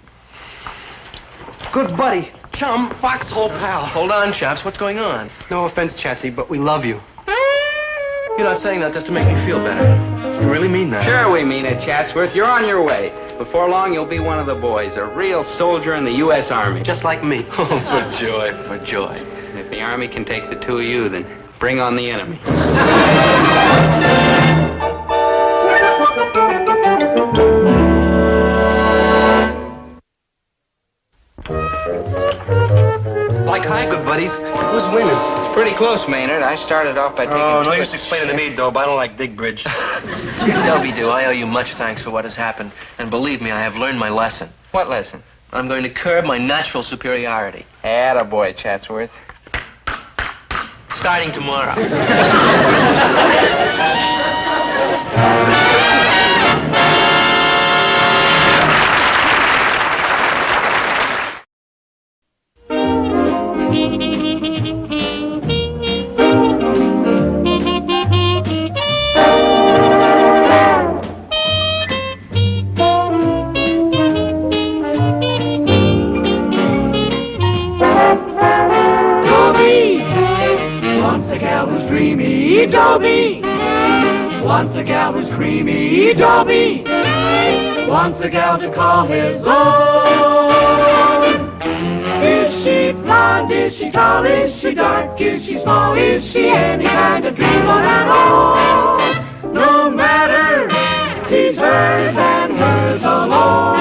[SPEAKER 3] Good buddy, chum, foxhole pal.
[SPEAKER 10] Hold on, chaps. What's going on?
[SPEAKER 3] No offense, Chatsy, but we love you.
[SPEAKER 10] You're not saying that just to make me feel better. You really mean that?
[SPEAKER 2] Sure we mean it, Chatsworth. You're on your way. Before long, you'll be one of the boys, a real soldier in the U.S. Army.
[SPEAKER 3] Just like me.
[SPEAKER 10] Oh, for joy, for joy.
[SPEAKER 2] If the Army can take the two of you, then bring on the enemy.
[SPEAKER 3] Like, hi, good buddies. Who's winning?
[SPEAKER 2] It's pretty close, Maynard. I started off by taking...
[SPEAKER 3] Oh, no use explaining to me, Dobe. I don't like dig bridge.
[SPEAKER 10] Dobie, I owe you much thanks for what has happened. And believe me, I have learned my lesson.
[SPEAKER 2] What lesson?
[SPEAKER 10] I'm going to curb my natural superiority.
[SPEAKER 2] Attaboy, Chatsworth.
[SPEAKER 10] Starting tomorrow.
[SPEAKER 8] gal who's dreamy, Dobie. Wants a gal who's creamy, Dobie. Wants a gal to call his own. Is she blonde? Is she tall? Is she dark? Is she small? Is she any kind of dreamer at all? No matter, she's hers and hers alone.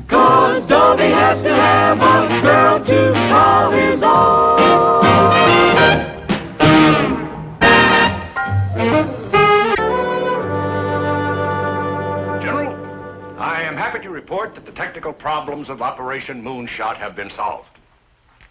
[SPEAKER 8] 'Cause Dobie has to have a girl to call his own.
[SPEAKER 16] General, I am happy to report that the technical problems of Operation Moonshot have been solved.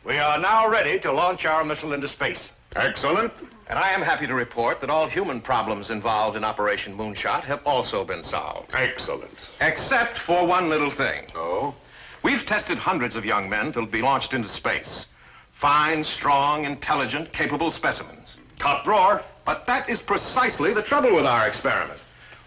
[SPEAKER 16] We are now ready to launch our missile into space.
[SPEAKER 20] Excellent.
[SPEAKER 1] And I am happy to report that all human problems involved in Operation Moonshot have also been solved.
[SPEAKER 20] Excellent.
[SPEAKER 1] Except for one little thing.
[SPEAKER 20] Oh?
[SPEAKER 1] We've tested hundreds of young men to be launched into space. Fine, strong, intelligent, capable specimens.
[SPEAKER 16] Top drawer.
[SPEAKER 1] But that is precisely the trouble with our experiment.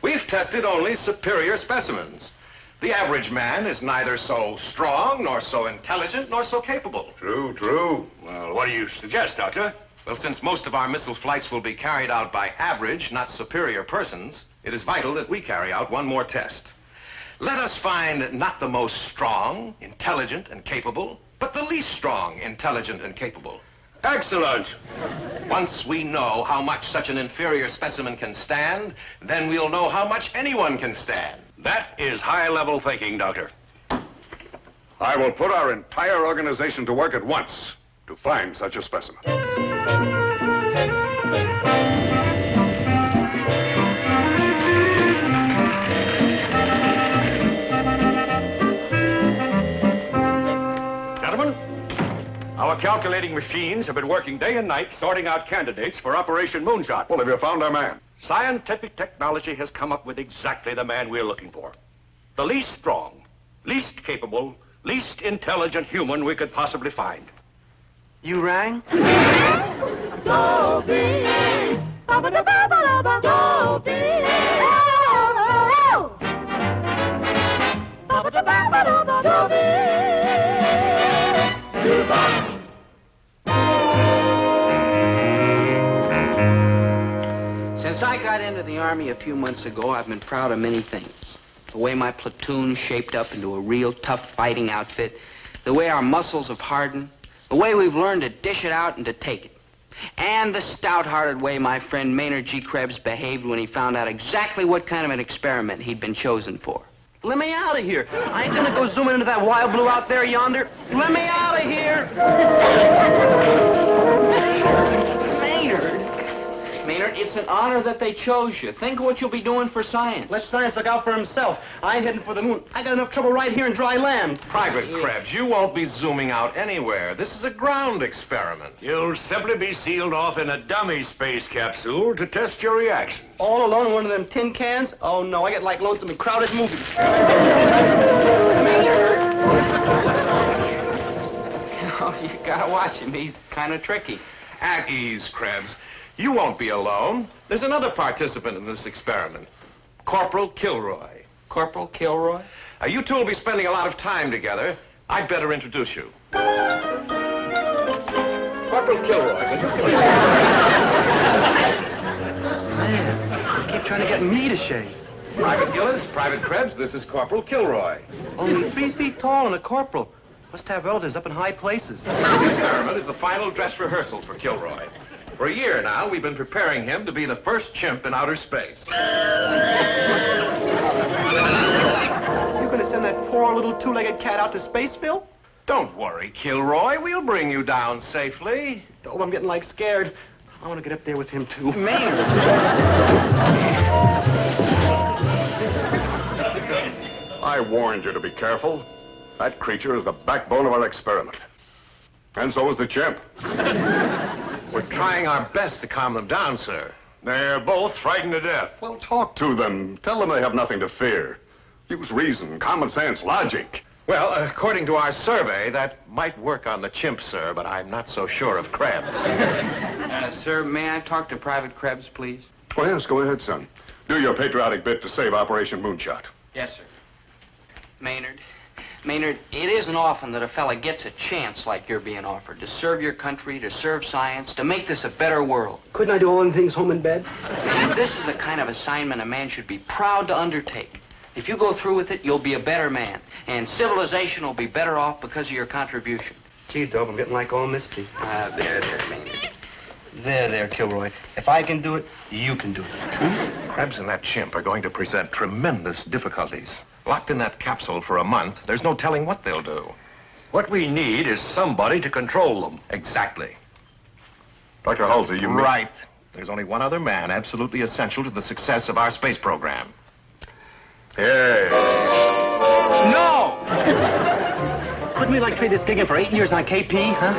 [SPEAKER 1] We've tested only superior specimens. The average man is neither so strong, nor so intelligent, nor so capable.
[SPEAKER 20] True, true.
[SPEAKER 16] Well, what do you suggest, Doctor?
[SPEAKER 1] Well, since most of our missile flights will be carried out by average, not superior persons, it is vital that we carry out one more test. Let us find not the most strong, intelligent, and capable, but the least strong, intelligent, and capable.
[SPEAKER 16] Excellent.
[SPEAKER 1] Once we know how much such an inferior specimen can stand, then we'll know how much anyone can stand.
[SPEAKER 16] That is high-level thinking, Doctor.
[SPEAKER 20] I will put our entire organization to work at once to find such a specimen.
[SPEAKER 16] Gentlemen, our calculating machines have been working day and night sorting out candidates for Operation Moonshot.
[SPEAKER 20] Well, have you found our man?
[SPEAKER 16] Scientific technology has come up with exactly the man we're looking for. The least strong, least capable, least intelligent human we could possibly find.
[SPEAKER 3] You rang?
[SPEAKER 8] Dobie. Dobie.
[SPEAKER 2] Since I got into the Army a few months ago, I've been proud of many things. The way my platoon shaped up into a real tough fighting outfit, the way our muscles have hardened, the way we've learned to dish it out and to take it, and the stout-hearted way my friend Maynard G. Krebs behaved when he found out exactly what kind of an experiment he'd been chosen for.
[SPEAKER 3] Let me out of here. I ain't gonna go zooming into that wild blue out there yonder. Let me out of here.
[SPEAKER 2] Maynard, it's an honor that they chose you. Think of what you'll be doing for science.
[SPEAKER 3] Let science look out for himself. I ain't heading for the moon. I got enough trouble right here in dry land.
[SPEAKER 1] Private Krebs, you won't be zooming out anywhere. This is a ground experiment.
[SPEAKER 16] You'll simply be sealed off in a dummy space capsule to test your reaction.
[SPEAKER 3] All alone in one of them tin cans? Oh, no, I get like lonesome in crowded movies.
[SPEAKER 2] Oh, you gotta watch him. He's kind of tricky.
[SPEAKER 1] At ease, Krebs. You won't be alone. There's another participant in this experiment, Corporal Kilroy.
[SPEAKER 2] Corporal Kilroy?
[SPEAKER 1] You two will be spending a lot of time together. I'd better introduce you. Corporal Kilroy, will you please?
[SPEAKER 3] Man, you keep trying to get me to shave.
[SPEAKER 1] Private Gillis, Private Krebs, this is Corporal Kilroy.
[SPEAKER 3] Only 3 feet tall and a corporal. Must have relatives up in high places.
[SPEAKER 1] This experiment is the final dress rehearsal for Kilroy. For a year now, we've been preparing him to be the first chimp in outer space.
[SPEAKER 3] You're gonna send that poor little two-legged cat out to space, Phil?
[SPEAKER 1] Don't worry, Kilroy. We'll bring you down safely.
[SPEAKER 3] Oh, I'm getting like scared. I want to get up there with him, too.
[SPEAKER 2] Maynard.
[SPEAKER 20] I warned you to be careful. That creature is the backbone of our experiment. And so is the chimp.
[SPEAKER 1] We're trying our best to calm them down, sir.
[SPEAKER 16] They're both frightened to death.
[SPEAKER 20] Well, talk to them. Tell them they have nothing to fear. Use reason, common sense, logic.
[SPEAKER 1] Well, according to our survey, that might work on the chimp, sir, but I'm not so sure of Krebs.
[SPEAKER 2] Sir, may I talk to Private Krebs, please?
[SPEAKER 20] Oh, yes, go ahead, son. Do your patriotic bit to save Operation Moonshot.
[SPEAKER 2] Yes, sir. Maynard, Maynard, it isn't often that a fella gets a chance like you're being offered to serve your country, to serve science, to make this a better world.
[SPEAKER 3] Couldn't I do all them things home in bed?
[SPEAKER 2] Maynard, this is the kind of assignment a man should be proud to undertake. If you go through with it, you'll be a better man, and civilization will be better off because of your contribution.
[SPEAKER 3] Gee, Dob, I'm getting like all misty.
[SPEAKER 2] There, Maynard.
[SPEAKER 3] There, Kilroy. If I can do it, you can do it.
[SPEAKER 21] Krebs and that chimp are going to present tremendous difficulties. Locked in that capsule for a month, there's no telling what they'll do.
[SPEAKER 6] What we need is somebody to control them.
[SPEAKER 21] Exactly.
[SPEAKER 20] Dr. Halsey, you mean...
[SPEAKER 21] Right. There's only one other man absolutely essential to the success of our space program.
[SPEAKER 20] Yes.
[SPEAKER 2] No!
[SPEAKER 3] Couldn't we, like, trade this gig in for 8 years on KP, huh?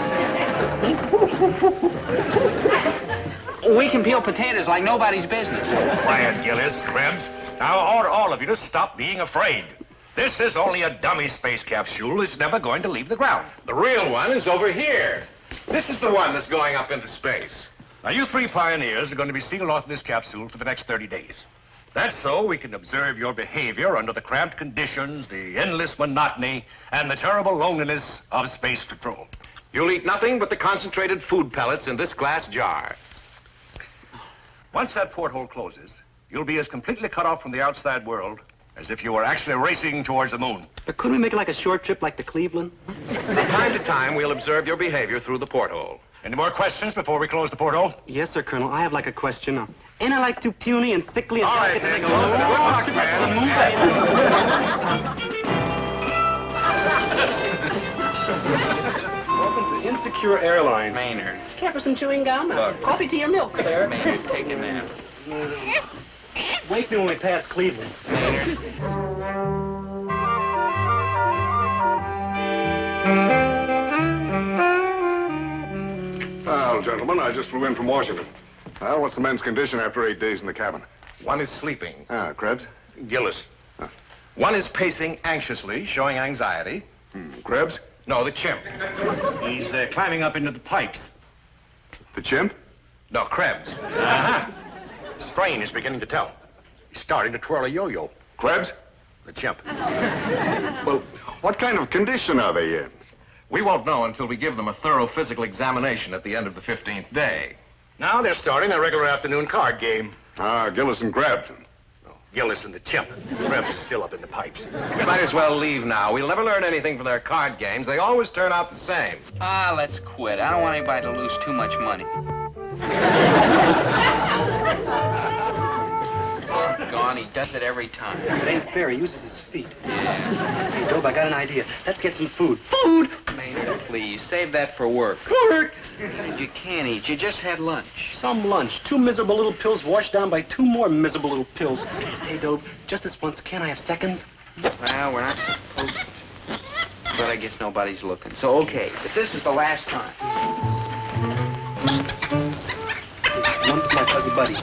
[SPEAKER 2] We can peel potatoes like nobody's business.
[SPEAKER 6] Quiet, Gillis, Krebs. Now, I order all of you to stop being afraid. This is only a dummy space capsule. It's never going to leave the ground.
[SPEAKER 21] The real one is over here. This is the one that's going up into space.
[SPEAKER 6] Now, you three pioneers are going to be sealed off in this capsule for the next 30 days. That's so we can observe your behavior under the cramped conditions, the endless monotony, and the terrible loneliness of space patrol.
[SPEAKER 21] You'll eat nothing but the concentrated food pellets in this glass jar.
[SPEAKER 6] Once that porthole closes, you'll be as completely cut off from the outside world as if you were actually racing towards the moon.
[SPEAKER 3] But couldn't we make it like a short trip like to Cleveland?
[SPEAKER 21] From time to time, we'll observe your behavior through the porthole.
[SPEAKER 6] Any more questions before we close the porthole?
[SPEAKER 3] Yes, sir, Colonel. I have like a question. Ain't I like too puny and sickly and
[SPEAKER 6] all right,
[SPEAKER 3] delicate to
[SPEAKER 6] then,
[SPEAKER 3] make a
[SPEAKER 6] close it. Good luck,
[SPEAKER 3] man. Welcome to Insecure Airlines.
[SPEAKER 2] Maynard.
[SPEAKER 3] Care for some chewing gum?
[SPEAKER 2] Look.
[SPEAKER 3] Coffee, tea, or milk, sir?
[SPEAKER 2] Maynard, take a nap.
[SPEAKER 3] Wake me when we pass Cleveland.
[SPEAKER 2] Maynard.
[SPEAKER 20] Well, gentlemen, I just flew in from Washington. Well, what's the men's condition after 8 days in the cabin?
[SPEAKER 21] One is sleeping.
[SPEAKER 20] Krebs?
[SPEAKER 21] Gillis. One is pacing anxiously, showing anxiety.
[SPEAKER 20] Krebs?
[SPEAKER 21] No, the chimp.
[SPEAKER 6] He's climbing up into the pipes.
[SPEAKER 20] The chimp?
[SPEAKER 21] No, Krebs.
[SPEAKER 6] Uh-huh. Strain is beginning to tell. He's starting to twirl a yo-yo.
[SPEAKER 20] Krebs?
[SPEAKER 6] The chimp.
[SPEAKER 20] Well, what kind of condition are they in?
[SPEAKER 21] We won't know until we give them a thorough physical examination at the end of the 15th day.
[SPEAKER 6] Now they're starting a regular afternoon card game.
[SPEAKER 20] Gillis and Krebs.
[SPEAKER 6] No, Gillis and the chimp. Krebs is still up in the pipes.
[SPEAKER 21] We might as well leave now. We'll never learn anything from their card games. They always turn out the same.
[SPEAKER 2] Let's quit. I don't want anybody to lose too much money. Gone, he does it every time.
[SPEAKER 3] It ain't fair. He uses his feet.
[SPEAKER 2] Yeah.
[SPEAKER 3] Hey, Dob, I got an idea. Let's get some food. Food!
[SPEAKER 2] Maynard, please, save that for work.
[SPEAKER 3] Work!
[SPEAKER 2] You can't eat. You just had lunch.
[SPEAKER 3] Some lunch. 2 miserable little pills washed down by 2 more miserable little pills. Hey, Dob, just this once, can I have seconds?
[SPEAKER 2] Well, we're not supposed to. But I guess nobody's looking. So, okay. But this is the last time.
[SPEAKER 3] One to my fuzzy buddy.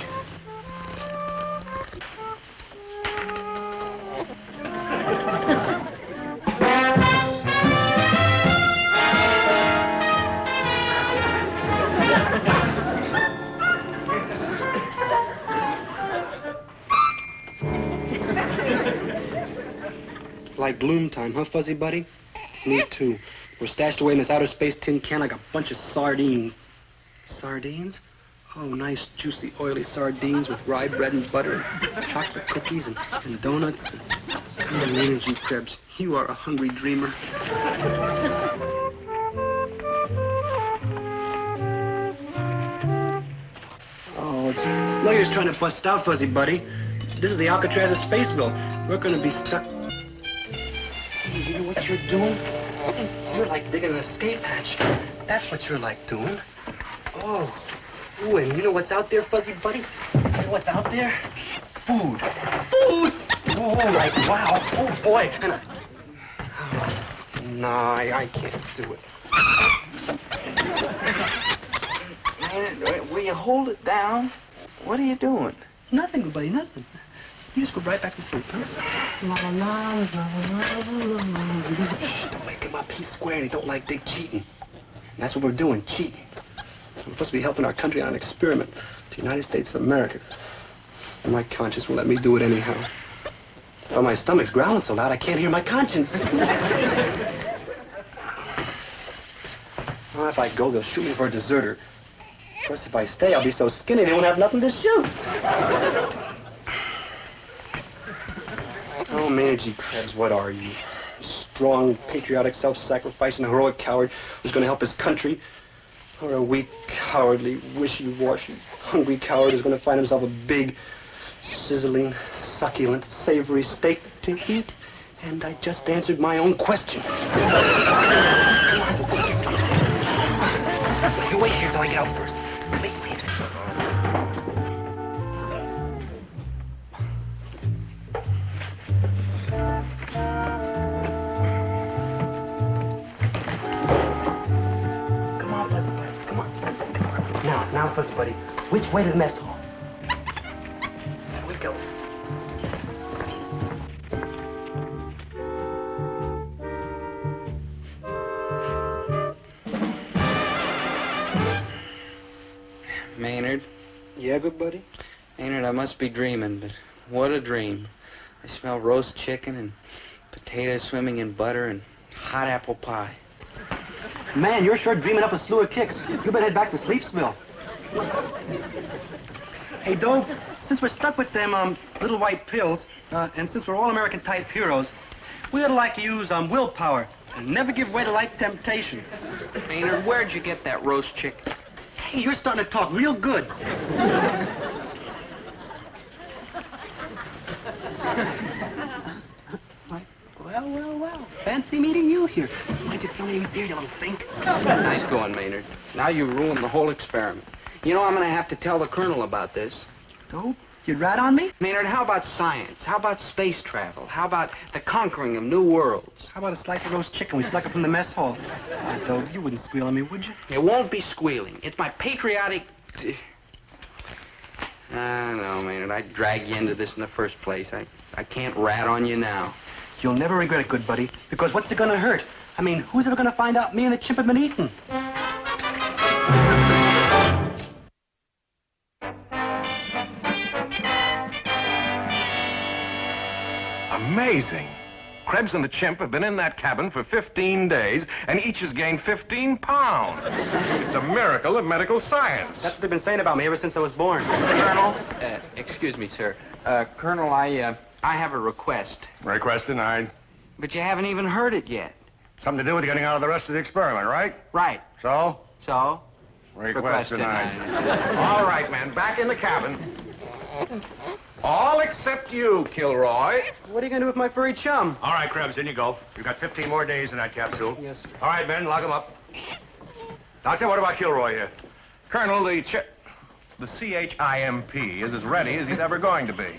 [SPEAKER 3] Like gloom time, huh, fuzzy buddy? Me too. We're stashed away in this outer space tin can like a bunch of sardines. Sardines? Oh, nice, juicy, oily sardines with rye bread and butter, and chocolate cookies and donuts. And energy, Krebs. You are a hungry dreamer. Oh, it's no use trying to bust out, fuzzy buddy. This is the Alcatraz of Spaceville. We're gonna be stuck. You know what you're doing? You're like digging an escape hatch. That's what you're like doing. Oh. Ooh, and you know what's out there, fuzzy buddy? You know what's out there? Food. Food! Ooh, like, wow. Oh, boy. And no, I can't do it.
[SPEAKER 10] Man, will you hold it down? What are you doing?
[SPEAKER 3] Nothing, buddy, nothing. You just go right back to sleep, huh? Shh, don't wake him up. He's square and he don't like big cheating. And that's what we're doing, cheating. We're supposed to be helping our country on an experiment, the United States of America. And my conscience will let me do it anyhow. But my stomach's growling so loud I can't hear my conscience. Well, if I go, they'll shoot me for a deserter. Of course, if I stay, I'll be so skinny they won't have nothing to shoot. Oh, Maynard G. Krebs, what are you? A strong, patriotic, self-sacrificing, heroic coward who's going to help his country? Or a weak, cowardly, wishy-washy, hungry coward who's going to find himself a big, sizzling, succulent, savory steak to eat? And I just answered my own question. You wait here till I get out first. Wait. Come on, Fuzzy Buddy. Come on. Now, Fuzzy Buddy. Which way to the mess hall? Here we go.
[SPEAKER 2] Maynard?
[SPEAKER 3] Yeah, good buddy?
[SPEAKER 2] Maynard, I must be dreaming, but what a dream. I smell roast chicken and potatoes swimming in butter and hot apple pie.
[SPEAKER 3] Man, you're sure dreaming up a slew of kicks. You better head back to Sleepsville. Hey, Dobe, since we're stuck with them little white pills, and since we're all American type heroes, we ought to like to use willpower and never give way to light temptation.
[SPEAKER 2] Maynard, where'd you get that roast chicken?
[SPEAKER 3] Hey, you're starting to talk real good. Well. Fancy meeting you here. Why'd you tell me he was here, you little think?
[SPEAKER 2] Nice going, Maynard. Now you ruined the whole experiment. You know, I'm going to have to tell the colonel about this.
[SPEAKER 3] Dope? You'd rat on me?
[SPEAKER 2] Maynard, how about science? How about space travel? How about the conquering of new worlds?
[SPEAKER 3] How about a slice of roast chicken we snuck up from the mess hall? Dope, you wouldn't squeal on me, would you?
[SPEAKER 2] It won't be squealing. It's my patriotic... No, Maynard, I'd drag you into this in the first place. I can't rat on you now.
[SPEAKER 3] You'll never regret it, good buddy, because what's it gonna hurt? I mean, who's ever gonna find out me and the chimp have been eaten?
[SPEAKER 21] Amazing. Krebs and the chimp have been in that cabin for 15 days, and each has gained 15 pounds. It's a miracle of medical science.
[SPEAKER 3] That's what they've been saying about me ever since I was born.
[SPEAKER 2] Colonel, excuse me, sir. Colonel, I have a request.
[SPEAKER 21] Request denied.
[SPEAKER 2] But you haven't even heard it yet.
[SPEAKER 21] Something to do with getting out of the rest of the experiment, right?
[SPEAKER 2] Right.
[SPEAKER 21] So?
[SPEAKER 2] So?
[SPEAKER 21] Request denied. All right, men, back in the cabin. All except you, Kilroy.
[SPEAKER 3] What are you gonna do with my furry chum?
[SPEAKER 6] All right, Krebs, in you go. You've got 15 more days in that capsule.
[SPEAKER 3] Yes, sir.
[SPEAKER 6] All right, men, lock him up. Doctor, what about Kilroy here?
[SPEAKER 21] Colonel, the CHIMP is as ready as he's ever going to be.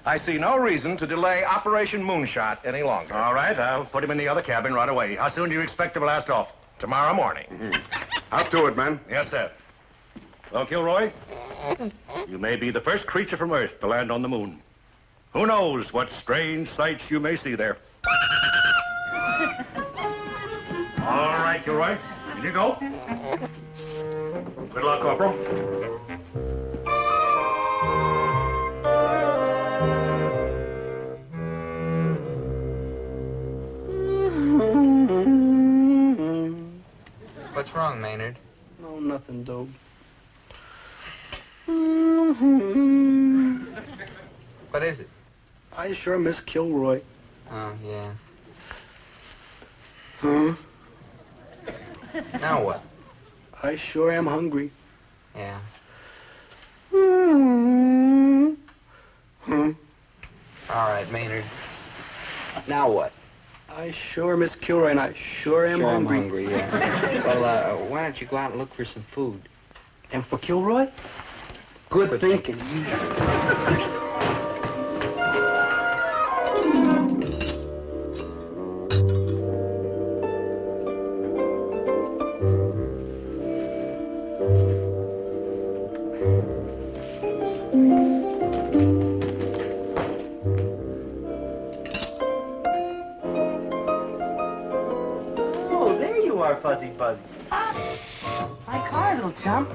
[SPEAKER 21] I see no reason to delay Operation Moonshot any longer.
[SPEAKER 6] All right, I'll put him in the other cabin right away. How soon do you expect to blast off?
[SPEAKER 21] Tomorrow morning.
[SPEAKER 20] Up to it, men.
[SPEAKER 6] Yes, sir. Well, Kilroy, you may be the first creature from Earth to land on the moon. Who knows what strange sights you may see there. All right, Kilroy, in you go. Good luck, Corporal.
[SPEAKER 2] What's wrong, Maynard?
[SPEAKER 3] No, nothing, Dope.
[SPEAKER 2] What is it?
[SPEAKER 3] I sure miss Kilroy.
[SPEAKER 2] Oh, yeah.
[SPEAKER 3] Huh?
[SPEAKER 2] Now what?
[SPEAKER 3] I sure am hungry.
[SPEAKER 2] Yeah. All right, Maynard. Now what?
[SPEAKER 3] I sure miss Kilroy, and I sure am hungry.
[SPEAKER 2] I'm hungry, yeah. Well, why don't you go out and look for some food?
[SPEAKER 3] And for Kilroy? Good thinking. Oh, there you are, Fuzzy Buzzy. My car, little chump.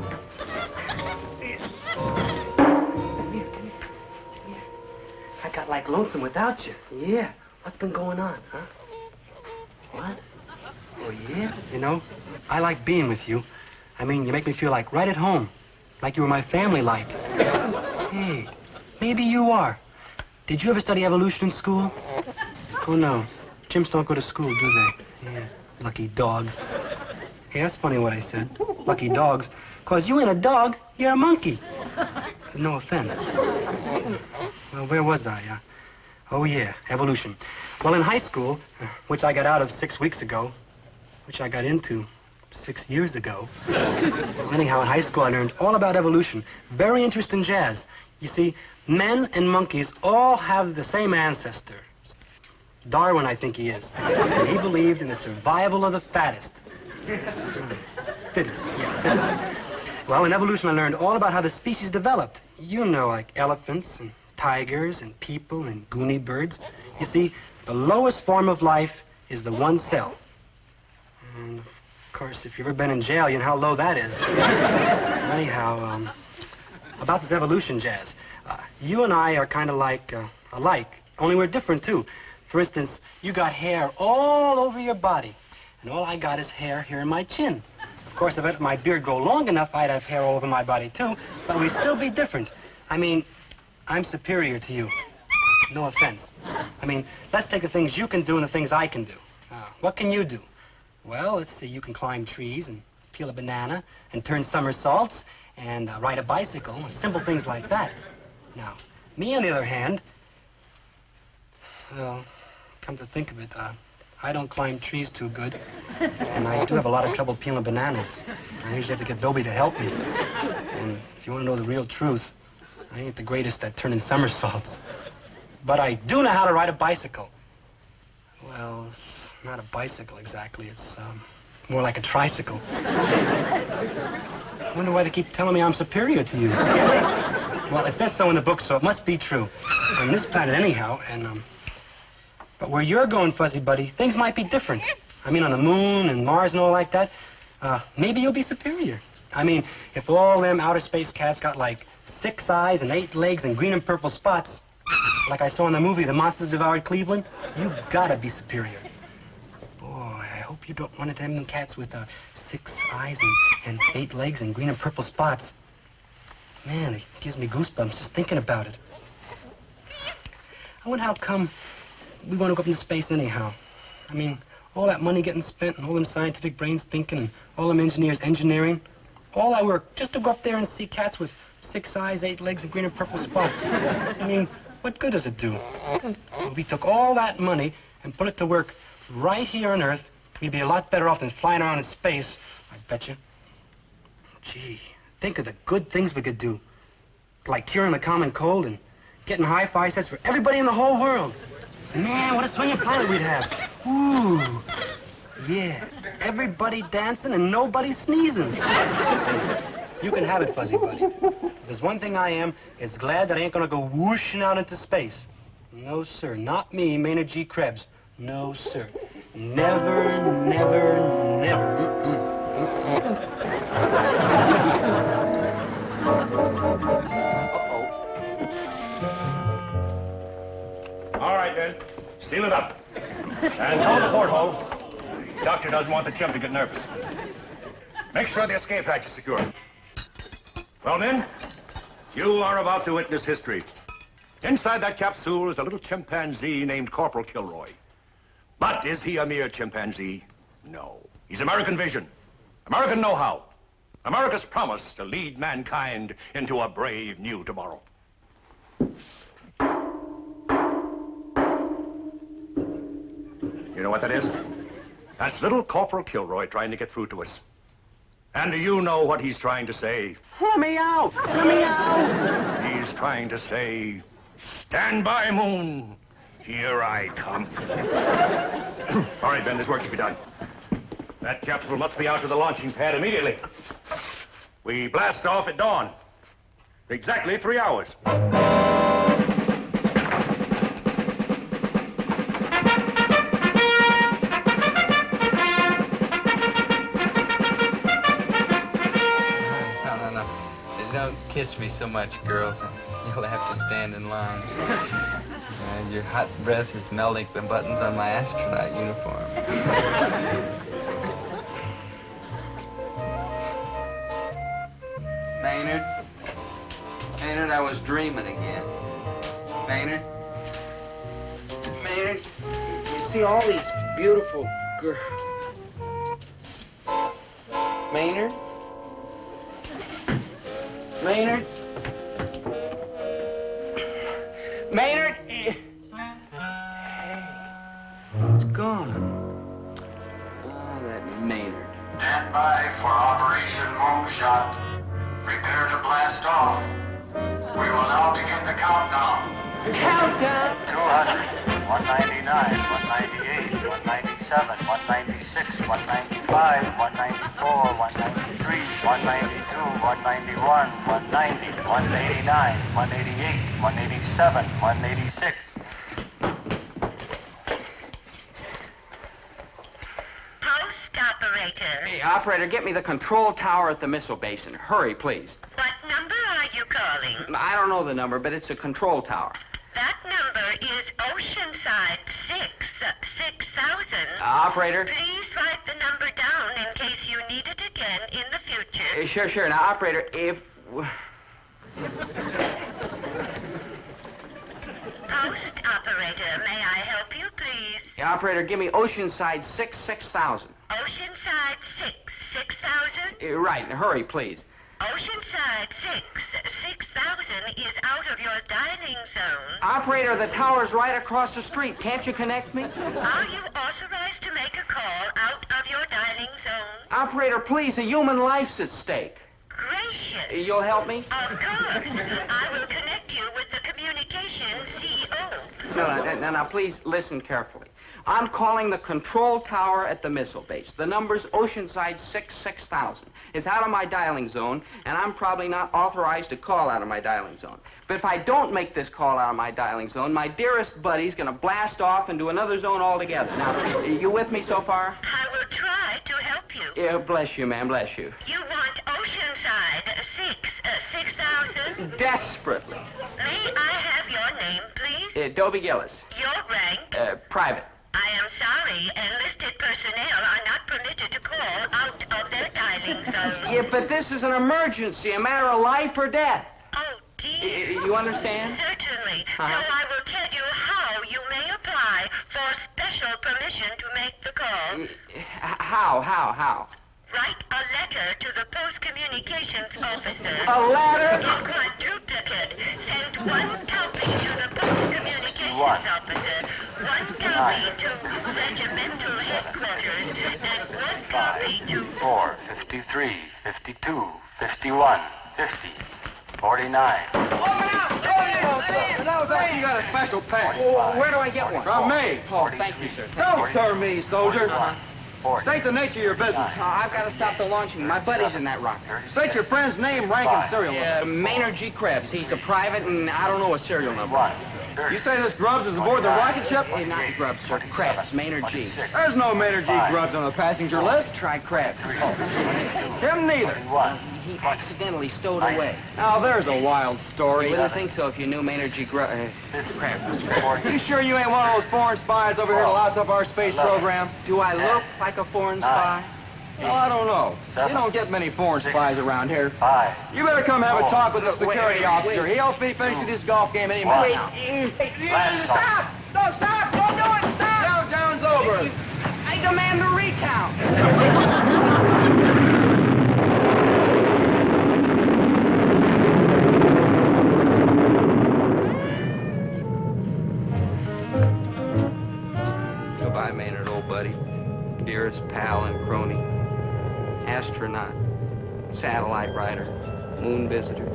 [SPEAKER 3] I got like lonesome without you. Yeah. What's been going on, huh? What? Oh, yeah? You know, I like being with you. I mean, you make me feel like right at home. Like you were my family, like. Hey, maybe you are. Did you ever study evolution in school? Oh, no. Chimps don't go to school, do they? Yeah. Lucky dogs. Hey, that's funny what I said. Lucky dogs. 'Cause you ain't a dog, you're a monkey. No offense. Well, where was I? Oh, yeah, evolution. Well, in high school, which I got out of 6 weeks ago, which I got into 6 years ago. Well, anyhow, in high school, I learned all about evolution. Very interesting jazz. You see, men and monkeys all have the same ancestor. Darwin, I think he is. And he believed in the survival of the fattest. Fittest, yeah, fittest. Well, in evolution, I learned all about how the species developed. You know, like elephants and tigers and people and goony birds. You see, the lowest form of life is the one cell. And, of course, if you've ever been in jail, you know how low that is. Anyhow, about this evolution jazz. You and I are kind of like alike, only we're different, too. For instance, you got hair all over your body, and all I got is hair here in my chin. Of course, if I let my beard grow long enough, I'd have hair all over my body, too, but we'd still be different. I mean, I'm superior to you. No offense. I mean, let's take the things you can do and the things I can do. What can you do? Well, let's see, you can climb trees and peel a banana and turn somersaults and ride a bicycle, simple things like that. Now, me, on the other hand, well, come to think of it, I don't climb trees too good, and I do have a lot of trouble peeling bananas. I usually have to get Dobie to help me. And if you want to know the real truth, I ain't the greatest at turning somersaults. But I do know how to ride a bicycle. Well, it's not a bicycle exactly. It's more like a tricycle. I wonder why they keep telling me I'm superior to you. Well, it says so in the book, so it must be true. On this planet anyhow, and but where you're going, Fuzzy Buddy, things might be different. I mean, on the moon and Mars and all like that, maybe you'll be superior. I mean, if all them outer space cats got like 6 eyes and 8 legs and green and purple spots, like I saw in the movie, The Monsters Devoured Cleveland, you gotta be superior. Boy, I hope you don't run into them cats with 6 eyes and 8 legs and green and purple spots. Man, it gives me goosebumps just thinking about it. I wonder how come we want to go up into space anyhow. I mean, all that money getting spent and all them scientific brains thinking and all them engineers engineering. All that work just to go up there and see cats with 6 eyes, 8 legs, and green and purple spots. I mean, what good does it do? If we took all that money and put it to work right here on Earth, we'd be a lot better off than flying around in space, I bet you. Gee, think of the good things we could do. Like curing the common cold and getting hi-fi sets for everybody in the whole world. Man, what a swinging planet we'd have. Ooh, yeah. Everybody dancing and nobody sneezing. You can have it, Fuzzy Buddy. There's one thing I am, it's glad that I ain't gonna go whooshing out into space. No, sir. Not me, Maynard G. Krebs. No, sir. Never, never, never.
[SPEAKER 6] All right, then. Seal it up. And tell the porthole. Doctor doesn't want the chimp to get nervous. Make sure the escape hatch is secure. Well, men, you are about to witness history. Inside that capsule is a little chimpanzee named Corporal Kilroy. But is he a mere chimpanzee? No. He's American vision, American know-how, America's promise to lead mankind into a brave new tomorrow. You know what that is? That's little Corporal Kilroy trying to get through to us. And do you know what he's trying to say?
[SPEAKER 3] Let me out! Let me out!
[SPEAKER 6] He's trying to say, stand by, Moon. Here I come. All right, Ben, there's work to be done. That capsule must be out to the launching pad immediately. We blast off at dawn. Exactly 3 hours.
[SPEAKER 7] no. Don't kiss me so much, girls. You'll have to stand in line. Your hot breath is melting the buttons on my astronaut uniform. Maynard? Maynard, I was dreaming again. Maynard? Maynard, you see all these beautiful girls. Maynard? Maynard? Maynard? Hey. It's gone. Oh, that Maynard.
[SPEAKER 22] Stand by for Operation Moonshot. Prepare to blast off. We will now begin the countdown.
[SPEAKER 7] Countdown?
[SPEAKER 22] 200, 199, 198, 197, 196, 195, 194, 193, 192, 191, 190, 189, 188, 187, 186.
[SPEAKER 2] Operator. Hey, operator, get me the control tower at the missile basin. Hurry, please.
[SPEAKER 23] What number are you calling?
[SPEAKER 2] I don't know the number, but it's a control tower.
[SPEAKER 23] That number is Oceanside 6000.
[SPEAKER 2] Operator?
[SPEAKER 23] Please write the number down in case you need it again in the future.
[SPEAKER 2] Sure, sure. Now, operator, if...
[SPEAKER 23] Post operator, may I help you, please?
[SPEAKER 2] Yeah, operator, give me Oceanside 6000.
[SPEAKER 23] Oceanside 6000?
[SPEAKER 2] Right, hurry, please.
[SPEAKER 23] Oceanside 6000 is out of your dining zone.
[SPEAKER 2] Operator, the tower's right across the street. Can't you connect me?
[SPEAKER 23] Are you authorized to make a call out of your dining zone?
[SPEAKER 2] Operator, please, a human life's at stake.
[SPEAKER 23] Gracious.
[SPEAKER 2] You'll help me?
[SPEAKER 23] Of course. I will connect you with the communications CO.
[SPEAKER 2] No, please listen carefully. I'm calling the control tower at the missile base. The number's Oceanside 6000. It's out of my dialing zone, and I'm probably not authorized to call out of my dialing zone. But if I don't make this call out of my dialing zone, my dearest buddy's gonna blast off into another zone altogether. Now, you with me so far?
[SPEAKER 23] I will try to help you.
[SPEAKER 2] Yeah, bless you, ma'am, bless you.
[SPEAKER 23] You want Oceanside 6000?
[SPEAKER 2] Desperately.
[SPEAKER 23] May I have your name, please?
[SPEAKER 2] Dobie Gillis.
[SPEAKER 23] Your rank?
[SPEAKER 2] Private.
[SPEAKER 23] I am sorry, enlisted personnel are not permitted to call out of their dialing zone.
[SPEAKER 2] Yeah, but this is an emergency, a matter of life or death.
[SPEAKER 23] Oh, dear.
[SPEAKER 2] You understand?
[SPEAKER 23] Certainly. So I will tell you how you may apply for special permission to make the call.
[SPEAKER 2] How?
[SPEAKER 23] Write a letter to the Post Communications Officer.
[SPEAKER 2] A letter?
[SPEAKER 23] In quadruplicate. Send one copy to the Post Communications Officer, one copy to regimental headquarters, and one copy to
[SPEAKER 22] 4, 53, 52, 51, 50, 49.
[SPEAKER 24] You got a special pass.
[SPEAKER 2] Where do I get one?
[SPEAKER 24] From me.
[SPEAKER 2] Oh, thank you, sir.
[SPEAKER 24] Don't sir me, soldier. State the nature of your business.
[SPEAKER 2] I've got to stop the launching. My buddy's in that rocket.
[SPEAKER 24] State your friend's name, rank, and serial number.
[SPEAKER 2] Maynard G. Krebs. He's a private, and I don't know a serial number.
[SPEAKER 24] You say this Grubbs is aboard the rocket ship?
[SPEAKER 2] Not Grubbs, sir. Krebs. Maynard G.
[SPEAKER 24] There's no Maynard G. Grubbs on the passenger list.
[SPEAKER 2] Try Krebs.
[SPEAKER 24] Him neither.
[SPEAKER 2] He accidentally stowed away.
[SPEAKER 24] Now, there's a wild story.
[SPEAKER 2] You wouldn't think so if you knew Maynard G. Krebs.
[SPEAKER 24] You sure you ain't one of those foreign spies over here to louse up our space program?
[SPEAKER 2] Do I look like a foreign spy?
[SPEAKER 24] Well, I don't know. You don't get many foreign spies around here. You better come have a talk with the security officer. He'll be finishing this golf game any minute now.
[SPEAKER 2] Stop! No, stop! Don't do it! Stop!
[SPEAKER 24] Countdown's over.
[SPEAKER 2] I demand a recount. Goodbye, Maynard, old buddy. Dearest pal and crony. Astronaut. Satellite rider. Moon visitor.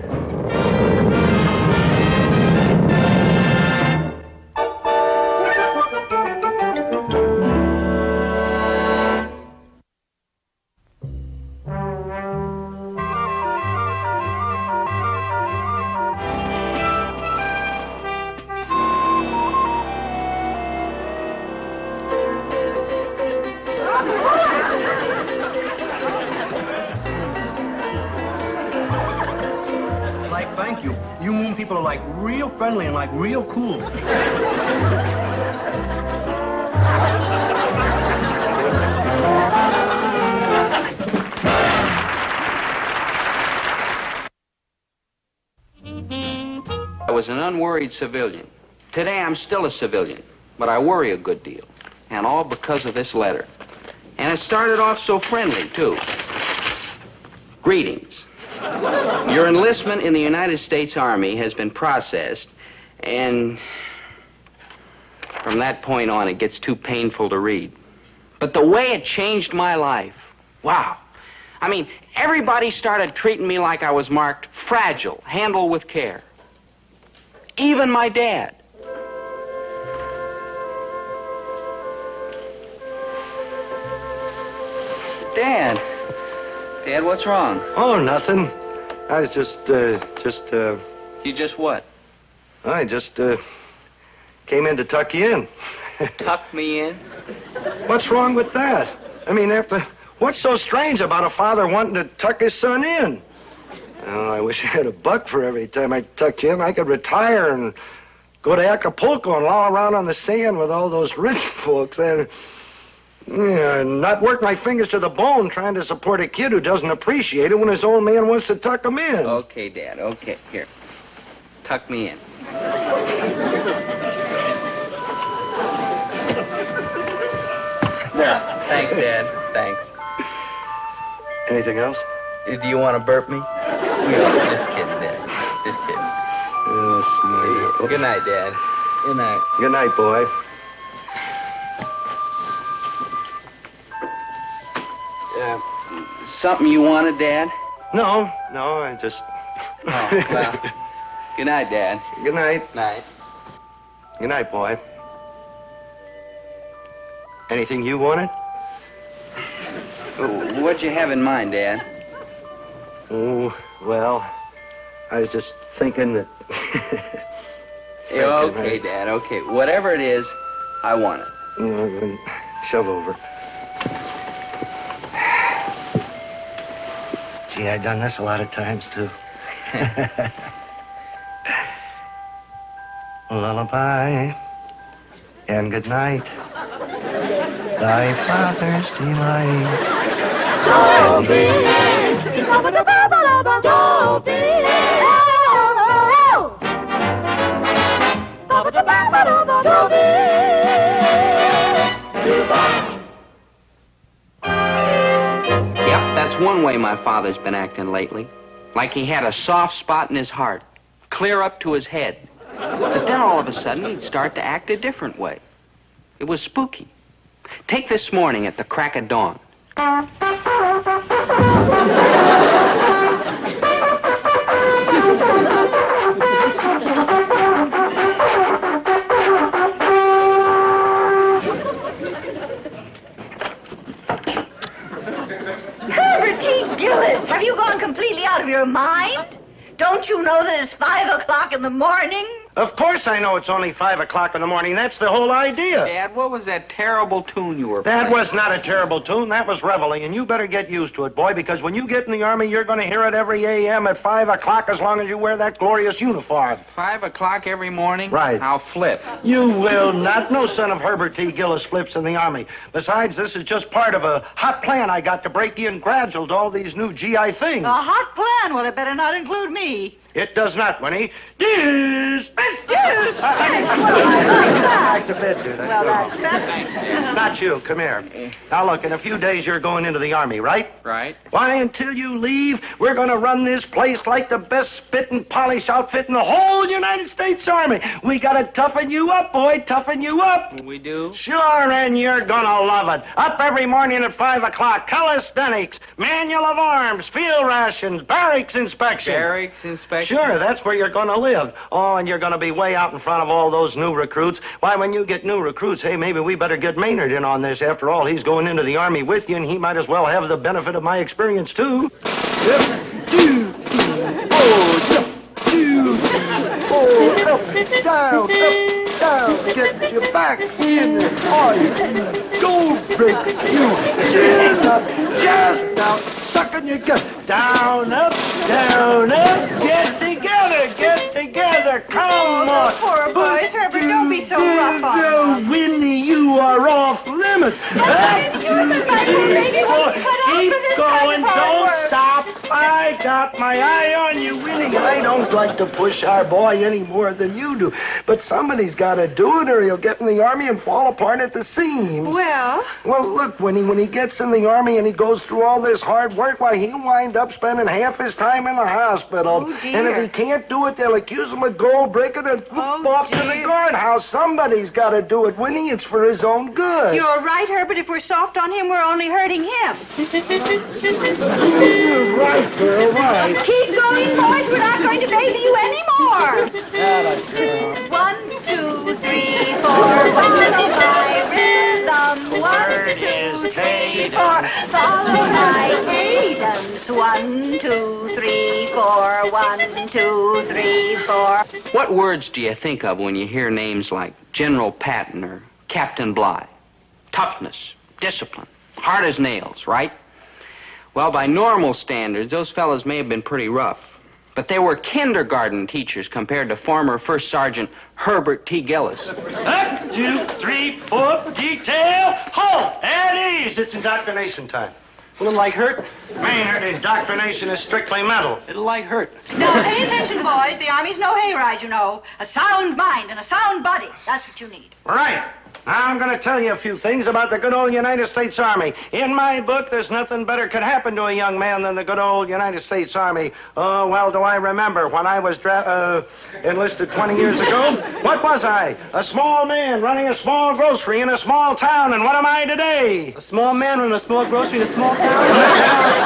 [SPEAKER 3] thank you. You moon people are like real friendly and like real cool.
[SPEAKER 2] I was an unworried civilian. Today I'm still a civilian, but I worry a good deal. And all because of this letter. And it started off so friendly, too. Greetings. Your enlistment in the United States Army has been processed, and from that point on, it gets too painful to read. But the way it changed my life, wow. I mean, everybody started treating me like I was marked fragile, handle with care. Even my dad. Dad, what's wrong?
[SPEAKER 4] Oh, nothing. I was just.
[SPEAKER 2] You just what?
[SPEAKER 4] I just, came in to tuck you in.
[SPEAKER 2] Tuck me in?
[SPEAKER 4] What's wrong with that? I mean, what's so strange about a father wanting to tuck his son in? Oh, I wish I had a buck for every time I tucked you in. I could retire and go to Acapulco and loll around on the sand with all those rich folks. And not work my fingers to the bone trying to support a kid who doesn't appreciate it when his old man wants to tuck him in.
[SPEAKER 2] Okay, Dad, okay. Here. Tuck me in. There. Thanks, Dad. Thanks.
[SPEAKER 4] Anything else?
[SPEAKER 2] Do you want to burp me? No, just kidding, Dad. Just kidding.
[SPEAKER 4] Oh, smart.
[SPEAKER 2] Good night, Dad. Good night.
[SPEAKER 4] Good night, boy.
[SPEAKER 2] Something you wanted, Dad?
[SPEAKER 4] No, I just...
[SPEAKER 2] Oh, well. Good night, Dad.
[SPEAKER 4] Good night.
[SPEAKER 2] Night.
[SPEAKER 4] Good night, boy. Anything you wanted?
[SPEAKER 2] What'd you have in mind, Dad?
[SPEAKER 4] Oh, well, I was just thinking that...
[SPEAKER 2] Okay, Dad, okay. Whatever it is, I want it.
[SPEAKER 4] Then shove over. Gee, I've done this a lot of times, too. Lullaby and good night. Thy father's delight.
[SPEAKER 2] Yep, that's one way my father's been acting lately. Like he had a soft spot in his heart, clear up to his head. But then all of a sudden he'd start to act a different way. It was spooky. Take this morning at the crack of dawn.
[SPEAKER 5] Herbert T. Gillis, have you gone completely out of your mind? Don't you know that it's 5 o'clock in the morning?
[SPEAKER 4] Of course I know it's only 5 o'clock in the morning. That's the whole idea.
[SPEAKER 2] Dad, what was that terrible tune you were playing?
[SPEAKER 4] That was not a terrible tune. That was reveille, and you better get used to it, boy, because when you get in the Army, you're going to hear it every a.m. at 5 o'clock as long as you wear that glorious uniform.
[SPEAKER 2] 5 o'clock every morning?
[SPEAKER 4] Right.
[SPEAKER 2] I'll flip.
[SPEAKER 4] You will not. No son of Herbert T. Gillis flips in the Army. Besides, this is just part of a hot plan I got to break you in gradual to all these new GI things.
[SPEAKER 18] A hot plan? Well, it better not include me.
[SPEAKER 4] It does not, Winnie. Dismissed!
[SPEAKER 18] Back
[SPEAKER 4] to bed, dude.
[SPEAKER 18] Well, that's better.
[SPEAKER 4] Not you. Come here. Now, look, in a few days, you're going into the Army, right?
[SPEAKER 2] Right.
[SPEAKER 4] Why, until you leave, we're going to run this place like the best spit and polish outfit in the whole United States Army. We got to toughen you up, boy. Toughen you up.
[SPEAKER 2] We do?
[SPEAKER 4] Sure, and you're going to love it. Up every morning at 5 o'clock. Calisthenics, manual of arms, field rations, barracks inspection.
[SPEAKER 2] Barracks inspection?
[SPEAKER 4] Sure, that's where you're going to live. Oh, and you're going to be way out in front of all those new recruits. Why, when you get new recruits, hey, maybe we better get Maynard in on this. After all, he's going into the Army with you, and he might as well have the benefit of my experience, too. Yep. Down, get your backs in the oil. Gold bricks, you. Just out, sucking your gut. Down, up, get together. better. Come on.
[SPEAKER 5] Poor boys, Herbert, don't be so rough on them.
[SPEAKER 4] Winnie, you are off limits.
[SPEAKER 5] Keep
[SPEAKER 4] going, don't stop. I got my eye on you, Winnie. I don't like to push our boy any more than you do. But somebody's got to do it or he'll get in the Army and fall apart at the seams.
[SPEAKER 5] Well,
[SPEAKER 4] look, Winnie, when he gets in the Army and he goes through all this hard work, why, he'll wind up spending half his time in the hospital.
[SPEAKER 5] Oh, dear.
[SPEAKER 4] And if he can't do it, they'll accuse him of gold breaking and off to the guardhouse. Somebody's got to do it, Winnie. It's for his own good.
[SPEAKER 5] you're right, Herbert. If we're soft on him, we're only hurting him.
[SPEAKER 4] You're right, girl, right.
[SPEAKER 5] Keep going, boys. We're not going to baby you anymore. 1, 2, 3, 4. Follow my rhythm. 1, 2, 3, 4. Follow my cadence. 1, 2, 3, 4. 1, 2, 3, 4.
[SPEAKER 2] What words do you think of when you hear names like General Patton or Captain Bligh? Toughness, discipline, hard as nails, right? Well, by normal standards, those fellas may have been pretty rough. But they were kindergarten teachers compared to former First Sergeant Herbert T. Gillis.
[SPEAKER 4] 1, 2, 3, 4, detail, halt, at ease. It's indoctrination time.
[SPEAKER 3] Will it like hurt?
[SPEAKER 4] Maynard, indoctrination is strictly mental.
[SPEAKER 3] It'll like hurt.
[SPEAKER 5] Now, pay attention, boys. The Army's no hayride, you know. A sound mind and a sound body. That's what you need.
[SPEAKER 4] Right. Now, I'm going to tell you a few things about the good old United States Army. In my book, there's nothing better could happen to a young man than the good old United States Army. Oh, well, do I remember when I was enlisted 20 years ago? What was I? A small man running a small grocery in a small town, and what am I today?
[SPEAKER 3] A small man running a small grocery in a small town?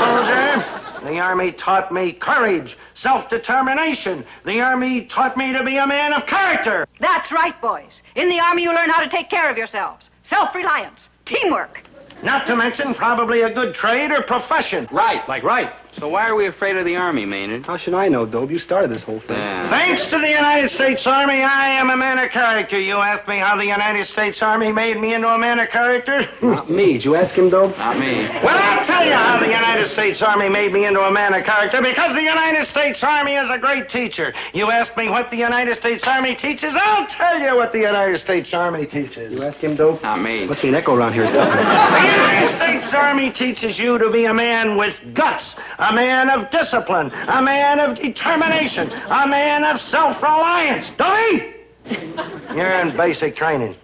[SPEAKER 4] Soldier. The Army taught me courage, self-determination. The Army taught me to be a man of character.
[SPEAKER 5] That's right, boys. In the Army, you learn how to take care of yourselves. Self-reliance, teamwork.
[SPEAKER 4] Not to mention probably a good trade or profession.
[SPEAKER 2] Right.
[SPEAKER 3] Like right.
[SPEAKER 2] So why are we afraid of the Army, Maynard?
[SPEAKER 3] How should I know, Dobie? You started this whole thing.
[SPEAKER 2] Yeah.
[SPEAKER 4] Thanks to the United States Army, I am a man of character. You asked me how the United States Army made me into a man of character?
[SPEAKER 3] Not me. Did you ask him, Dobe?
[SPEAKER 2] Not me.
[SPEAKER 4] Well, I'll tell you how the United States Army made me into a man of character, because the United States Army is a great teacher. You ask me what the United States Army teaches, I'll tell you what the United States Army teaches.
[SPEAKER 3] You ask him, Dobe?
[SPEAKER 2] Not me.
[SPEAKER 3] Must be an echo around here or something.
[SPEAKER 4] The United States Army teaches you to be a man with guts, a man of discipline, a man of determination, a man of self-reliance. Dobie, you're in basic training.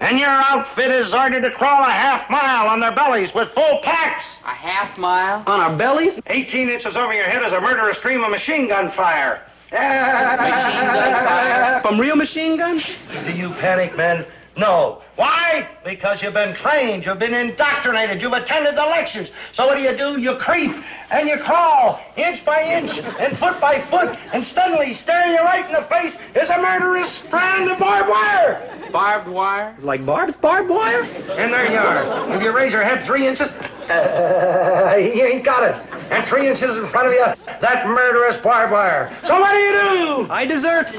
[SPEAKER 4] And your outfit is ordered to crawl a half-mile on their bellies with full packs.
[SPEAKER 2] A half-mile?
[SPEAKER 3] On our bellies?
[SPEAKER 4] 18 inches over your head is a murderous stream of machine gun fire.
[SPEAKER 2] Machine gun fire?
[SPEAKER 3] From real machine guns?
[SPEAKER 4] Do you panic, men? No. Why? Because you've been trained, you've been indoctrinated, you've attended the lectures. So what do? You creep and you crawl, inch by inch and foot by foot, and suddenly staring you right in the face is a murderous strand of barbed wire.
[SPEAKER 2] Barbed wire?
[SPEAKER 3] Like barbed? It's barbed wire?
[SPEAKER 4] And there you are. If you raise your head 3 inches, he ain't got it. And 3 inches in front of you, that murderous barbed wire. So what do?
[SPEAKER 3] I desert.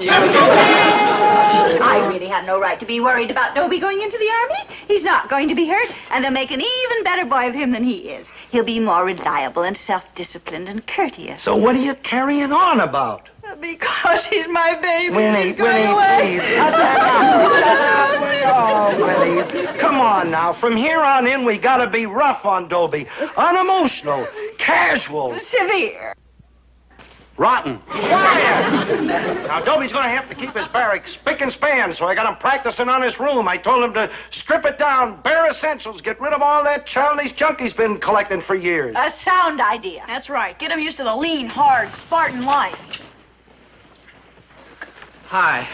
[SPEAKER 5] I really have no right to be worried about Dobie going into the Army. He's not going to be hurt, and they'll make an even better boy of him than he is. He'll be more reliable and self-disciplined and courteous.
[SPEAKER 4] So what are you carrying on about?
[SPEAKER 5] Because he's my baby.
[SPEAKER 4] Winnie, please. Cut that out. Oh, Winnie. Come on now. From here on in, we gotta be rough on Dobie. Unemotional. Casual.
[SPEAKER 5] Severe.
[SPEAKER 4] Rotten. Quiet. Now, Dobie's gonna have to keep his barracks spick and span, so I got him practicing on his room. I told him to strip it down, bare essentials, get rid of all that childish junk he's been collecting for years.
[SPEAKER 5] A sound idea.
[SPEAKER 9] That's right. Get him used to the lean, hard, Spartan life.
[SPEAKER 2] Hi.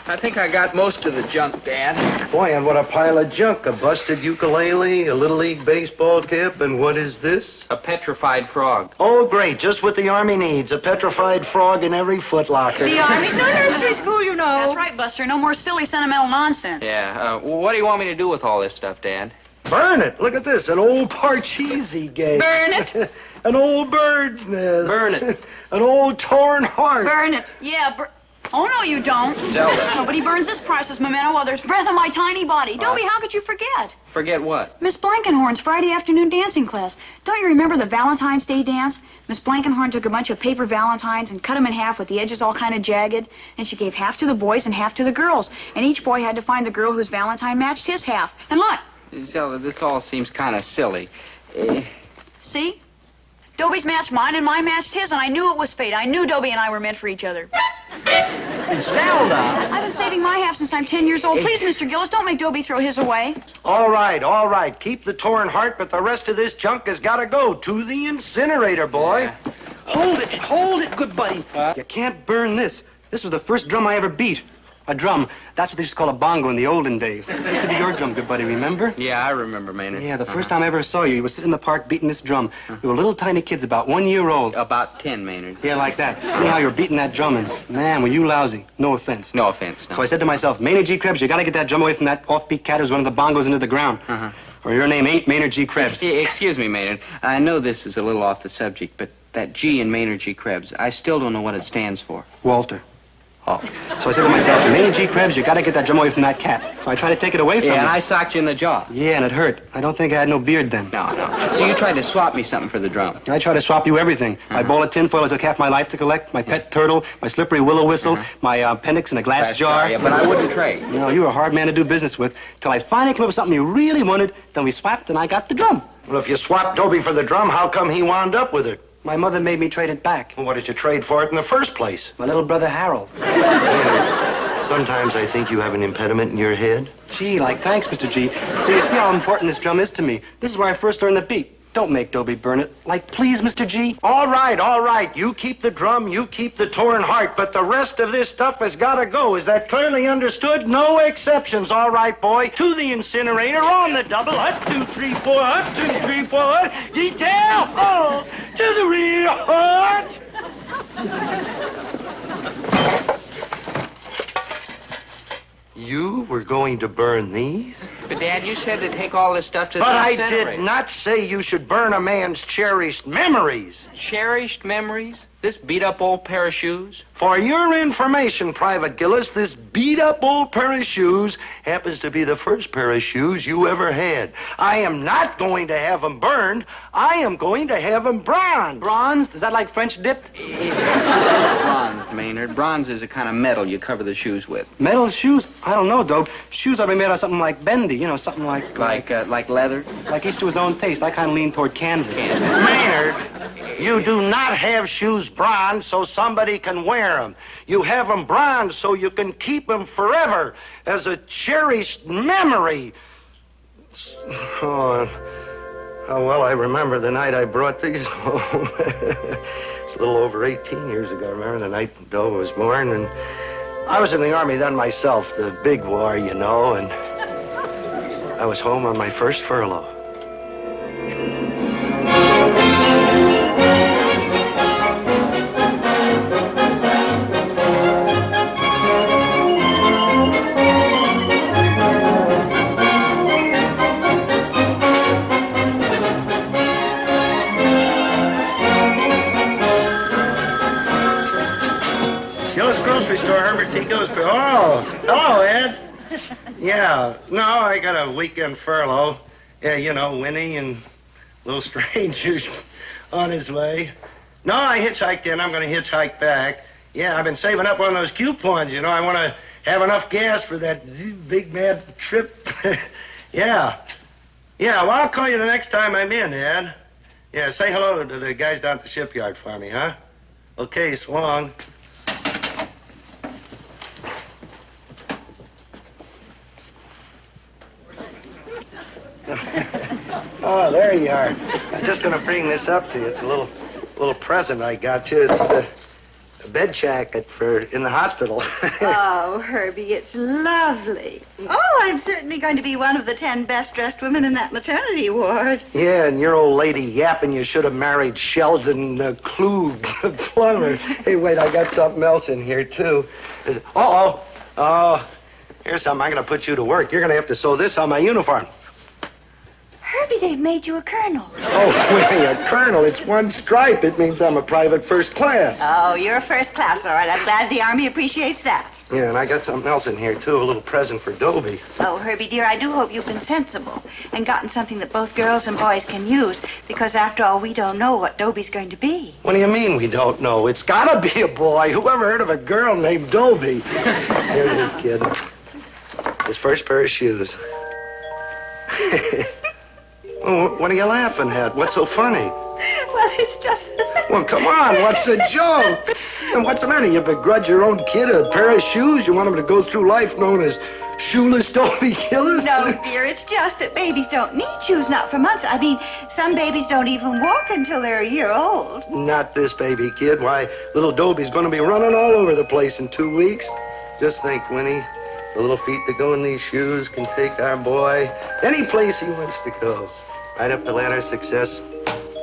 [SPEAKER 2] I think I got most of the junk, Dad.
[SPEAKER 4] Boy, and what a pile of junk. A busted ukulele, a Little League baseball cap, and what is this?
[SPEAKER 2] A petrified frog.
[SPEAKER 4] Oh, great. Just what the Army needs. A petrified frog in every footlocker.
[SPEAKER 5] The Army's no nursery school, you know.
[SPEAKER 9] That's right, Buster. No more silly, sentimental nonsense.
[SPEAKER 2] Yeah, what do you want me to do with all this stuff, Dad?
[SPEAKER 4] Burn it. Look at this. An old Parcheesi game.
[SPEAKER 5] Burn it.
[SPEAKER 4] An old bird's nest.
[SPEAKER 3] Burn it.
[SPEAKER 4] An old torn heart.
[SPEAKER 5] Burn it.
[SPEAKER 9] Yeah, Oh, no, you don't.
[SPEAKER 2] Zelda.
[SPEAKER 9] Nobody burns this priceless memento while there's breath in my tiny body. Dobie, how could you forget?
[SPEAKER 2] Forget what?
[SPEAKER 9] Miss Blankenhorn's Friday afternoon dancing class. Don't you remember the Valentine's Day dance? Miss Blankenhorn took a bunch of paper valentines and cut them in half with the edges all kind of jagged. And she gave half to the boys and half to the girls. And each boy had to find the girl whose valentine matched his half. And look.
[SPEAKER 2] Zelda, this all seems kind of silly.
[SPEAKER 9] See? Dobie's matched mine and mine matched his, and I knew it was fate. I knew Dobie and I were meant for each other.
[SPEAKER 4] Zelda!
[SPEAKER 9] I've been saving my half since I'm 10 years old. Please, Mr. Gillis, don't make Dobie throw his away.
[SPEAKER 4] All right. Keep the torn heart, but the rest of this junk has got to go to the incinerator, boy.
[SPEAKER 2] Yeah.
[SPEAKER 3] Hold it, good buddy. You can't burn this. This was the first drum I ever beat. A drum. That's what they used to call a bongo in the olden days. It used to be your drum, good buddy, remember?
[SPEAKER 2] Yeah, I remember, Maynard.
[SPEAKER 3] Yeah, the first time I ever saw you, you were sitting in the park beating this drum. We were little tiny kids, about 1 year old.
[SPEAKER 2] About 10, Maynard.
[SPEAKER 3] Yeah, like that. Anyhow, you were beating that drum, and man, were you lousy. No offense.
[SPEAKER 2] No offense, no.
[SPEAKER 3] So I said to myself, Maynard G. Krebs, you gotta get that drum away from that offbeat cat who's running the bongos into the ground. Or your name ain't Maynard G. Krebs.
[SPEAKER 2] Excuse me, Maynard. I know this is a little off the subject, but that G in Maynard G. Krebs, I still don't know what it stands for.
[SPEAKER 3] Walter.
[SPEAKER 2] Oh.
[SPEAKER 3] So I said to myself, Maynard G. Krebs, you gotta get that drum away from that cat. So I tried to take it away from him.
[SPEAKER 2] Yeah, and I socked you in the jaw.
[SPEAKER 3] Yeah, and it hurt. I don't think I had no beard then.
[SPEAKER 2] No. So you tried to swap me something for the drum.
[SPEAKER 3] I tried to swap you everything. My bowl of tinfoil it took half my life to collect, my pet turtle, my slippery willow whistle, my appendix in a glass jar.
[SPEAKER 2] Yeah, but I wouldn't trade.
[SPEAKER 3] You know, you were a hard man to do business with, till I finally came up with something you really wanted, then we swapped and I got the drum.
[SPEAKER 4] Well, if you swapped Dobie for the drum, how come he wound up with it?
[SPEAKER 3] My mother made me trade it back.
[SPEAKER 4] Well, what did you trade for it in the first place?
[SPEAKER 3] My little brother Harold.
[SPEAKER 4] Sometimes I think you have an impediment in your head.
[SPEAKER 3] Gee, thanks, Mr. G. So you see how important this drum is to me. This is where I first learned the beat. Don't make Dobie burn it. Please, Mr. G.
[SPEAKER 4] All right. You keep the drum, you keep the torn heart, but the rest of this stuff has got to go. Is that clearly understood? No exceptions. All right, boy. To the incinerator on the double. 1, 2, 3, 4. 1, 2, 3, 4. Detail. Oh, to the rear heart. You were going to burn these?
[SPEAKER 2] But, Dad, you said to take all this stuff to the
[SPEAKER 4] But
[SPEAKER 2] incinerator.
[SPEAKER 4] I did not say you should burn a man's cherished memories.
[SPEAKER 2] Cherished memories? This beat-up old pair of shoes?
[SPEAKER 4] For your information, Private Gillis, this beat-up old pair of shoes happens to be the first pair of shoes you ever had. I am not going to have them burned. I am going to have them bronzed.
[SPEAKER 3] Bronzed? Is that like French dipped?
[SPEAKER 2] Bronzed, Maynard. Bronze is a kind of metal you cover the shoes with.
[SPEAKER 3] Metal shoes? I don't know, Dope. Shoes ought to be made out of something like bendy, you know, something like...
[SPEAKER 2] Like leather?
[SPEAKER 3] Like each to his own taste. I kind of lean toward canvas.
[SPEAKER 4] Maynard, you do not have shoes bronzed so somebody can wear them. You have them bronzed so you can keep them forever as a cherished memory. Oh, how well I remember the night I brought these home. It's a little over 18 years ago. I remember the night Doe was born, and I was in the Army then myself, the big war, you know, and I was home on my first furlough. Gillis Grocery Store, Herbert T. Gillis. Oh, hello, Ed. Yeah, no, I got a weekend furlough. Yeah, you know, Winnie and little strangers on his way. No, I hitchhiked in. I'm going to hitchhike back. Yeah, I've been saving up on those coupons, you know. I want to have enough gas for that big mad trip. Yeah. Yeah, well, I'll call you the next time I'm in, Ed. Yeah, say hello to the guys down at the shipyard for me, huh? Okay, so long. Oh, there you are. I was just going to bring this up to you. It's a little present I got you. It's a bed jacket for in the hospital.
[SPEAKER 5] Oh, Herbie, it's lovely. Oh, I'm certainly going to be one of the 10 best-dressed women in that maternity ward.
[SPEAKER 4] Yeah, and your old lady yapping you should have married Sheldon Klug, the plumber. Hey, wait, I got something else in here, too. Uh-oh. Oh, here's something. I'm going to put you to work. You're going to have to sew this on my uniform.
[SPEAKER 5] Herbie, they've made you a colonel.
[SPEAKER 4] Oh, Winnie, a colonel. It's one stripe. It means I'm a private first class.
[SPEAKER 5] Oh, you're first class, all right. I'm glad the Army appreciates that.
[SPEAKER 4] Yeah, and I got something else in here, too. A little present for Dobie.
[SPEAKER 5] Oh, Herbie, dear, I do hope you've been sensible and gotten something that both girls and boys can use, because after all, we don't know what Dobie's going to be.
[SPEAKER 4] What do you mean we don't know? It's gotta be a boy. Who ever heard of a girl named Dobie? Here it is, kid. His first pair of shoes. Oh, what are you laughing at? What's so funny?
[SPEAKER 5] Well, it's just...
[SPEAKER 4] Well, come on, what's the joke? And what's the matter? You begrudge your own kid a pair of shoes? You want him to go through life known as shoeless Dobie Gillis?
[SPEAKER 5] No, dear, it's just that babies don't need shoes, not for months. I mean, some babies don't even walk until they're a year old.
[SPEAKER 4] Not this baby, kid. Why, little Dobie's going to be running all over the place in 2 weeks. Just think, Winnie, the little feet that go in these shoes can take our boy any place he wants to go. Right up the ladder of success,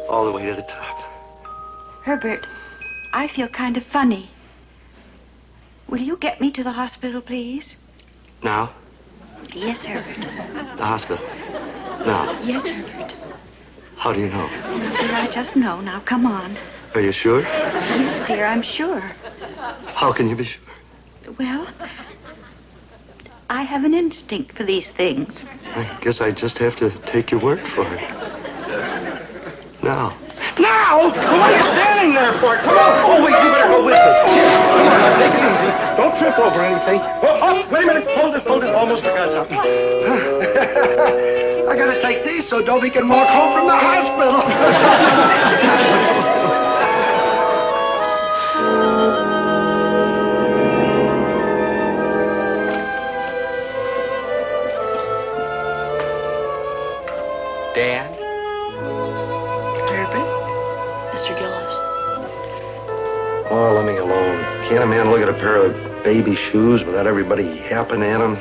[SPEAKER 4] all the way to the top.
[SPEAKER 5] Herbert, I feel kind of funny. Will you get me to the hospital, please?
[SPEAKER 4] Now?
[SPEAKER 5] Yes, Herbert.
[SPEAKER 4] The hospital. Now?
[SPEAKER 5] Yes, Herbert.
[SPEAKER 4] How do you know?
[SPEAKER 5] No, dear, I just know. Now, come on.
[SPEAKER 4] Are you sure?
[SPEAKER 5] Yes, dear, I'm sure.
[SPEAKER 4] How can you be sure?
[SPEAKER 5] Well, I have an instinct for these things.
[SPEAKER 4] I guess I just have to take your word for it. Now. Now? Well, what are you standing there for? Come on. Oh, wait, you better go with me. Come on, now, take it easy. Don't trip over anything. Oh, wait a minute. Hold it. Almost forgot something. I gotta take these so Dobie can walk home from the hospital.
[SPEAKER 2] Dad?
[SPEAKER 9] Herbert? Mr. Gillis?
[SPEAKER 4] Oh, let me alone. Can't a man look at a pair of baby shoes without everybody yapping at him?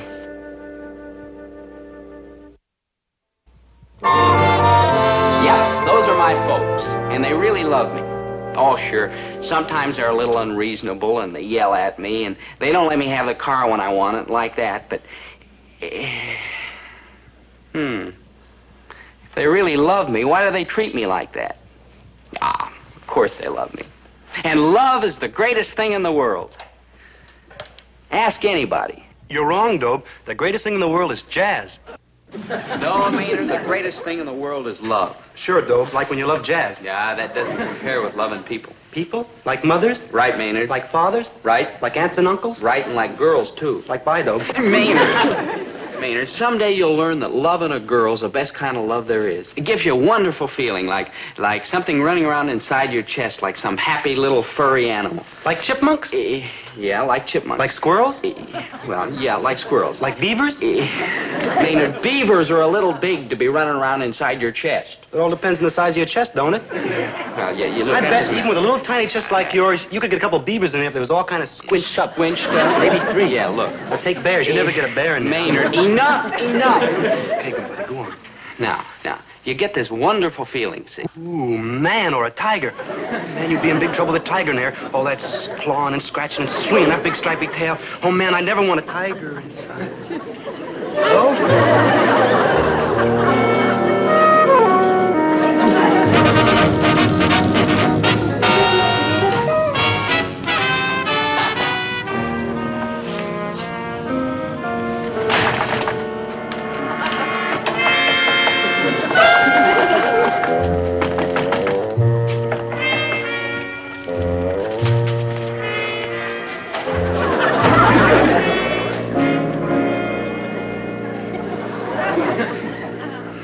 [SPEAKER 2] Yeah, those are my folks, and they really love me. Oh, sure. Sometimes they're a little unreasonable, and they yell at me, and they don't let me have the car when I want it, like that, but... If they really love me, why do they treat me like that? Ah, of course they love me. And love is the greatest thing in the world. Ask anybody.
[SPEAKER 3] You're wrong, Dobe. The greatest thing in the world is jazz.
[SPEAKER 2] No, Maynard, the greatest thing in the world is love.
[SPEAKER 3] Sure, Dobe, like when you love jazz.
[SPEAKER 2] Yeah, that doesn't compare with loving people.
[SPEAKER 3] People? Like mothers?
[SPEAKER 2] Right, Maynard.
[SPEAKER 3] Like fathers?
[SPEAKER 2] Right.
[SPEAKER 3] Like aunts and uncles?
[SPEAKER 2] Right, and like girls, too.
[SPEAKER 3] Like bye, Dobe.
[SPEAKER 2] Maynard, someday you'll learn that loving a girl's the best kind of love there is. It gives you a wonderful feeling, like something running around inside your chest, like some happy little furry animal.
[SPEAKER 3] Like chipmunks?
[SPEAKER 2] Yeah, like chipmunks.
[SPEAKER 3] Like squirrels?
[SPEAKER 2] Well, yeah, like squirrels.
[SPEAKER 3] Like beavers?
[SPEAKER 2] Maynard, beavers are a little big to be running around inside your chest.
[SPEAKER 3] It all depends on the size of your chest, don't it?
[SPEAKER 2] Well, yeah, you look
[SPEAKER 3] I
[SPEAKER 2] at
[SPEAKER 3] bet
[SPEAKER 2] this
[SPEAKER 3] even with a little tiny chest like yours, you could get a couple beavers in there if there was all kind of squinched up.
[SPEAKER 2] Squinched up?
[SPEAKER 3] Maybe 3.
[SPEAKER 2] Yeah, look.
[SPEAKER 3] Well, take bears. You never get a bear in there.
[SPEAKER 2] Maynard, enough!
[SPEAKER 3] Okay, buddy, go on.
[SPEAKER 2] Now, you get this wonderful feeling, see?
[SPEAKER 3] Ooh, man, or a tiger. Man, you'd be in big trouble with a tiger in there. All that clawing and scratching and swinging that big stripy tail. Oh, man, I never want a tiger inside.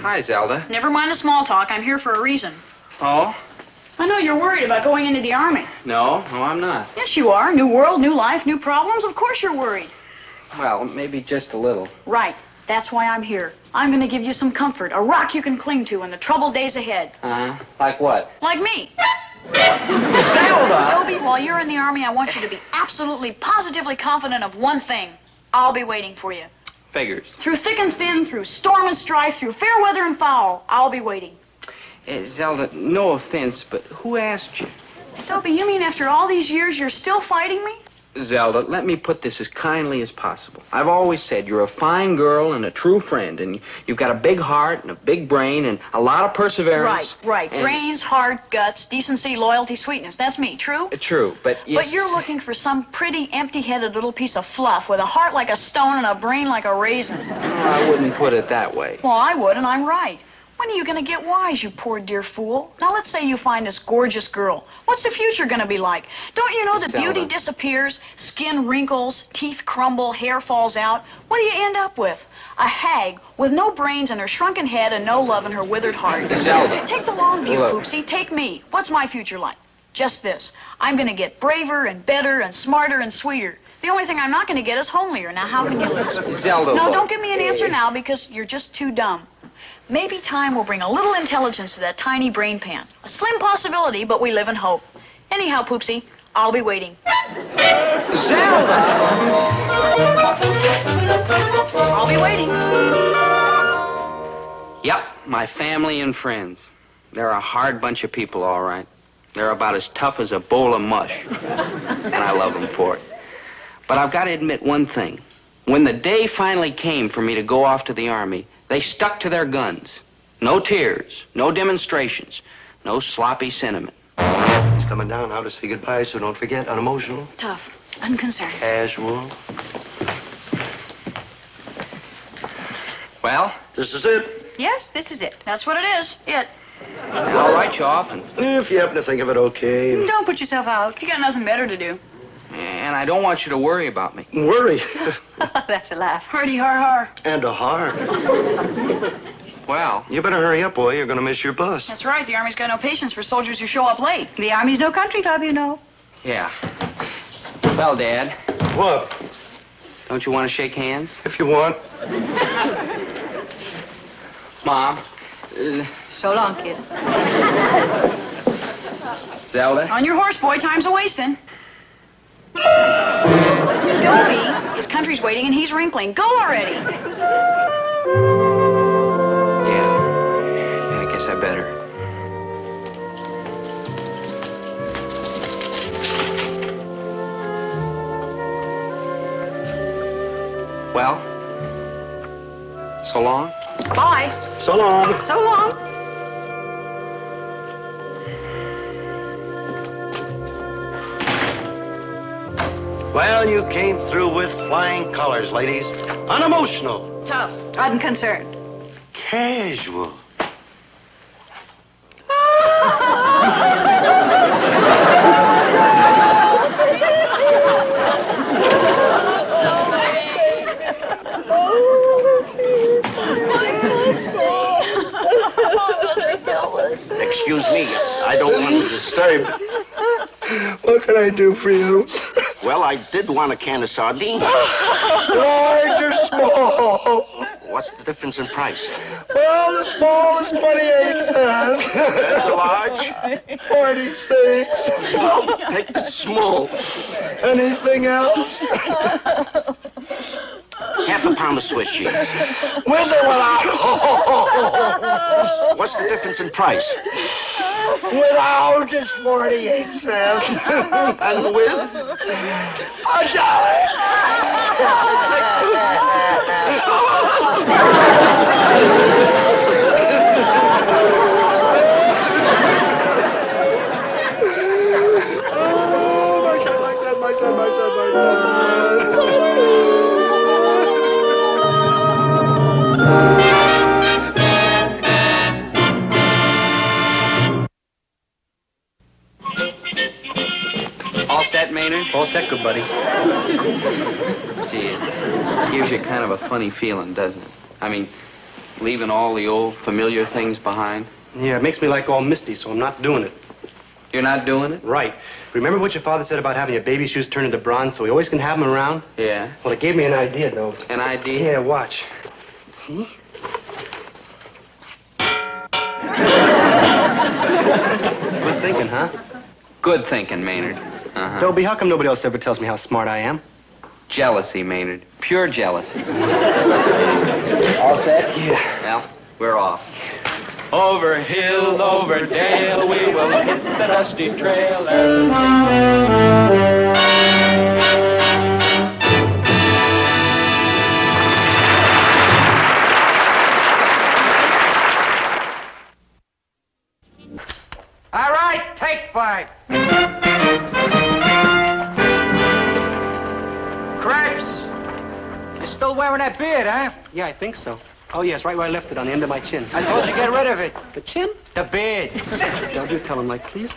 [SPEAKER 2] Hi, Zelda.
[SPEAKER 9] Never mind the small talk. I'm here for a reason.
[SPEAKER 2] Oh?
[SPEAKER 9] I know you're worried about going into the Army.
[SPEAKER 2] No, I'm not.
[SPEAKER 9] Yes, you are. New world, new life, new problems. Of course you're worried.
[SPEAKER 2] Well, maybe just a little.
[SPEAKER 9] Right. That's why I'm here. I'm going to give you some comfort, a rock you can cling to in the troubled days ahead.
[SPEAKER 2] Like what?
[SPEAKER 9] Like me.
[SPEAKER 2] Zelda!
[SPEAKER 9] Dobie, while you're in the Army, I want you to be absolutely, positively confident of one thing. I'll be waiting for you.
[SPEAKER 2] Figures.
[SPEAKER 9] Through thick and thin, through storm and strife, through fair weather and foul, I'll be waiting.
[SPEAKER 2] Zelda, no offense, but who asked you?
[SPEAKER 9] Dobie, you mean after all these years you're still fighting me?
[SPEAKER 2] Zelda, let me put this as kindly as possible. I've always said you're a fine girl and a true friend, and you've got a big heart and a big brain and a lot of perseverance.
[SPEAKER 9] Right.
[SPEAKER 2] And
[SPEAKER 9] Brains, heart, guts, decency, loyalty, sweetness. That's me, true?
[SPEAKER 2] True, but yes.
[SPEAKER 9] But you're looking for some pretty empty-headed little piece of fluff with a heart like a stone and a brain like a raisin.
[SPEAKER 2] I wouldn't put it that way.
[SPEAKER 9] Well, I would, and I'm right. When are you going to get wise, you poor dear fool? Now, let's say you find this gorgeous girl. What's the future going to be like? Don't you know that
[SPEAKER 2] Zelda.
[SPEAKER 9] beauty disappears, skin wrinkles, teeth crumble, hair falls out? What do you end up with? A hag with no brains in her shrunken head and no love in her withered heart.
[SPEAKER 2] Zelda.
[SPEAKER 9] Take the long view,
[SPEAKER 2] Look.
[SPEAKER 9] Poopsie. Take me. What's my future like? Just this. I'm going to get braver and better and smarter and sweeter. The only thing I'm not going to get is homelier. Now, how can you lose?
[SPEAKER 2] Zelda,
[SPEAKER 9] No,
[SPEAKER 2] look.
[SPEAKER 9] don't give me an answer now because you're just too dumb. Maybe time will bring a little intelligence to that tiny brain pan. A slim possibility, but we live in hope. Anyhow, Poopsie, I'll be waiting.
[SPEAKER 2] Zelda!
[SPEAKER 9] I'll be waiting.
[SPEAKER 2] Yep, my family and friends. They're a hard bunch of people, all right. They're about as tough as a bowl of mush. And I love them for it. But I've got to admit one thing. When the day finally came for me to go off to the Army, they stuck to their guns. No tears, no demonstrations, no sloppy sentiment.
[SPEAKER 12] He's coming down now to say goodbye, so don't forget, unemotional.
[SPEAKER 9] Tough, unconcerned.
[SPEAKER 12] Casual.
[SPEAKER 2] Well?
[SPEAKER 12] This is it.
[SPEAKER 9] Yes, this is it. That's what it is. It.
[SPEAKER 2] I'll write you off and...
[SPEAKER 12] If you happen to think of it, okay.
[SPEAKER 9] Don't put yourself out. You got nothing better to do.
[SPEAKER 2] And I don't want you to worry about me.
[SPEAKER 12] Worry.
[SPEAKER 9] That's a laugh. Hardy har har.
[SPEAKER 12] And a heart.
[SPEAKER 2] Well...
[SPEAKER 12] You better hurry up, boy. You're going to miss your bus.
[SPEAKER 9] That's right. The Army's got no patience for soldiers who show up late.
[SPEAKER 5] The Army's no country club, you know.
[SPEAKER 2] Yeah. Well, Dad.
[SPEAKER 12] What?
[SPEAKER 2] Don't you want to shake hands?
[SPEAKER 12] If you want.
[SPEAKER 2] Mom.
[SPEAKER 5] So long, kid.
[SPEAKER 2] Zelda.
[SPEAKER 9] On your horse, boy. Time's a-wasting. Dobie, his country's waiting and he's wrinkling. Go already.
[SPEAKER 2] Yeah, I guess I better. Well, so long.
[SPEAKER 9] Bye.
[SPEAKER 12] So long.
[SPEAKER 5] So long.
[SPEAKER 12] Well, you came through with flying colors, ladies. Unemotional.
[SPEAKER 9] Tough.
[SPEAKER 5] Unconcerned.
[SPEAKER 12] Casual. Excuse me, I don't want to disturb.
[SPEAKER 4] What can I do for you?
[SPEAKER 12] Well, I did want a can of sardines.
[SPEAKER 4] Large or small?
[SPEAKER 12] What's the difference in price?
[SPEAKER 4] Well, the small is 28 cents.
[SPEAKER 12] And the large?
[SPEAKER 4] 46.
[SPEAKER 12] I'll take the small.
[SPEAKER 4] Anything else?
[SPEAKER 12] Half a pound of Swiss cheese.
[SPEAKER 4] With or without?
[SPEAKER 12] What's the difference in price?
[SPEAKER 4] Without is 48 cents.
[SPEAKER 12] And with?
[SPEAKER 4] Oh, my son, my son, my son, my son, my son.
[SPEAKER 2] All set, Maynard?
[SPEAKER 3] All set, good buddy.
[SPEAKER 2] Gee, it gives you kind of a funny feeling, doesn't it? I mean, leaving all the old familiar things behind.
[SPEAKER 3] Yeah, it makes me like all misty, so I'm not doing it.
[SPEAKER 2] You're not doing it?
[SPEAKER 3] Right. Remember what your father said about having your baby shoes turn into bronze so we always can have them around?
[SPEAKER 2] Yeah.
[SPEAKER 3] Well, it gave me an idea, though.
[SPEAKER 2] An idea?
[SPEAKER 3] Yeah, watch. Hmm? Good thinking, huh?
[SPEAKER 2] Good thinking, Maynard. Uh-huh.
[SPEAKER 3] Dobie, how come nobody else ever tells me how smart I am?
[SPEAKER 2] Jealousy, Maynard. Pure jealousy. All set?
[SPEAKER 3] Yeah.
[SPEAKER 2] Well, we're off.
[SPEAKER 8] Over hill, over dale, we will hit the dusty trail.
[SPEAKER 24] still wearing that beard, huh?
[SPEAKER 3] Yeah, I think so. Oh, yes, right where I left it, on the end of my chin.
[SPEAKER 24] I told you get rid of it.
[SPEAKER 3] The chin?
[SPEAKER 24] The beard.
[SPEAKER 3] Don't you tell him, Mike, please.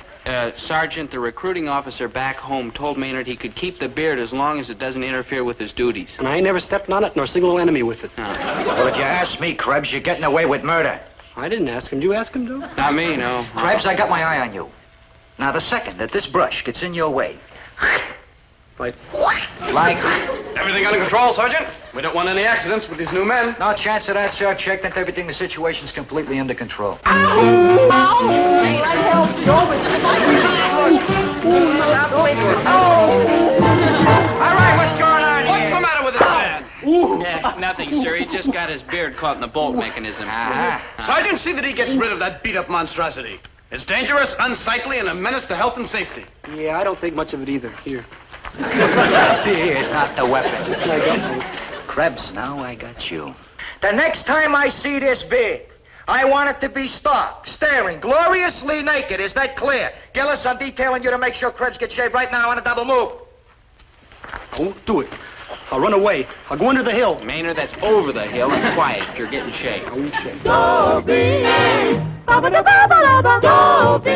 [SPEAKER 2] Sergeant, the recruiting officer back home told Maynard he could keep the beard as long as it doesn't interfere with his duties.
[SPEAKER 3] And I ain't never stepped on it, nor single enemy with it.
[SPEAKER 14] Well, if you ask me, Krebs, you're getting away with murder.
[SPEAKER 3] I didn't ask him. Did you ask him, Dobe?
[SPEAKER 2] Not me, no.
[SPEAKER 14] Krebs, I got my eye on you. Now, the second that this brush gets in your way...
[SPEAKER 3] Like...
[SPEAKER 24] Everything under control, Sergeant? We don't want any accidents with these new men.
[SPEAKER 14] No chance of that, sir. Checked into everything. The situation's completely under control.
[SPEAKER 24] All right, what's going on here?
[SPEAKER 21] What's the matter with this man?
[SPEAKER 2] Nothing, sir. He just got his beard caught in the bolt mechanism.
[SPEAKER 21] Sergeant, see that he gets rid of that beat-up monstrosity. It's dangerous, unsightly, and a menace to health and safety.
[SPEAKER 3] Yeah, I don't think much of it either. Here.
[SPEAKER 14] The beard, not the weapon. Krebs, now I got you. The next time I see this beard, I want it to be stark, staring, gloriously naked. Is that clear? Gillis, I'm detailing you to make sure Krebs gets shaved right now on a double move.
[SPEAKER 3] I won't do it. I'll run away. I'll go under the hill.
[SPEAKER 2] Maynard, that's over the hill and quiet. You're getting shaved.
[SPEAKER 3] I won't shave.
[SPEAKER 8] Dobie, Dobie,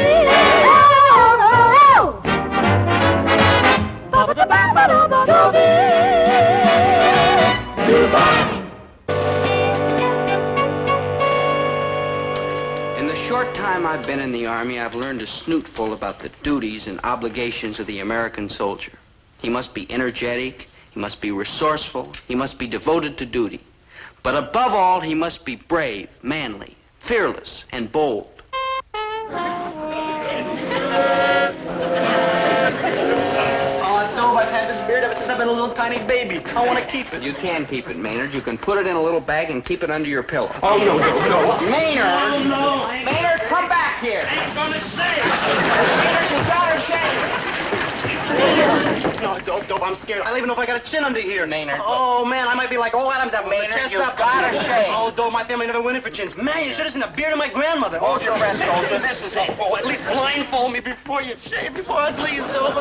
[SPEAKER 2] In the short time I've been in the Army, I've learned a snootful about the duties and obligations of the American soldier. He must be energetic, he must be resourceful, he must be devoted to duty. But above all, he must be brave, manly, fearless, and bold.
[SPEAKER 3] I've had this beard ever since I've been a little tiny baby. I want to keep it.
[SPEAKER 2] You can keep it, Maynard. You can put it in a little bag and keep it under your pillow.
[SPEAKER 3] Oh, no.
[SPEAKER 2] Maynard!
[SPEAKER 3] Oh, no.
[SPEAKER 2] Maynard, come back here! I ain't gonna say it! Maynard, you got her shaved!
[SPEAKER 3] No, Dobe, I'm scared. I don't even know if I got a chin under here.
[SPEAKER 2] Maynard.
[SPEAKER 3] Oh, man, I might be like all Adams apple.
[SPEAKER 2] Maynard,
[SPEAKER 3] chest
[SPEAKER 2] you
[SPEAKER 3] up.
[SPEAKER 2] gotta shave.
[SPEAKER 3] Oh, Dobe, my family never went in for chins. Man, you should have seen the beard of my grandmother.
[SPEAKER 2] Hold your breath, soldier. This is it.
[SPEAKER 3] Oh, at least blindfold me before you shave, before I please, Dobe.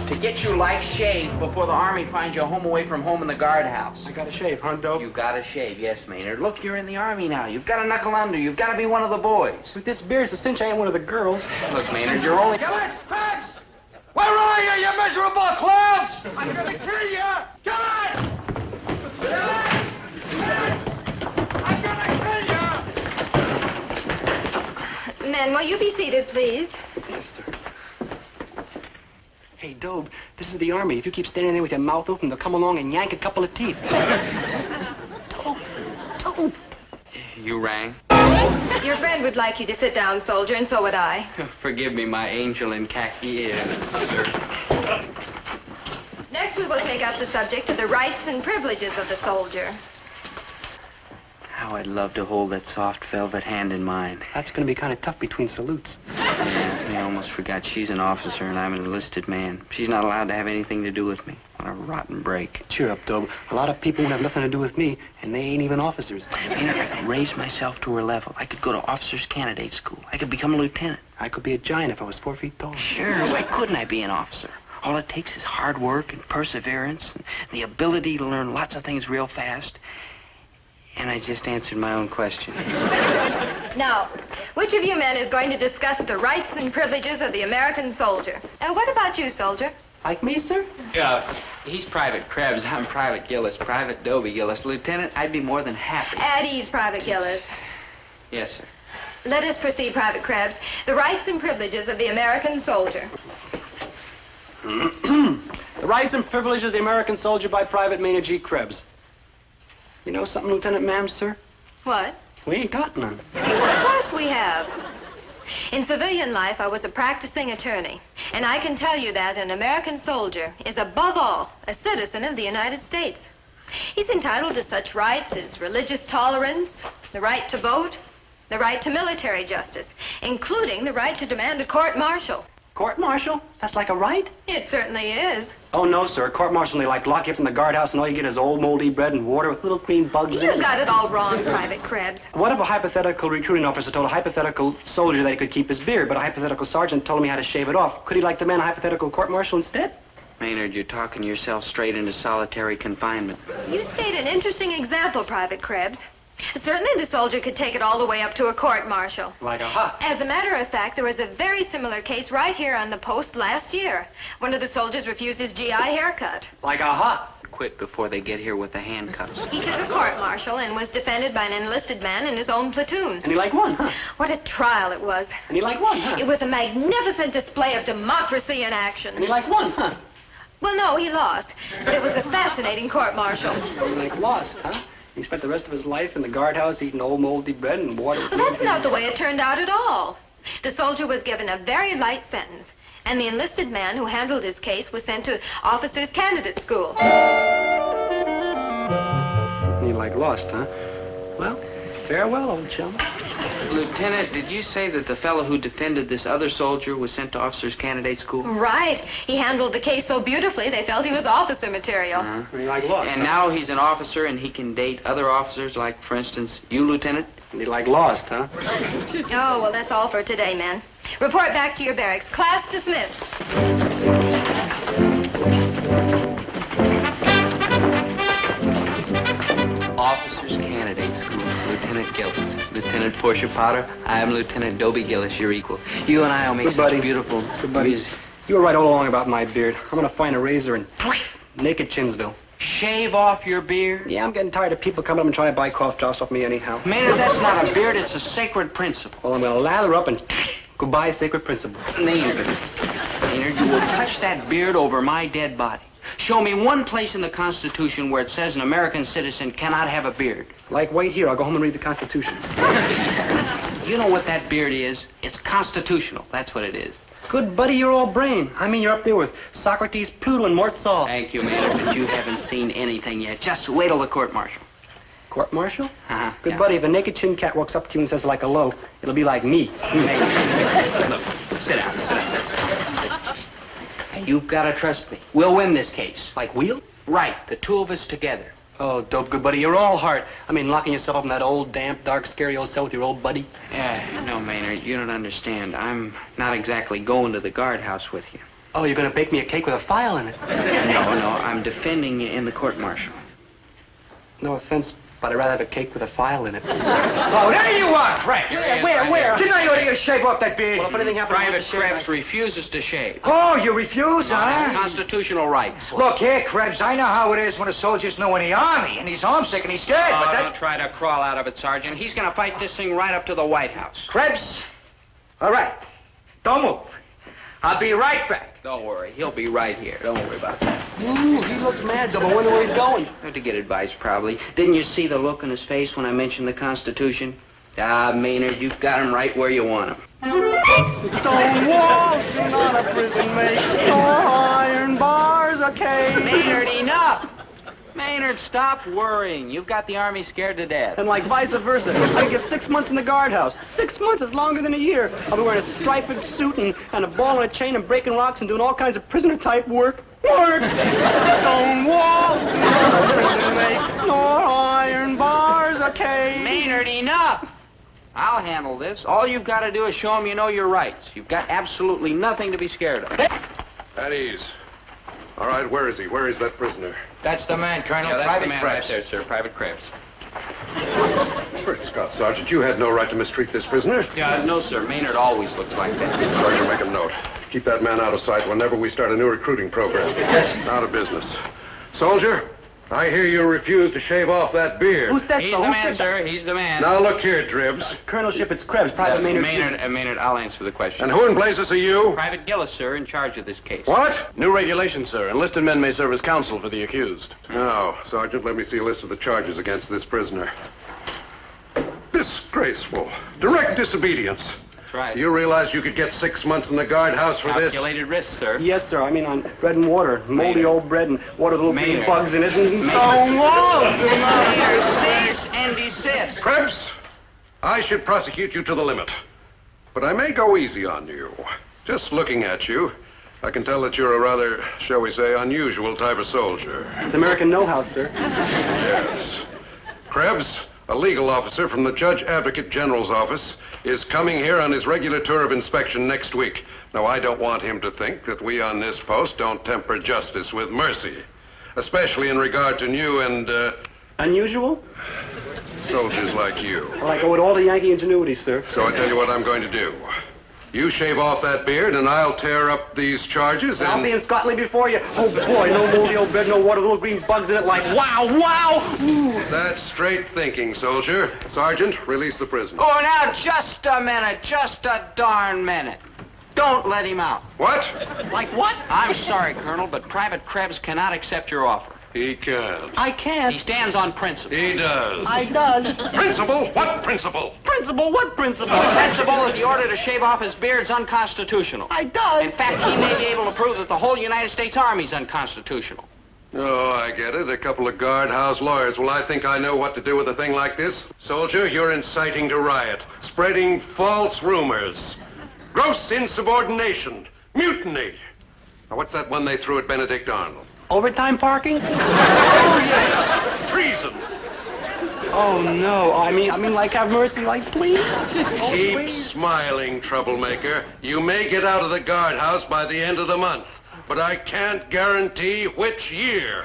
[SPEAKER 2] To get you life shaved before the Army finds you home away from home in the guardhouse.
[SPEAKER 3] I gotta shave, huh, Dobe?
[SPEAKER 2] You gotta shave, yes, Maynard. Look, you're in the Army now. You've got to knuckle under. You've got to be one of the boys.
[SPEAKER 3] With this beard, it's a cinch I ain't one of the girls.
[SPEAKER 2] Look, Maynard, you're only...
[SPEAKER 24] Gillis, Krebs! Where are you, you miserable clowns? I'm gonna kill you! Gillis! Gillis! I'm gonna kill you!
[SPEAKER 5] Men, will you be seated, please?
[SPEAKER 3] Yes, sir. Hey, Dobe, this is the Army. If you keep standing there with your mouth open, they'll come along and yank a couple of teeth. Dobe.
[SPEAKER 2] You rang?
[SPEAKER 5] Your friend would like you to sit down, soldier, and so would I.
[SPEAKER 2] Forgive me, my angel in khaki is, sir.
[SPEAKER 5] Next, we will take up the subject of the rights and privileges of the soldier.
[SPEAKER 2] How I'd love to hold that soft velvet hand in mine.
[SPEAKER 3] That's gonna be kind of tough between salutes.
[SPEAKER 2] Yeah, I almost forgot she's an officer and I'm an enlisted man. She's not allowed to have anything to do with me. What a rotten break.
[SPEAKER 3] Cheer up, Dobe. A lot of people won't have nothing to do with me, and they ain't even officers.
[SPEAKER 2] Maynard, I could raise myself to her level. I could go to officers' candidate school. I could become a lieutenant.
[SPEAKER 3] I could be a giant if I was 4 feet tall.
[SPEAKER 2] Sure, why couldn't I be an officer? All it takes is hard work and perseverance and the ability to learn lots of things real fast. And I just answered my own question.
[SPEAKER 5] Now, which of you men is going to discuss the rights and privileges of the American soldier? And what about you, soldier?
[SPEAKER 3] Like me, sir?
[SPEAKER 2] Yeah. He's Private Krebs. I'm Private Gillis. Private Dobie Gillis. Lieutenant, I'd be more than happy.
[SPEAKER 5] At ease, Private Gillis.
[SPEAKER 2] Yes, sir.
[SPEAKER 5] Let us proceed, Private Krebs. The rights and privileges of the American soldier.
[SPEAKER 3] The rights and privileges of the American soldier by Private Maynard G. Krebs. You know something, Lieutenant Ma'am, sir?
[SPEAKER 5] What?
[SPEAKER 3] We ain't got none.
[SPEAKER 5] Of course we have. In civilian life, I was a practicing attorney, and I can tell you that an American soldier is above all a citizen of the United States. He's entitled to such rights as religious tolerance, the right to vote,
[SPEAKER 11] the right to military justice, including the right to demand a court-martial.
[SPEAKER 3] Court-martial? That's like a right?
[SPEAKER 11] It certainly is.
[SPEAKER 3] Oh, no, sir. Court-martial, they like lock you up in the guardhouse and all you get is old moldy bread and water with little green bugs in it.
[SPEAKER 11] You got it all wrong, Private Krebs.
[SPEAKER 3] What if a hypothetical recruiting officer told a hypothetical soldier that he could keep his beard, but a hypothetical sergeant told him he had to shave it off? Could he like demand a hypothetical court-martial instead?
[SPEAKER 2] Maynard, you're talking yourself straight into solitary confinement.
[SPEAKER 11] You state an interesting example, Private Krebs. Certainly the soldier could take it all the way up to a court-martial.
[SPEAKER 3] Like a
[SPEAKER 11] As a matter of fact, there was a very similar case right here on the post last year. One of the soldiers refused his GI haircut.
[SPEAKER 3] Like a
[SPEAKER 2] Quit before they get here with the handcuffs.
[SPEAKER 11] He took a court-martial and was defended by an enlisted man in his own platoon.
[SPEAKER 3] And he like won, huh?
[SPEAKER 11] What a trial it was.
[SPEAKER 3] And he like won, huh?
[SPEAKER 11] It was a magnificent display of democracy in action.
[SPEAKER 3] And he like won, huh?
[SPEAKER 11] Well, no, he lost. But it was a fascinating court-martial.
[SPEAKER 3] He like lost, huh? He spent the rest of his life in the guardhouse eating old moldy bread and water.
[SPEAKER 11] Well, that's not the way it turned out at all. The soldier was given a very light sentence, and the enlisted man who handled his case was sent to officers' candidate school.
[SPEAKER 3] He like lost, huh? Well, farewell, old chum.
[SPEAKER 2] Lieutenant, did you say that the fellow who defended this other soldier was sent to officers' candidate school?
[SPEAKER 11] Right. He handled the case so beautifully, they felt he was officer material.
[SPEAKER 3] He like lost.
[SPEAKER 2] And now he's an officer and he can date other officers, like, for instance, you, Lieutenant?
[SPEAKER 3] And he like lost, huh?
[SPEAKER 11] Oh, well, that's all for today, men. Report back to your barracks. Class dismissed.
[SPEAKER 2] Officers Candidate School, Lieutenant Gillis. Lieutenant Portia Potter, I am Lieutenant Dobie Gillis, your equal. You and I will make such beautiful music.
[SPEAKER 3] You were right all along about my beard. I'm gonna find a razor in naked Chinsville.
[SPEAKER 2] Shave off your beard?
[SPEAKER 3] Yeah, I'm getting tired of people coming up and trying to buy cough drops off me anyhow.
[SPEAKER 2] Maynard, that's not a beard, it's a sacred principle.
[SPEAKER 3] Well, I'm gonna lather up and goodbye, sacred principle.
[SPEAKER 2] Maynard, you will touch that beard over my dead body. Show me one place in the Constitution where it says an American citizen cannot have a beard.
[SPEAKER 3] Like, wait here. I'll go home and read the Constitution.
[SPEAKER 2] You know what that beard is? It's constitutional. That's what it is.
[SPEAKER 3] Good buddy, you're all brain. I mean, you're up there with Socrates, Pluto, and Mort Saul.
[SPEAKER 2] Thank you, Maynard, but you haven't seen anything yet. Just wait till the court-martial.
[SPEAKER 3] Court-martial?
[SPEAKER 2] Uh-huh.
[SPEAKER 3] Good buddy, if a naked chin cat walks up to you and says like hello, it'll be like me.
[SPEAKER 2] Look, sit down. You've got to trust me. We'll win this case.
[SPEAKER 3] Like we'll?
[SPEAKER 2] Right, the two of us together.
[SPEAKER 3] Oh, dope, good buddy, you're all heart. I mean, locking yourself up in that old, damp, dark, scary old cell with your old buddy.
[SPEAKER 2] No, Maynard, you don't understand. I'm not exactly going to the guardhouse with you.
[SPEAKER 3] Oh, you're gonna bake me a cake with a file in it?
[SPEAKER 2] No, I'm defending you in the court-martial.
[SPEAKER 3] No offense, but I'd rather have a cake with a file in it.
[SPEAKER 14] Oh, there you are, Krebs.
[SPEAKER 3] Yeah, where?
[SPEAKER 14] Didn't I order you to shave off that beard?
[SPEAKER 3] Well, if anything happens,
[SPEAKER 2] Private Krebs refuses to shave.
[SPEAKER 14] Oh, you refuse,
[SPEAKER 2] On his
[SPEAKER 14] huh?
[SPEAKER 2] constitutional rights.
[SPEAKER 14] Look here, Krebs, I know how it is when a soldier's new in the army, and he's homesick and he's scared, but
[SPEAKER 2] Don't try to crawl out of it, Sergeant. He's going to fight this thing right up to the White House.
[SPEAKER 14] Krebs, all right, don't move. I'll be right back.
[SPEAKER 2] Don't worry, he'll be right here. Don't worry about that.
[SPEAKER 3] Ooh, he looked mad, Double. I wonder where he's going.
[SPEAKER 2] To get advice, probably. Didn't you see the look on his face when I mentioned the Constitution? Ah, Maynard, you've got him right where you want him.
[SPEAKER 3] Stone walls are not a prison, mate. Nor iron bars a cage.
[SPEAKER 2] Maynard, enough! Maynard, stop worrying. You've got the Army scared to death.
[SPEAKER 3] And like vice versa. I can get 6 months in the guardhouse. 6 months is longer than a year. I'll be wearing a striped suit and a ball and a chain and breaking rocks and doing all kinds of prisoner-type work. Work! Stone walls are not a prison, mate. Nor iron bars a cage.
[SPEAKER 2] Maynard, enough! I'll handle this. All you've got to do is show him you know your rights. You've got absolutely nothing to be scared of.
[SPEAKER 21] At ease. All right, where is he? Where is that prisoner?
[SPEAKER 14] That's the man, Colonel.
[SPEAKER 2] Yeah, that's
[SPEAKER 14] Private
[SPEAKER 2] the man
[SPEAKER 14] Krebs.
[SPEAKER 2] right there, sir. Private Krebs.
[SPEAKER 21] Great Scott, Sergeant, you had no right to mistreat this prisoner.
[SPEAKER 2] Yeah, no, sir. Maynard always looks like that.
[SPEAKER 21] Sergeant, make a note. Keep that man out of sight whenever we start a new recruiting program. Yes. Out of business. Soldier, I hear you refuse to shave off that beard.
[SPEAKER 3] Who said
[SPEAKER 2] He's
[SPEAKER 3] so?
[SPEAKER 2] the
[SPEAKER 3] Who
[SPEAKER 2] man,
[SPEAKER 3] said
[SPEAKER 2] sir. He's the man.
[SPEAKER 21] Now look here, Dribs.
[SPEAKER 3] Colonelship, it's Krebs. Private Maynard.
[SPEAKER 2] Maynard, I'll answer the question.
[SPEAKER 21] And who in blazes are you?
[SPEAKER 2] Private Gillis, sir, in charge of this case.
[SPEAKER 21] What?
[SPEAKER 15] New regulations, sir. Enlisted men may serve as counsel for the accused.
[SPEAKER 21] Now, Sergeant, let me see a list of the charges against this prisoner. Disgraceful. Direct disobedience.
[SPEAKER 2] That's right.
[SPEAKER 21] Do you realize you could get 6 months in the guardhouse for this?
[SPEAKER 2] Calculated risk, sir.
[SPEAKER 3] Yes, sir. I mean, on bread and water. Moldy old bread and water with little green
[SPEAKER 2] Maynard.
[SPEAKER 3] bugs in it. And stone walls.
[SPEAKER 2] Maynard, cease and desist.
[SPEAKER 21] Krebs, I should prosecute you to the limit. But I may go easy on you. Just looking at you, I can tell that you're a rather, shall we say, unusual type of soldier.
[SPEAKER 3] It's American know-how, sir.
[SPEAKER 21] Yes. Krebs, a legal officer from the Judge Advocate General's office, is coming here on his regular tour of inspection next week. Now, I don't want him to think that we on this post don't temper justice with mercy, especially in regard to new and,
[SPEAKER 3] Unusual?
[SPEAKER 21] soldiers like you.
[SPEAKER 3] Well, I go with all the Yankee ingenuity, sir.
[SPEAKER 21] So I tell you what I'm going to do. You shave off that beard, and I'll tear up these charges, and...
[SPEAKER 3] I'll be in Scotland before you. Oh, boy, no moldy old bed, no water, little green bugs in it like, wow, wow! Ooh.
[SPEAKER 21] That's straight thinking, soldier. Sergeant, release the prisoner.
[SPEAKER 2] Oh, now, just a minute. Just a darn minute. Don't let him out.
[SPEAKER 21] What?
[SPEAKER 2] Like what? I'm sorry, Colonel, but Private Krebs cannot accept your offer.
[SPEAKER 21] He can't.
[SPEAKER 3] I can't.
[SPEAKER 2] He stands on principle.
[SPEAKER 21] He does.
[SPEAKER 3] I does.
[SPEAKER 21] Principle? What principle?
[SPEAKER 3] Principle? What principle?
[SPEAKER 2] The principle that the order to shave off his beard is unconstitutional.
[SPEAKER 3] I does.
[SPEAKER 2] In fact, he may be able to prove that the whole United States Army is unconstitutional.
[SPEAKER 21] Oh, I get it. A couple of guardhouse lawyers. Well, I think I know what to do with a thing like this. Soldier, you're inciting to riot, spreading false rumors, gross insubordination, mutiny. Now, what's that one they threw at Benedict Arnold?
[SPEAKER 3] Overtime parking?
[SPEAKER 21] Oh, yes. Treason.
[SPEAKER 3] Oh, no. I mean, like, have mercy, like, please. Oh,
[SPEAKER 21] Keep
[SPEAKER 3] please.
[SPEAKER 21] smiling, troublemaker. You may get out of the guardhouse by the end of the month, but I can't guarantee which year.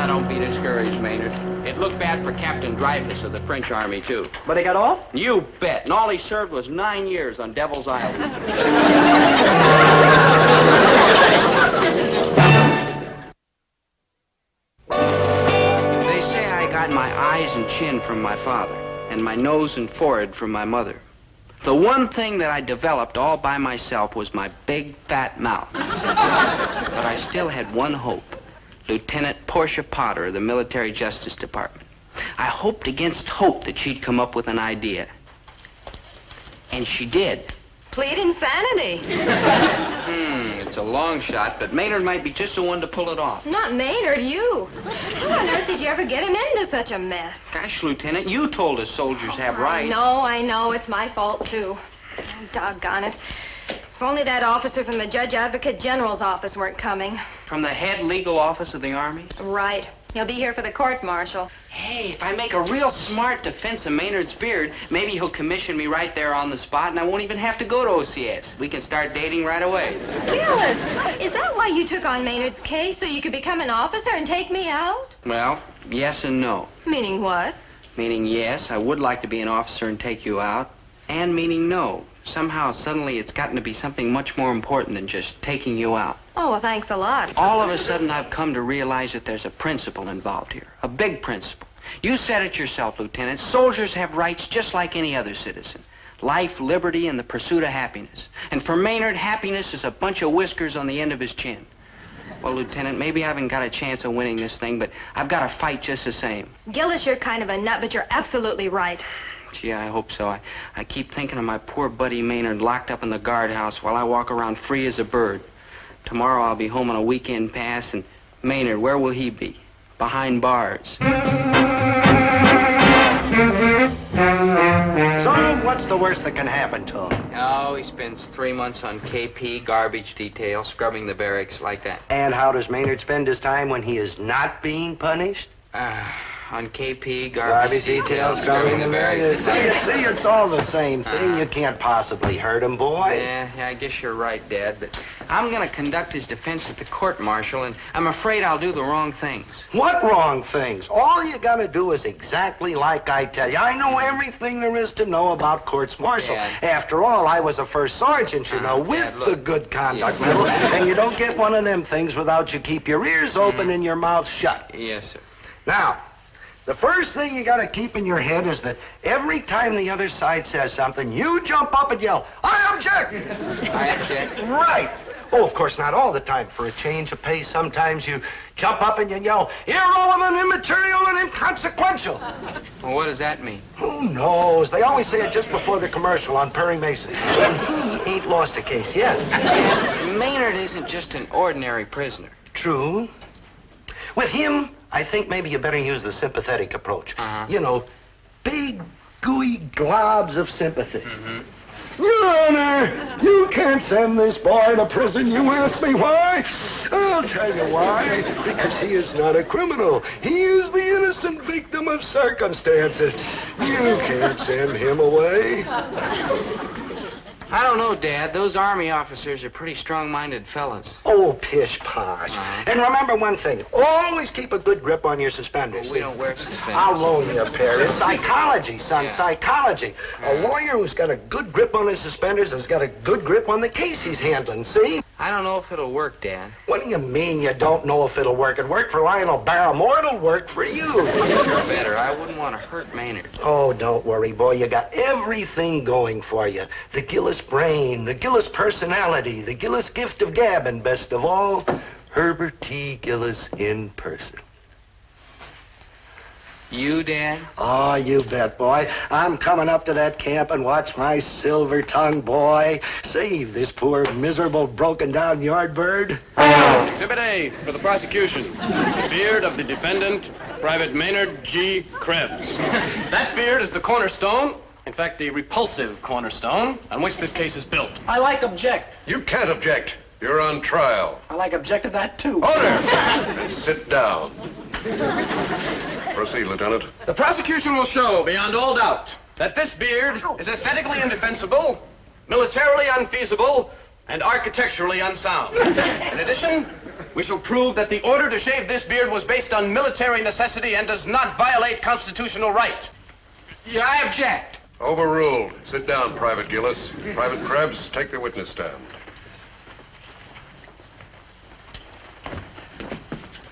[SPEAKER 2] Don't be discouraged, Maynard. It looked bad for Captain Dreyfus of the French Army, too.
[SPEAKER 3] But he got off?
[SPEAKER 2] You bet. And all he served was 9 years on Devil's Island. They say I got my eyes and chin from my father, and my nose and forehead from my mother. The one thing that I developed all by myself was my big, fat mouth. But I still had one hope. Lieutenant Portia Potter of the Military Justice Department. I hoped against hope that she'd come up with an idea. And she did.
[SPEAKER 11] Plead insanity.
[SPEAKER 2] It's a long shot, but Maynard might be just the one to pull it off.
[SPEAKER 11] Not Maynard, you. How on earth did you ever get him into such a mess?
[SPEAKER 2] Gosh, Lieutenant, you told us soldiers have rights.
[SPEAKER 11] I know. It's my fault, too. Oh, doggone it. If only that officer from the Judge Advocate General's office weren't coming.
[SPEAKER 2] From the head legal office of the Army?
[SPEAKER 11] Right. He'll be here for the court-martial.
[SPEAKER 2] Hey, if I make a real smart defense of Maynard's beard, maybe he'll commission me right there on the spot, and I won't even have to go to OCS. We can start dating right away.
[SPEAKER 11] Gillis, is that why you took on Maynard's case, so you could become an officer and take me out?
[SPEAKER 2] Well, yes and no.
[SPEAKER 11] Meaning what?
[SPEAKER 2] Meaning yes, I would like to be an officer and take you out, and meaning no. Somehow, suddenly, it's gotten to be something much more important than just taking you out.
[SPEAKER 11] Oh, well, thanks a lot.
[SPEAKER 2] All of a sudden, I've come to realize that there's a principle involved here. A big principle. You said it yourself, Lieutenant. Soldiers have rights just like any other citizen. Life, liberty, and the pursuit of happiness. And for Maynard, happiness is a bunch of whiskers on the end of his chin. Well, Lieutenant, maybe I haven't got a chance of winning this thing, but I've got to fight just the same.
[SPEAKER 11] Gillis, you're kind of a nut, but you're absolutely right.
[SPEAKER 2] Gee, I hope so. I keep thinking of my poor buddy Maynard locked up in the guardhouse while I walk around free as a bird. Tomorrow I'll be home on a weekend pass, and Maynard, where will he be? Behind bars.
[SPEAKER 12] So, what's the worst that can happen to him?
[SPEAKER 2] Oh, he spends 3 months on KP, garbage detail, scrubbing the barracks like that.
[SPEAKER 12] And how does Maynard spend his time when he is not being punished?
[SPEAKER 2] On KP, garbage detail,
[SPEAKER 12] scrubbing the barracks. See, it's all the same thing. You can't possibly hurt him, boy.
[SPEAKER 2] Yeah, I guess you're right, Dad, but I'm going to conduct his defense at the court-martial, and I'm afraid I'll do the wrong things.
[SPEAKER 12] What wrong things? All you got to do is exactly like I tell you. I know everything there is to know about courts-martial.
[SPEAKER 2] Yeah.
[SPEAKER 12] After all, I was a first sergeant, you know, with
[SPEAKER 2] Dad,
[SPEAKER 12] the good conduct medal, and you don't get one of them things without you keep your ears open and your mouth shut.
[SPEAKER 2] Yes, sir.
[SPEAKER 12] Now, the first thing you got to keep in your head is that every time the other side says something, you jump up and yell, "I object!"
[SPEAKER 2] I object.
[SPEAKER 12] Right. Oh, of course, not all the time. For a change of pace, sometimes you jump up and you yell, "Irrelevant, immaterial, and inconsequential."
[SPEAKER 2] Well, what does that mean?
[SPEAKER 12] Who knows? They always say it just before the commercial on Perry Mason. And he ain't lost a case yet.
[SPEAKER 2] Maynard isn't just an ordinary prisoner.
[SPEAKER 12] True. With him, I think maybe you better use the sympathetic approach. You know, big, gooey globs of sympathy.
[SPEAKER 4] Your Honor, you can't send this boy to prison. You ask me why? I'll tell you why. Because he is not a criminal. He is the innocent victim of circumstances. You can't send him away.
[SPEAKER 2] I don't know, Dad. Those Army officers are pretty strong-minded fellas.
[SPEAKER 12] Oh, pish-posh. And remember one thing. Always keep a good grip on your suspenders.
[SPEAKER 2] Well, we don't wear suspenders.
[SPEAKER 12] I'll loan you a pair. It's psychology, son, psychology. A lawyer who's got a good grip on his suspenders has got a good grip on the case he's handling, see?
[SPEAKER 2] I don't know if it'll work, Dad.
[SPEAKER 12] What do you mean you don't know if it'll work? It worked for Lionel Barrymore. It'll work for you.
[SPEAKER 2] You're better. I wouldn't want to hurt Maynard.
[SPEAKER 12] Oh, don't worry, boy. You got everything going for you. The Gillis brain, the Gillis personality, the Gillis gift of gab, and best of all, Herbert T. Gillis in person.
[SPEAKER 2] You, Dad?
[SPEAKER 12] Oh, you bet, boy. I'm coming up to that camp and watch my silver tongue, boy, save this poor, miserable, broken-down yard bird.
[SPEAKER 15] Exhibit A for the prosecution. The beard of the defendant, Private Maynard G. Krebs. That beard is the cornerstone, in fact, the repulsive cornerstone, on which this case is built.
[SPEAKER 3] I like object.
[SPEAKER 21] You can't object. You're on trial.
[SPEAKER 3] I like object to that, too.
[SPEAKER 21] Order! And sit down. Proceed, Lieutenant.
[SPEAKER 15] The prosecution will show, beyond all doubt, that this beard is aesthetically indefensible, militarily unfeasible, and architecturally unsound. In addition, we shall prove that the order to shave this beard was based on military necessity and does not violate constitutional right.
[SPEAKER 2] Yeah, I object.
[SPEAKER 21] Overruled. Sit down, Private Gillis. Private Krebs, take the witness stand.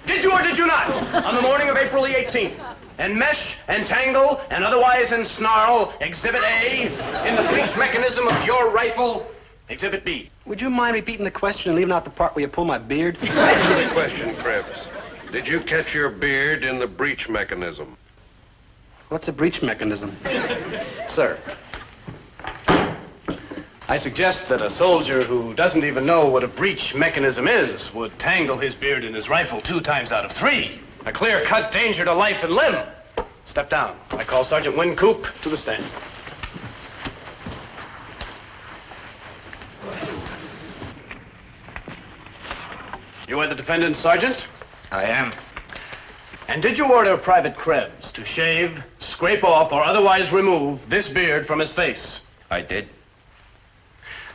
[SPEAKER 1] Did you or did you not, on the morning of April the 18th, enmesh, entangle, and otherwise ensnarl Exhibit A in the breech mechanism of your rifle, Exhibit B?
[SPEAKER 3] Would you mind repeating the question and leaving out the part where you pull my beard?
[SPEAKER 21] Answer the question, Krebs. Did you catch your beard in the breech mechanism?
[SPEAKER 3] What's a breech mechanism?
[SPEAKER 15] Sir, I suggest that a soldier who doesn't even know what a breech mechanism is would tangle his beard in his rifle 2 times out of 3. A clear-cut danger to life and limb. Step down. I call Sergeant Wincoop to the stand. You are the defendant, Sergeant?
[SPEAKER 7] I am.
[SPEAKER 15] And did you order Private Krebs to shave, scrape off, or otherwise remove this beard from his face?
[SPEAKER 7] I did.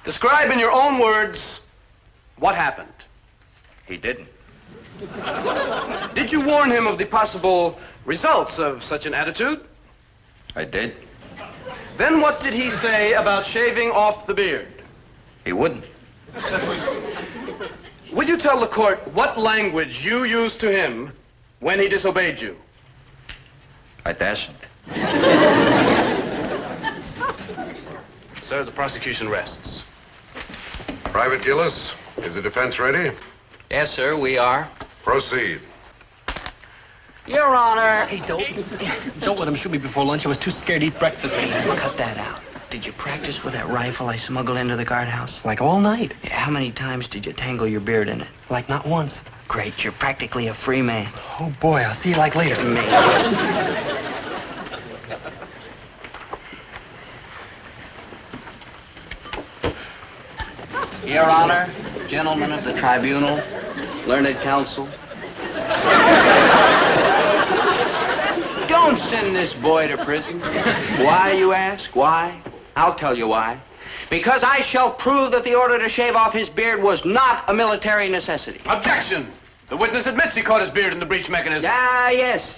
[SPEAKER 15] Describe in your own words what happened.
[SPEAKER 7] He didn't.
[SPEAKER 15] Did you warn him of the possible results of such an attitude?
[SPEAKER 7] I did.
[SPEAKER 15] Then what did he say about shaving off the beard?
[SPEAKER 7] He wouldn't.
[SPEAKER 15] Would you tell the court what language you used to him when he disobeyed you?
[SPEAKER 7] I dasn't.
[SPEAKER 15] Sir, the prosecution rests.
[SPEAKER 21] Private Gillis, is the defense ready?
[SPEAKER 2] Yes, sir, we are.
[SPEAKER 21] Proceed.
[SPEAKER 2] Your Honor.
[SPEAKER 3] Hey, don't let him shoot me before lunch. I was too scared to eat breakfast.
[SPEAKER 2] Cut that out. Did you practice with that rifle I smuggled into the guardhouse?
[SPEAKER 3] Like all night.
[SPEAKER 2] Yeah, how many times did you tangle your beard in it?
[SPEAKER 3] Like not once.
[SPEAKER 2] Great, you're practically a free man.
[SPEAKER 3] Oh, boy, I'll see you like later.
[SPEAKER 2] Your Honor, gentlemen of the tribunal, learned counsel. Don't send this boy to prison. Why, you ask? Why? I'll tell you why. Because I shall prove that the order to shave off his beard was not a military necessity.
[SPEAKER 15] Objection! The witness admits he caught his beard in the breech mechanism.
[SPEAKER 2] Ah, yes.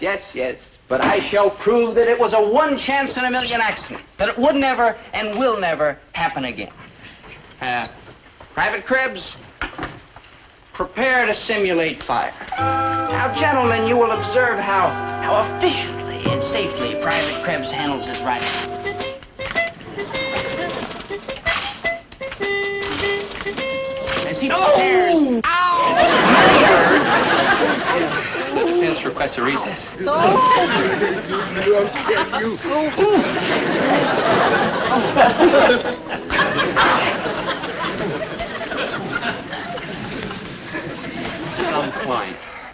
[SPEAKER 2] But I shall prove that it was a 1 chance in a million accident. That it would never and will never happen again. Private Krebs, prepare to simulate fire. Now, gentlemen, you will observe how efficiently and safely Private Krebs handles his rifle. As he prepares... The defense requests a recess.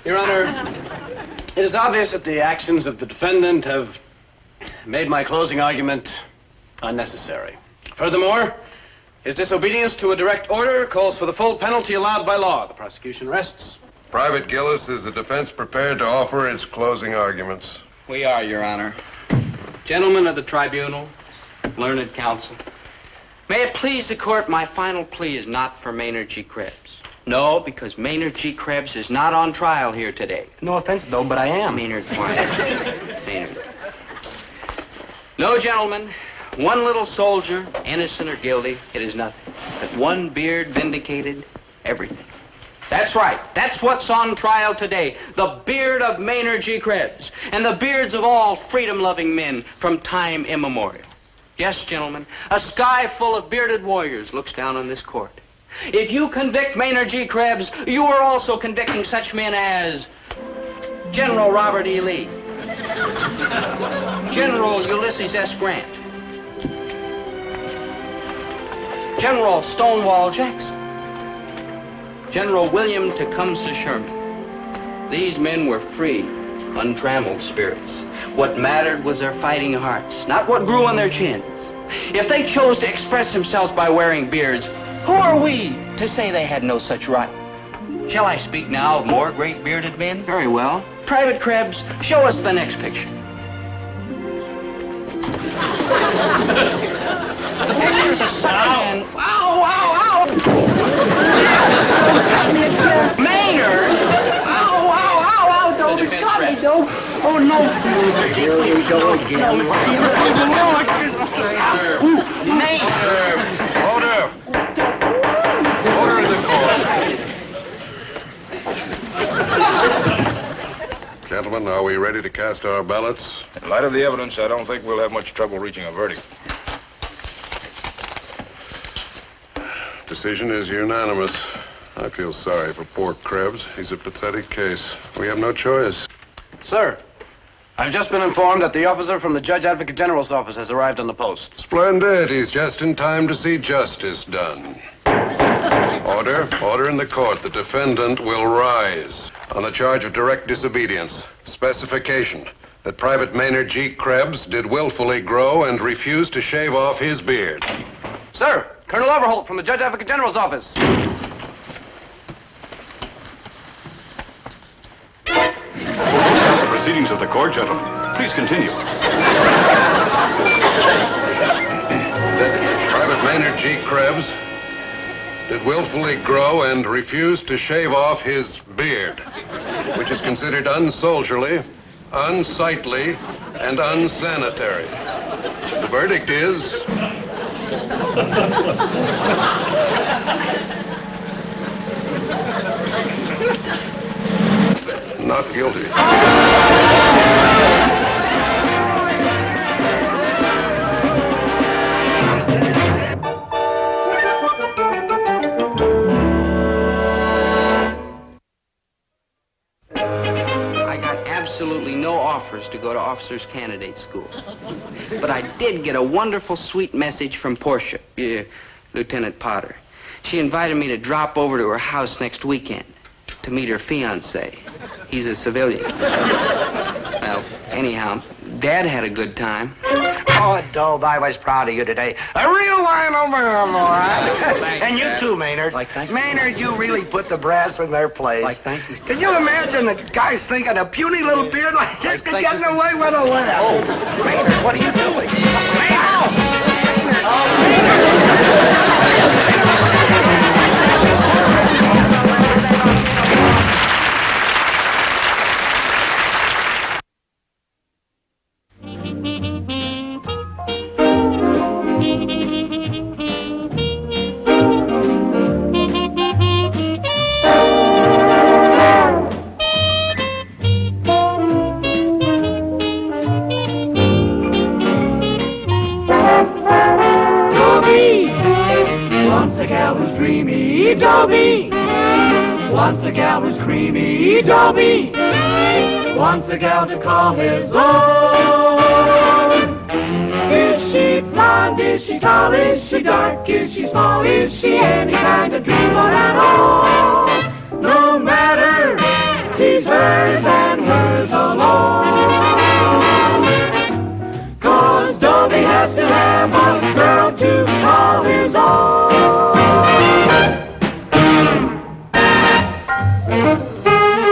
[SPEAKER 15] Your Honor,
[SPEAKER 13] It is obvious that the actions of the defendant have made my closing argument unnecessary. Furthermore, his disobedience to a direct order calls for the full penalty allowed by law. The prosecution rests.
[SPEAKER 21] Private Gillis, is the defense prepared to offer its closing arguments?
[SPEAKER 2] We are, Your Honor. Gentlemen of the tribunal, learned counsel, may it please the court, my final plea is not for Maynard G. Krebs. No, because Maynard G. Krebs is not on trial here today.
[SPEAKER 3] No offense, though, but I am.
[SPEAKER 2] Maynard, quiet. Maynard. No, gentlemen. One little soldier, innocent or guilty, it is nothing. But one beard vindicated everything. That's right. That's what's on trial today. The beard of Maynard G. Krebs and the beards of all freedom-loving men from time immemorial. Yes, gentlemen, a sky full of bearded warriors looks down on this court. If you convict Maynard G. Krebs, you are also convicting such men as General Robert E. Lee, General Ulysses S. Grant, General Stonewall Jackson, General William Tecumseh Sherman. These men were free, untrammeled spirits. What mattered was their fighting hearts, not what grew on their chins. If they chose to express themselves by wearing beards, who are we to say they had no such right? Shall I speak now of more great bearded men? Very well. Private Krebs, show us the next picture. The pictures of such men. Ow, ow, ow! Maynard! Ow, ow, ow, ow, Dobie, stop me, Dobie! Oh, no! Here we go again. Maynard!
[SPEAKER 21] Order! Order in the court. Gentlemen, are we ready to cast our ballots?
[SPEAKER 16] In light of the evidence, I don't think we'll have much trouble reaching a verdict.
[SPEAKER 21] Decision is unanimous. I feel sorry for poor Krebs. He's a pathetic case. We have no choice.
[SPEAKER 13] Sir, I've just been informed that the officer from the Judge Advocate General's office has arrived on the post.
[SPEAKER 21] Splendid. He's just in time to see justice done. Order. Order in the court. The defendant will rise on the charge of direct disobedience. Specification that Private Maynard G. Krebs did willfully grow and refuse to shave off his beard.
[SPEAKER 13] Sir, Colonel Overholt from the Judge Advocate General's office.
[SPEAKER 21] The proceedings of the court, gentlemen. Please continue. That Private Maynard G. Krebs did willfully grow and refuse to shave off his beard, which is considered unsoldierly, unsightly, and unsanitary. The verdict is... not guilty.
[SPEAKER 2] I got absolutely no offers to go to officers' candidate school. But I did get a wonderful, sweet message from Portia, Lieutenant Potter. She invited me to drop over to her house next weekend to meet her fiancé. He's a civilian. Well, anyhow, Dad had a good time.
[SPEAKER 12] Oh, Dobe, I was proud of you today. A real Lionel man, all right? And you too, Maynard. Maynard, you really put the brass in their place. Can you imagine the guys thinking a puny little beard like this could get away with a laugh? Oh, Maynard, what are you doing? Maynard!
[SPEAKER 8] Dobie, wants a gal who's creamy. Dobie, wants a gal to call his own. Is she blonde? Is she tall? Is she dark? Is she small? Is she any kind of dream at all? No matter, he's hers.